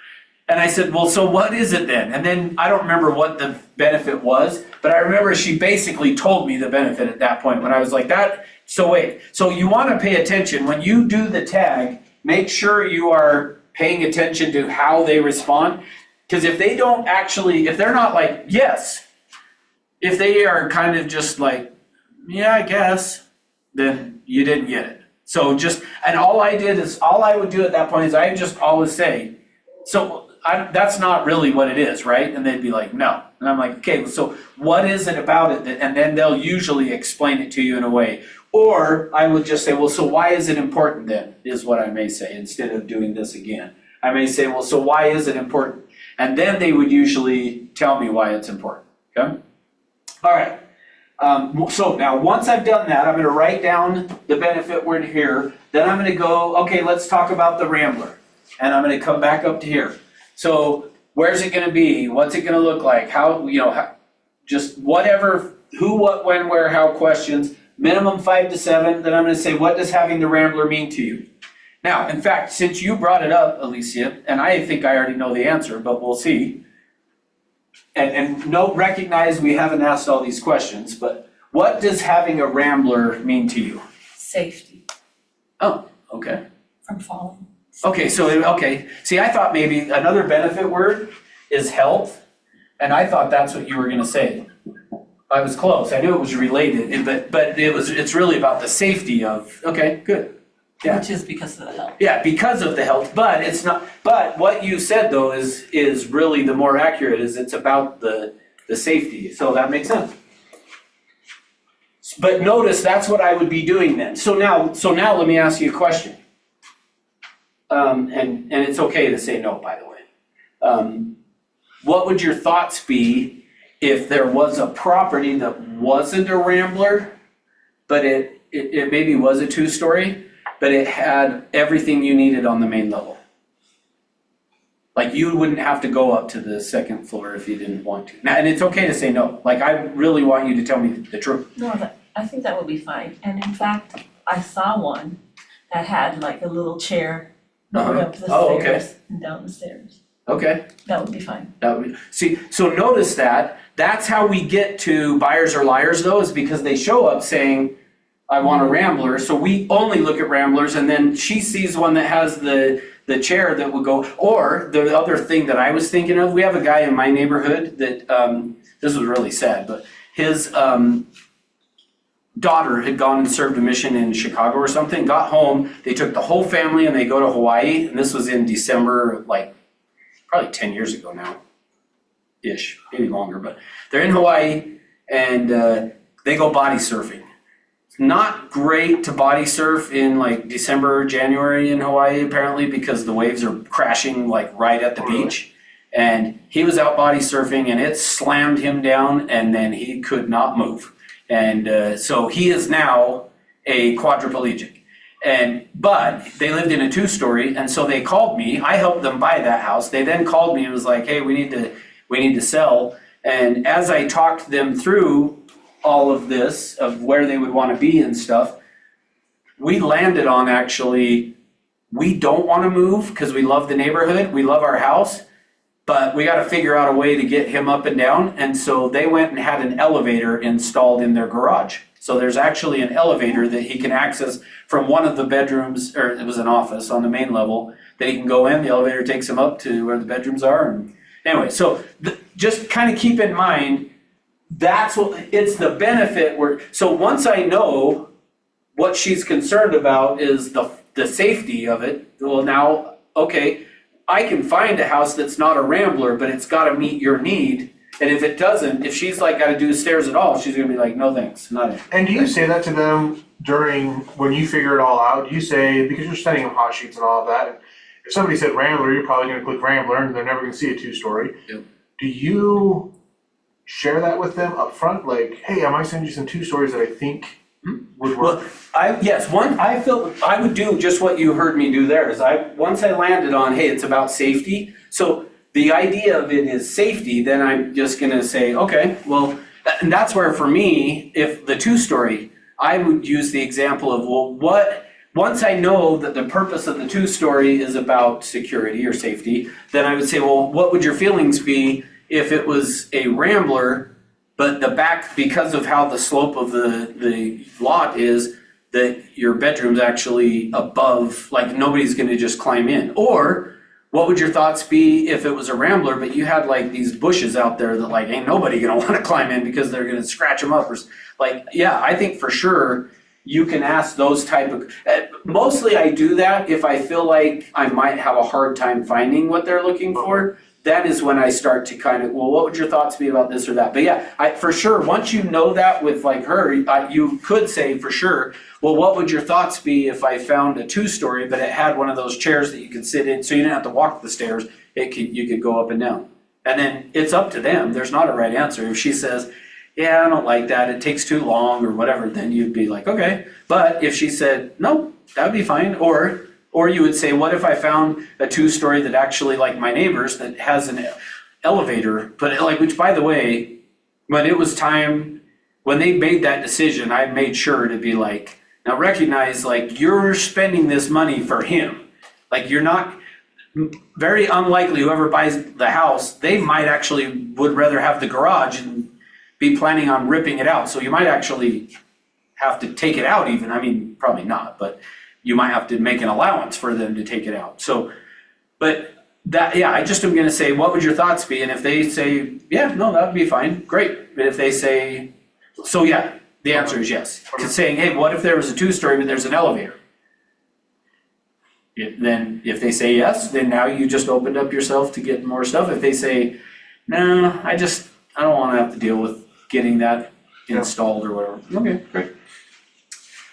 And I said, well, so what is it then? And then I don't remember what the benefit was, but I remember she basically told me the benefit at that point when I was like that. So wait, so you wanna pay attention. When you do the tag, make sure you are paying attention to how they respond. Because if they don't actually, if they're not like, yes, if they are kind of just like, yeah, I guess, then you didn't get it. So and all I would do at that point is I just always say, so that's not really what it is, right? And they'd be like, no. And I'm like, okay, so what is it about it? And then they'll usually explain it to you in a way. Or I would just say, well, so why is it important then, is what I may say, instead of doing this again. I may say, well, so why is it important? And then they would usually tell me why it's important, okay? All right, so now once I've done that, I'm gonna write down the benefit word here, then I'm gonna go, okay, let's talk about the Rambler. And I'm gonna come back up to here. So where's it gonna be? What's it gonna look like? How, just whatever, who, what, when, where, how questions, minimum 5 to 7, then I'm gonna say, what does having the Rambler mean to you? Now, in fact, since you brought it up, Alicia, and I think I already know the answer, but we'll see. And recognize we haven't asked all these questions, but what does having a Rambler mean to you? Safety Oh, okay. from falling. Okay, see, I thought maybe another benefit word is health, and I thought that's what you were gonna say. I was close, I knew it was related, but it's really about the safety of, okay, good. Yeah. Which is because of the health. Yeah, because of the health, but it's not, but what you said though is really the more accurate, is it's about the safety, so that makes sense. But notice, that's what I would be doing then. So now let me ask you a question. And it's okay to say no, by the way. What would your thoughts be if there was a property that wasn't a Rambler, but it maybe was a 2-story, but it had everything you needed on the main level? Like, you wouldn't have to go up to the second floor if you didn't want to. Now, and it's okay to say no. Like, I really want you to tell me the truth. No, I think that would be fine, and in fact, I saw one that had like a little chair going up the Oh, okay. stairs and down the stairs. Okay. That would be fine. That would, see, so notice that's how we get to buyers are liars though, is because they show up saying, I want a Rambler, so we only look at Ramblers, and then she sees one that has the chair that would go, or the other thing that I was thinking of, we have a guy in my neighborhood that, this was really sad, but his daughter had gone and served a mission in Chicago or something, got home, they took the whole family and they go to Hawaii, and this was in December, like, probably 10 years ago now, ish, maybe longer, but they're in Hawaii and they go body surfing. It's not great to body surf in like December, January in Hawaii apparently, because the waves are crashing like right at the beach. And he was out body surfing and it slammed him down and then he could not move. And so he is now a quadriplegic. But they lived in a 2-story, and so they called me. I helped them buy that house. They then called me and was like, hey, we need to sell. And as I talked them through all of this, of where they would want to be and stuff, we landed on actually, we don't want to move because we love the neighborhood, we love our house, but we got to figure out a way to get him up and down. And so they went and had an elevator installed in their garage. So there's actually an elevator that he can access from one of the bedrooms, or it was an office on the main level, that he can go in, the elevator takes him up to where the bedrooms are. And anyway, so just kind of keep in mind, that's what, it's the benefit so once I know what she's concerned about is the safety of it, well now, okay, I can find a house that's not a Rambler, but it's got to meet your need. And if it doesn't, if she's like got to do stairs at all, she's gonna be like, no thanks, not it. And do you say that to them during, when you figure it all out, do you say, because you're sending them hot sheets and all of that, if somebody said Rambler, you're probably gonna click Rambler and they're never gonna see a 2-story. Yep. Do you share that with them up front? Like, hey, I might send you some 2-stories that I think would work. Well, I feel I would do just what you heard me do there, is once I landed on, hey, it's about safety. So the idea of it is safety, then I'm just gonna say, okay, well, and that's where for me, if the 2-story, I would use the example of, well, once I know that the purpose of the 2-story is about security or safety, then I would say, well, what would your feelings be if it was a Rambler, but the back, because of how the slope of the lot is, that your bedroom's actually above, like nobody's gonna just climb in? Or what would your thoughts be if it was a Rambler, but you had like these bushes out there that like ain't nobody gonna wanna climb in because they're gonna scratch them up, or like, yeah, I think for sure you can ask those type of, mostly I do that if I feel like I might have a hard time finding what they're looking for. That is when I start to kind of, well, what would your thoughts be about this or that? But yeah, for sure, once you know that with like her, you could say for sure, well, what would your thoughts be if I found a 2-story, but it had one of those chairs that you could sit in, so you didn't have to walk the stairs, you could go up and down. And then it's up to them, there's not a right answer. If she says, yeah, I don't like that, it takes too long or whatever, then you'd be like, okay. But if she said, no, that would be fine, or you would say, what if I found a 2-story that actually, like my neighbors, that has an elevator, but like, which by the way, when it was time, when they made that decision, I made sure to be like, now recognize, like, you're spending this money for him. Like, you're not, very unlikely whoever buys the house, they might actually would rather have the garage and be planning on ripping it out. So you might actually have to take it out even, I mean, probably not, but you might have to make an allowance for them to take it out. So, but that, yeah, I just am gonna say, what would your thoughts be? And if they say, yeah, no, that would be fine, great. But if they say, so yeah, the answer is yes. Because saying, hey, what if there was a 2-story but there's an elevator? Then if they say yes, then now you just opened up yourself to get more stuff. If they say, no, I don't wanna have to deal with getting that Yeah. installed or whatever. Okay, great.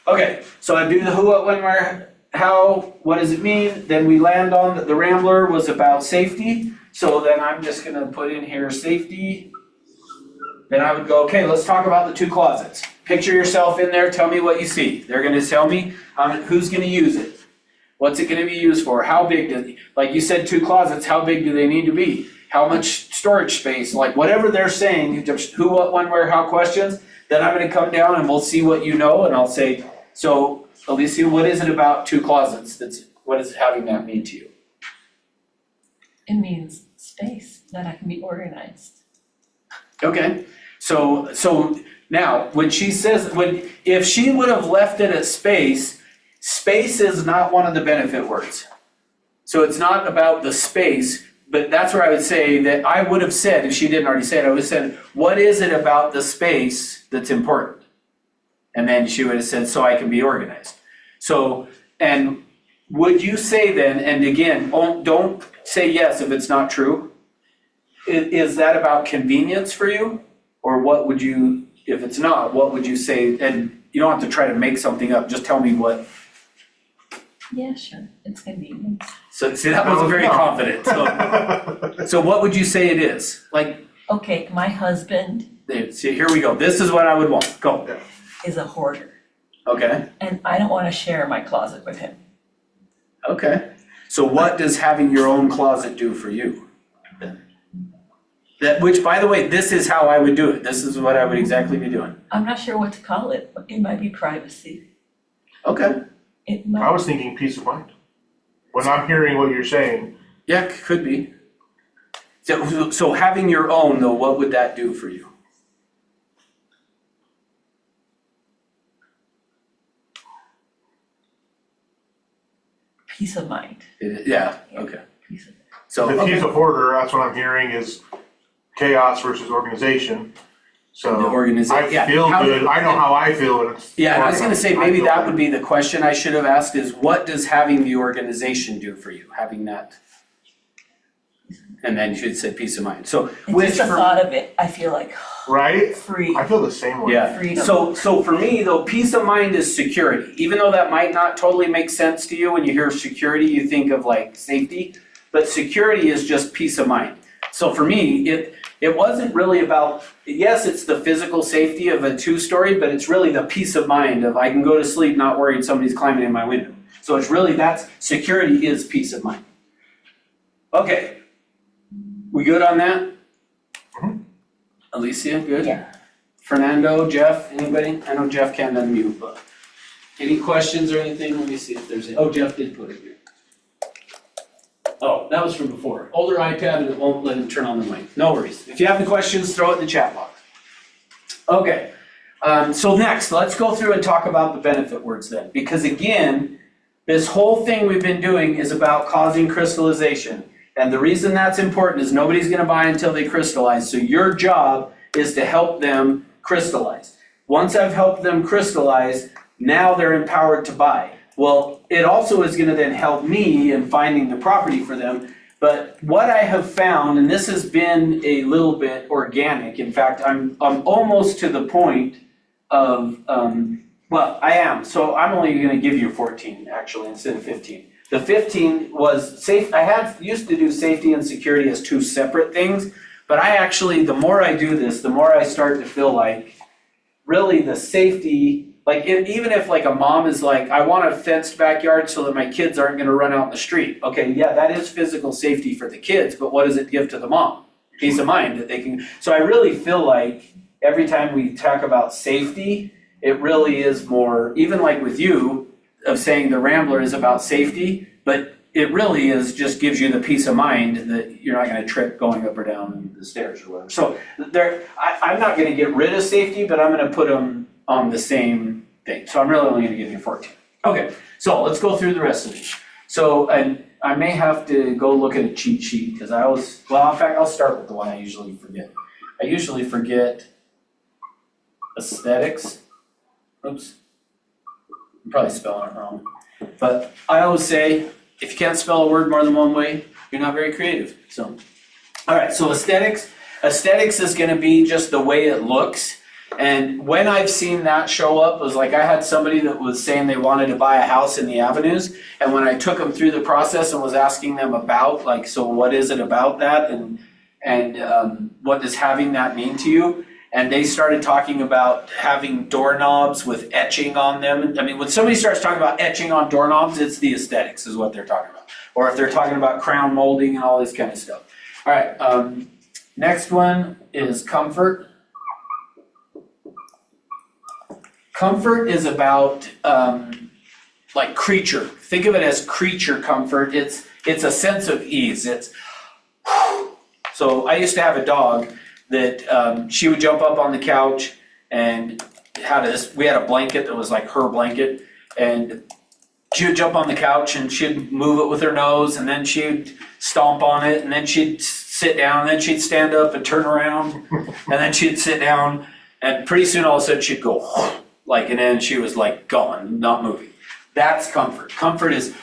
Okay, so I do the who, what, when, where, how, what does it mean? Then we land on that the Rambler was about safety. So then I'm just gonna put in here safety. Then I would go, okay, let's talk about the 2 closets. Picture yourself in there, tell me what you see. They're gonna tell me who's gonna use it. What's it gonna be used for? How big like you said, 2 closets, how big do they need to be? How much storage space? Like whatever they're saying, just who, what, when, where, how questions. Then I'm gonna come down and we'll see what you know, and I'll say, so Alicia, what is it about 2 closets what is having that mean to you? It means space, that I can be organized. Okay, so now, when she says, if she would have left it at space is not one of the benefit words. So it's not about the space, but that's where I would say that I would have said, if she didn't already say it, I would have said, what is it about the space that's important? And then she would have said, so I can be organized. So, and would you say then, and again, don't say yes if it's not true. Is that about convenience for you? Or what would you, if it's not, what would you say? And you don't have to try to make something up, just tell me what. Yeah, sure, it's convenient. So see, that wasn't very confident, so what would you say it is? Like, Okay, my husband see, here we go, this is what I would want, go, is a hoarder, okay, and I don't wanna share my closet with him. okay. So what does having your own closet do for you? That, which, by the way, this is how I would do it, this is what I would exactly be doing. I'm not sure what to call it, it might be privacy, Okay, it I might, was thinking peace of mind. When I'm hearing what you're saying, yeah, could be. So having your own though, what would that do for you? peace of mind, Yeah, okay, peace of, so, if he's okay, a hoarder, that's what I'm hearing is chaos versus organization. So the organization, yeah. I feel how- good, I know how I feel when it's. Yeah, and I was gonna say, maybe feel that good. would be the question I should have asked is, what does having the organization do for you, having that? And then you should say peace of mind, so it's which just the for, thought of it, I feel like Right? free, I feel the same way. yeah, freedom. so for me though, peace of mind is security, even though that might not totally make sense to you, when you hear security, you think of like safety, but security is just peace of mind. So for me, it wasn't really about, yes, it's the physical safety of a 2-story, but it's really the peace of mind of I can go to sleep not worried somebody's climbing in my window. So it's really, security is peace of mind. Okay, we good on that? Mhm. Alicia, good? Yeah. Fernando, Jeff, anybody? I know Jeff can't unmute, but any questions or anything? Let me see if there's any. Oh, Jeff did put it here. Oh, that was from before. Older iPad and it won't let him turn on the mic. No worries. If you have any questions, throw it in the chat box. Okay, so next, let's go through and talk about the benefit words then. Because again, this whole thing we've been doing is about causing crystallization. And the reason that's important is nobody's gonna buy until they crystallize. So your job is to help them crystallize. Once I've helped them crystallize, now they're empowered to buy. Well, it also is gonna then help me in finding the property for them. But what I have found, and this has been a little bit organic, in fact, I'm almost to the point of, well, I am, so I'm only gonna give you 14 actually instead of 15. The 15 was safe, I used to do safety and security as 2 separate things, but I actually, the more I do this, the more I start to feel like really the safety, like even if like a mom is like, I want a fenced backyard so that my kids aren't gonna run out in the street. Okay, yeah, that is physical safety for the kids, but what does it give to the mom? Peace of mind that they can, so I really feel like every time we talk about safety, it really is more, even like with you, of saying the Rambler is about safety, but it really is, just gives you the peace of mind that you're not gonna trip going up or down the stairs or whatever. So I'm not gonna get rid of safety, but I'm gonna put them on the same thing. So I'm really only gonna give you 14. Okay, so let's go through the rest of these. So, and I may have to go look at a cheat sheet, because I always, well, in fact, I'll start with the one I usually forget. I usually forget aesthetics. Oops. I'm probably spelling it wrong. But I always say, if you can't spell a word more than one way, you're not very creative. So, all right, so aesthetics. Aesthetics is gonna be just the way it looks. And when I've seen that show up, was like I had somebody that was saying they wanted to buy a house in the Avenues, and when I took them through the process and was asking them about, like, so what is it about that, and what does having that mean to you? And they started talking about having doorknobs with etching on them. I mean, when somebody starts talking about etching on doorknobs, it's the aesthetics is what they're talking about. Or if they're talking about crown molding and all this kind of stuff. All right, next one is comfort. Comfort is about like creature. Think of it as creature comfort. It's a sense of ease. It's so I used to have a dog that she would jump up on the couch and we had a blanket that was like her blanket, and she would jump on the couch and she'd move it with her nose, and then she'd stomp on it, and then she'd sit down, and then she'd stand up and turn around, and then she'd sit down, and pretty soon all of a sudden she'd go like, and then she was like gone, not moving. That's comfort. Comfort is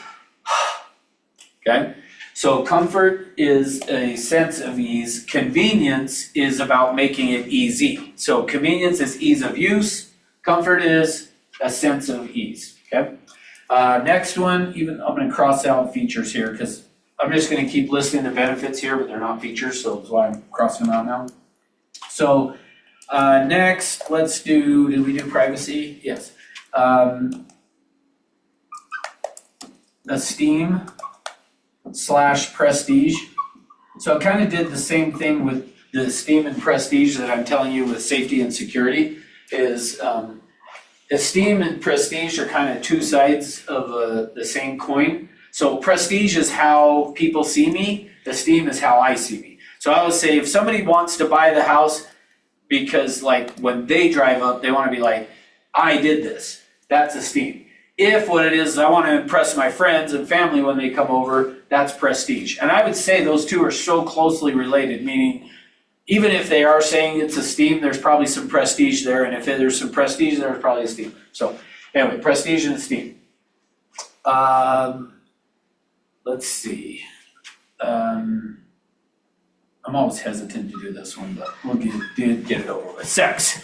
okay. So comfort is a sense of ease. Convenience is about making it easy. So convenience is ease of use. Comfort is a sense of ease, okay? Next one, I'm gonna cross out features here because I'm just gonna keep listing the benefits here, but they're not features, so that's why I'm crossing them out now. So next, let's did we do privacy? Yes. Esteem / prestige. So I kind of did the same thing with the esteem and prestige that I'm telling you with safety and security is esteem and prestige are kind of two sides of the same coin. So prestige is how people see me, esteem is how I see me. So I would say if somebody wants to buy the house because like when they drive up, they want to be like, I did this, that's esteem. If what it is I want to impress my friends and family when they come over, that's prestige. And I would say those two are so closely related, meaning even if they are saying it's esteem, there's probably some prestige there, and if there's some prestige, there's probably esteem. So anyway, prestige and esteem. Let's see. I'm always hesitant to do this one, but we'll get it over with. Sex.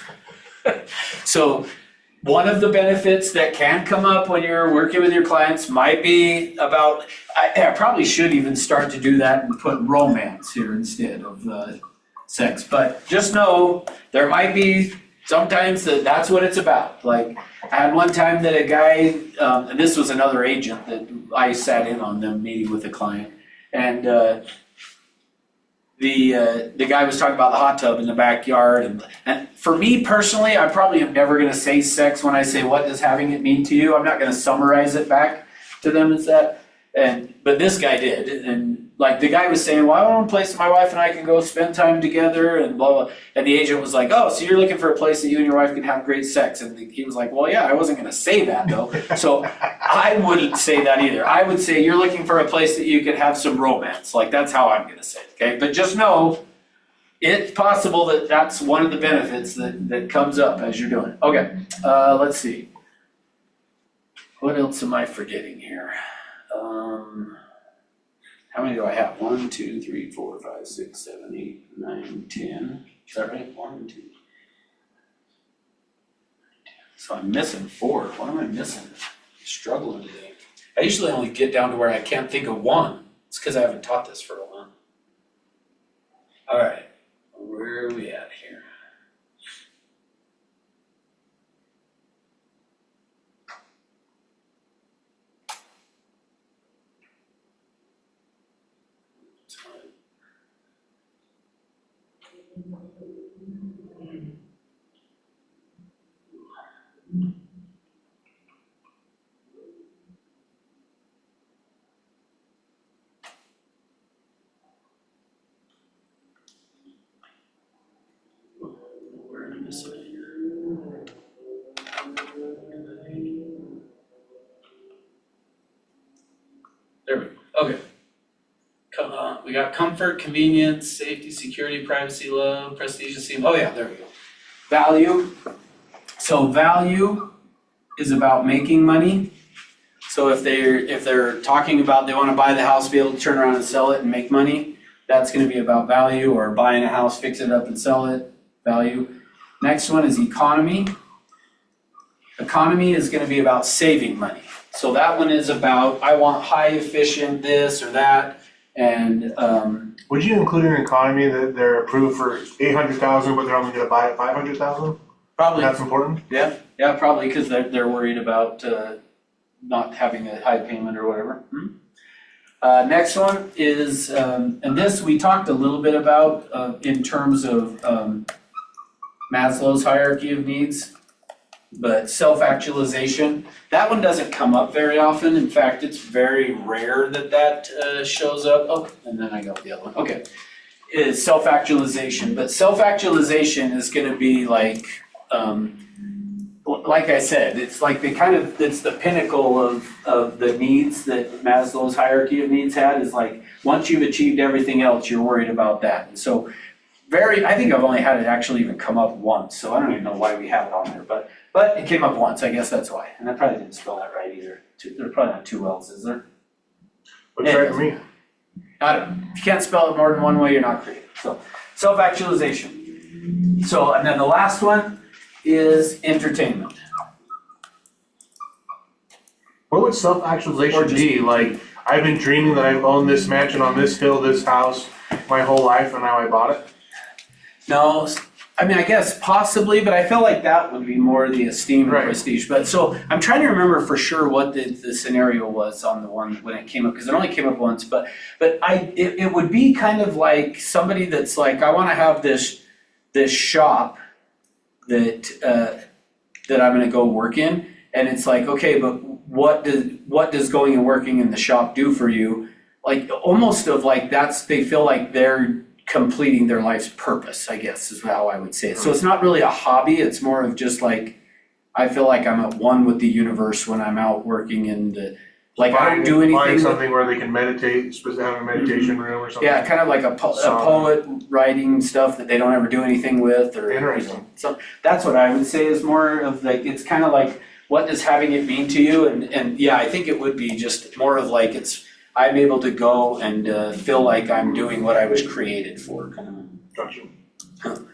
So one of the benefits that can come up when you're working with your clients might be about, I probably should even start to do that and put romance here instead of sex. But just know there might be sometimes that's what it's about. Like I had one time that a guy, and this was another agent that I sat in on them meeting with a client, and the guy was talking about the hot tub in the backyard, and for me personally, I probably am never going to say sex when I say what does having it mean to you. I'm not going to summarize it back to them as that, but this guy did, and like the guy was saying, well, I want a place that my wife and I can go spend time together, and blah blah. And the agent was like, oh, so you're looking for a place that you and your wife can have great sex? And he was like, well, yeah, I wasn't going to say that though, so I wouldn't say that either. I would say you're looking for a place that you could have some romance. Like that's how I'm going to say it. Okay, but just know it's possible that that's one of the benefits that comes up as you're doing it. Okay, let's see. What else am I forgetting here? How many do I have? 1, 2, 3, 4, 5, 6, 7, 8, 9, 10. Is that right? 1, 2. So I'm missing 4. What am I missing? I'm struggling today. I usually only get down to where I can't think of 1. It's because I haven't taught this for a while. All right, where are we at here? Where am I missing it here? There we go. Okay. We got comfort, convenience, safety, security, privacy, love, prestige, esteem. Oh yeah, there we go. Value. So value is about making money. So if they're talking about they want to buy the house, be able to turn around and sell it and make money, that's going to be about value. Or buying a house, fix it up and sell it, value. Next one is economy. Economy is gonna be about saving money. So that one is about, I want high efficient this or that, and, Would you include in economy that they're approved for 800,000, but they're only gonna buy at 500,000? probably, That's important? yeah, probably, cause they're worried about, not having a high payment or whatever. Next one is, and this we talked a little bit about, in terms of, Maslow's hierarchy of needs. But self-actualization, that one doesn't come up very often. In fact, it's very rare that shows up. Oh, and then I got the other one. Okay. Is self-actualization. But self-actualization is gonna be like I said, it's like it's the pinnacle of the needs that Maslow's hierarchy of needs had, is like, once you've achieved everything else, you're worried about that. And so I think I've only had it actually even come up once, so I don't even know why we have it on there, but it came up once, I guess that's why. And I probably didn't spell that right either. There's probably not two L's, is there? What's right for me? I don't know. If you can't spell it more than one way, you're not creative. So, self-actualization. So, and then the last one is entertainment. What would self-actualization Or just- be? Like, I've been dreaming that I've owned this mansion on this hill, this house, my whole life, and now I bought it? No, I mean, I guess possibly, but I feel like that would be more the esteem and Right. prestige. But so I'm trying to remember for sure what the scenario was on the one when it came up, because it only came up once. But it would be kind of like somebody that's like, I want to have this shop that I'm going to go work in, and it's like, okay, but what does going and working in the shop do for you? Like almost of like they feel like they're completing their life's purpose, I guess is how I would say it. So it's not really a hobby, it's more of just like, I feel like I'm at one with the universe when I'm out working in the, like I don't do anything. Buying with- something where they can meditate, have a meditation room or something? Yeah, kind of like a poet writing stuff that they don't ever do anything with, or. Interesting. So that's what I would say is more of like, it's kind of like, what does having it mean to you? And yeah, I think it would be just more of like, I'm able to go and feel like I'm doing what I was created for, kind of. Gotcha.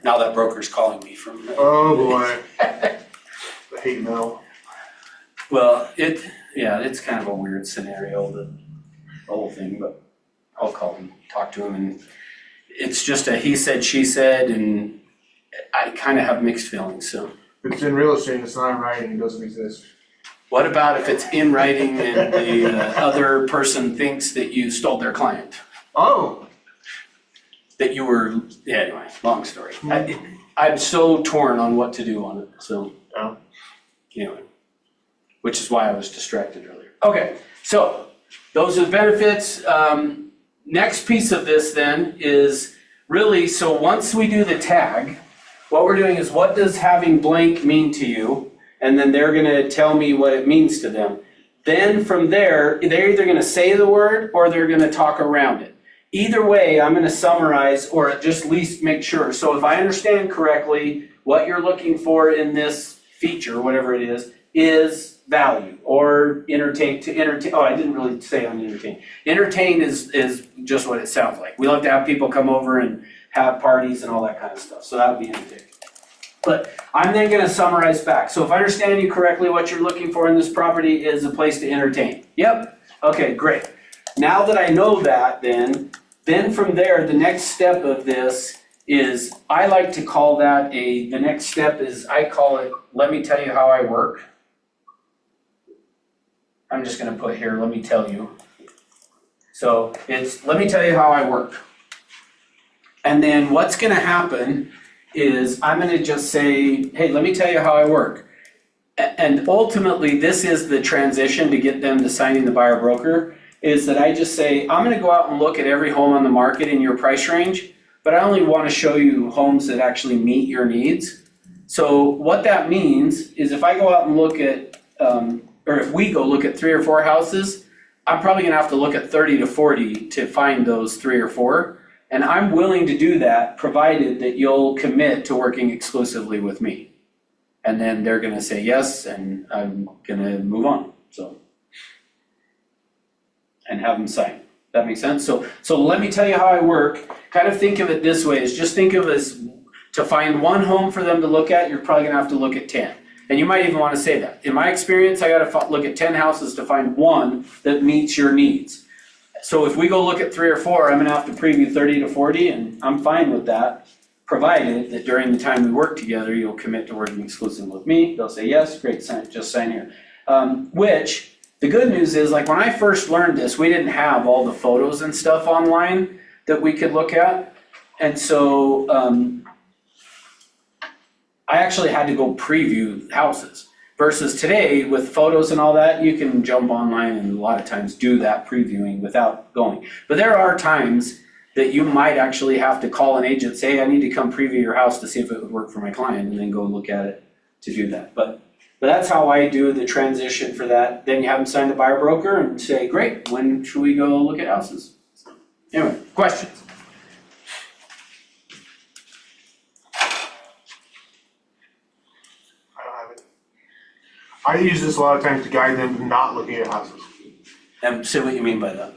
Now that broker's calling me from. Oh, boy. I hate metal. Well, it's kind of a weird scenario, the whole thing, but I'll call him, talk to him, and it's just a he said, she said, and I kind of have mixed feelings, so. If it's in real estate, it's not in writing, it doesn't exist. What about if it's in writing and the other person thinks that you stole their client? Oh, That you were, yeah, anyway, long story. I'm so torn on what to do on it, so. Yeah. Anyway, which is why I was distracted earlier. Okay, so those are the benefits. Next piece of this then is really, so once we do the tag, what we're doing is, what does having blank mean to you? And then they're gonna tell me what it means to them. Then from there, they're either gonna say the word or they're gonna talk around it. Either way, I'm gonna summarize or just at least make sure. So if I understand correctly, what you're looking for in this feature, whatever it is value or entertain. Oh, I didn't really say on entertain. Entertain is just what it sounds like. We love to have people come over and have parties and all that kind of stuff. So that would be entertain. But I'm then gonna summarize back. So if I understand you correctly, what you're looking for in this property is a place to entertain. Yep, okay, great. Now that I know that, then from there, the next step of this is, I like to call that the next step is, I call it, let me tell you how I work. I'm just gonna put here, let me tell you. So it's, let me tell you how I work. And then what's gonna happen is I'm gonna just say, hey, let me tell you how I work. And ultimately, this is the transition to get them to signing the buyer broker, is that I just say, I'm gonna go out and look at every home on the market in your price range, but I only wanna show you homes that actually meet your needs. So what that means is if I go out and look at, or if we go look at 3 or 4 houses, I'm probably gonna have to look at 30 to 40 to find those 3 or 4. And I'm willing to do that, provided that you'll commit to working exclusively with me. And then they're gonna say yes, and I'm gonna move on, so. And have them sign. That makes sense? So let me tell you how I work. Kind of think of it this way, is just think of as To find one home for them to look at, you're probably gonna have to look at 10. And you might even wanna say that. In my experience, I gotta look at 10 houses to find one that meets your needs. So if we go look at 3 or 4, I'm gonna have to preview 30 to 40, and I'm fine with that. Provided that during the time we work together, you'll commit to working exclusively with me. They'll say, yes, great, just sign here. Which, the good news is, like when I first learned this, we didn't have all the photos and stuff online that we could look at. And so, I actually had to go preview houses. Versus today, with photos and all that, you can jump online and a lot of times do that previewing without going. But there are times that you might actually have to call an agent, say, hey, I need to come preview your house to see if it would work for my client, and then go look at it to do that. But that's how I do the transition for that. Then you have them sign the buyer broker and say, great, when should we go look at houses? Anyway, questions? I don't have it. I use this a lot of times to guide them to not looking at houses. And say what you mean by that.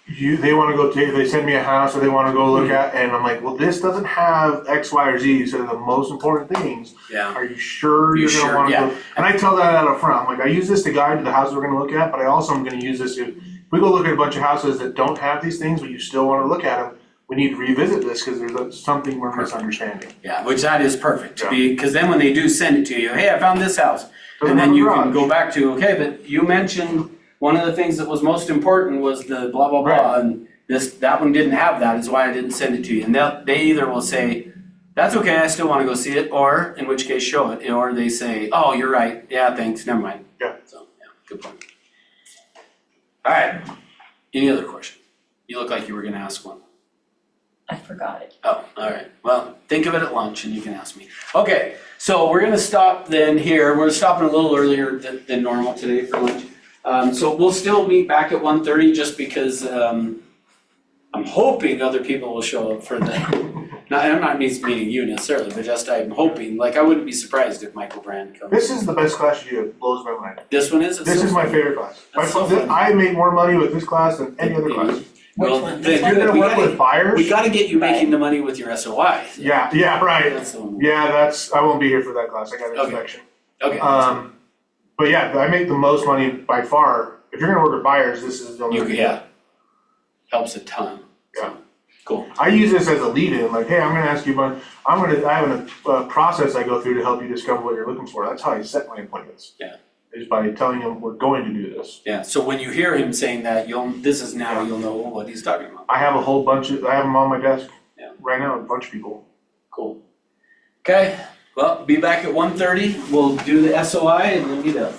They wanna go they send me a house or they wanna go look at, and I'm like, well, this doesn't have X, Y, or Z, you said the most important things. Yeah. Are you sure you're sure? gonna wanna Yeah. go? And I tell that up front, I'm like, I use this to guide to the houses we're gonna look at, but I also am gonna use this if we go look at a bunch of houses that don't have these things, but you still wanna look at them, we need to revisit this, cause there's something we're misunderstanding. Yeah, which that is perfect, Yeah. because then when they do send it to you, hey, I found this house. Doesn't And have then a you can garage. go back to, okay, but you mentioned one of the things that was most important was the blah, blah, blah, Right. and that one didn't have that, is why I didn't send it to you. And they either will say, that's okay, I still wanna go see it, or in which case show it, or they say, oh, you're right, yeah, thanks, never mind. Yeah. So, yeah, good point. Alright, any other question? You look like you were gonna ask one. I forgot it. Oh, alright, well, think of it at lunch and you can ask me. Okay, so we're gonna stop then here, we're stopping a little earlier than normal today for lunch. So we'll still meet back at 1:30 just because, I'm hoping other people will show up for the, I'm not meeting you necessarily, but just I'm hoping, like I wouldn't be surprised if Michael Brand comes. This is the best class you do, it blows my mind. This one is? It's This so is my fun. favorite class. That's so fun. I make more money with this class than any other class. Well, Which one? then You're gonna we work with gotta, buyers? we gotta get you making the money with your SOI. Yeah, right. That's the one. Yeah, I won't be here for that class, I got an Okay. inspection. Okay. But yeah, I make the most money by far. If you're gonna work with buyers, this is the only. Yeah. Helps a ton. Yeah. Cool. I use this as a lead-in, like, hey, I'm gonna ask you about, I have a process I go through to help you discover what you're looking for. That's how I set my appointments. Yeah. Is by telling them we're going to do this. Yeah, so when you hear him saying that, you'll know what he's talking about. I have a whole bunch I have them on my desk. Yeah. Right now, a bunch of people. Cool. Okay, well, be back at 1:30. We'll do the SOI and then meet up.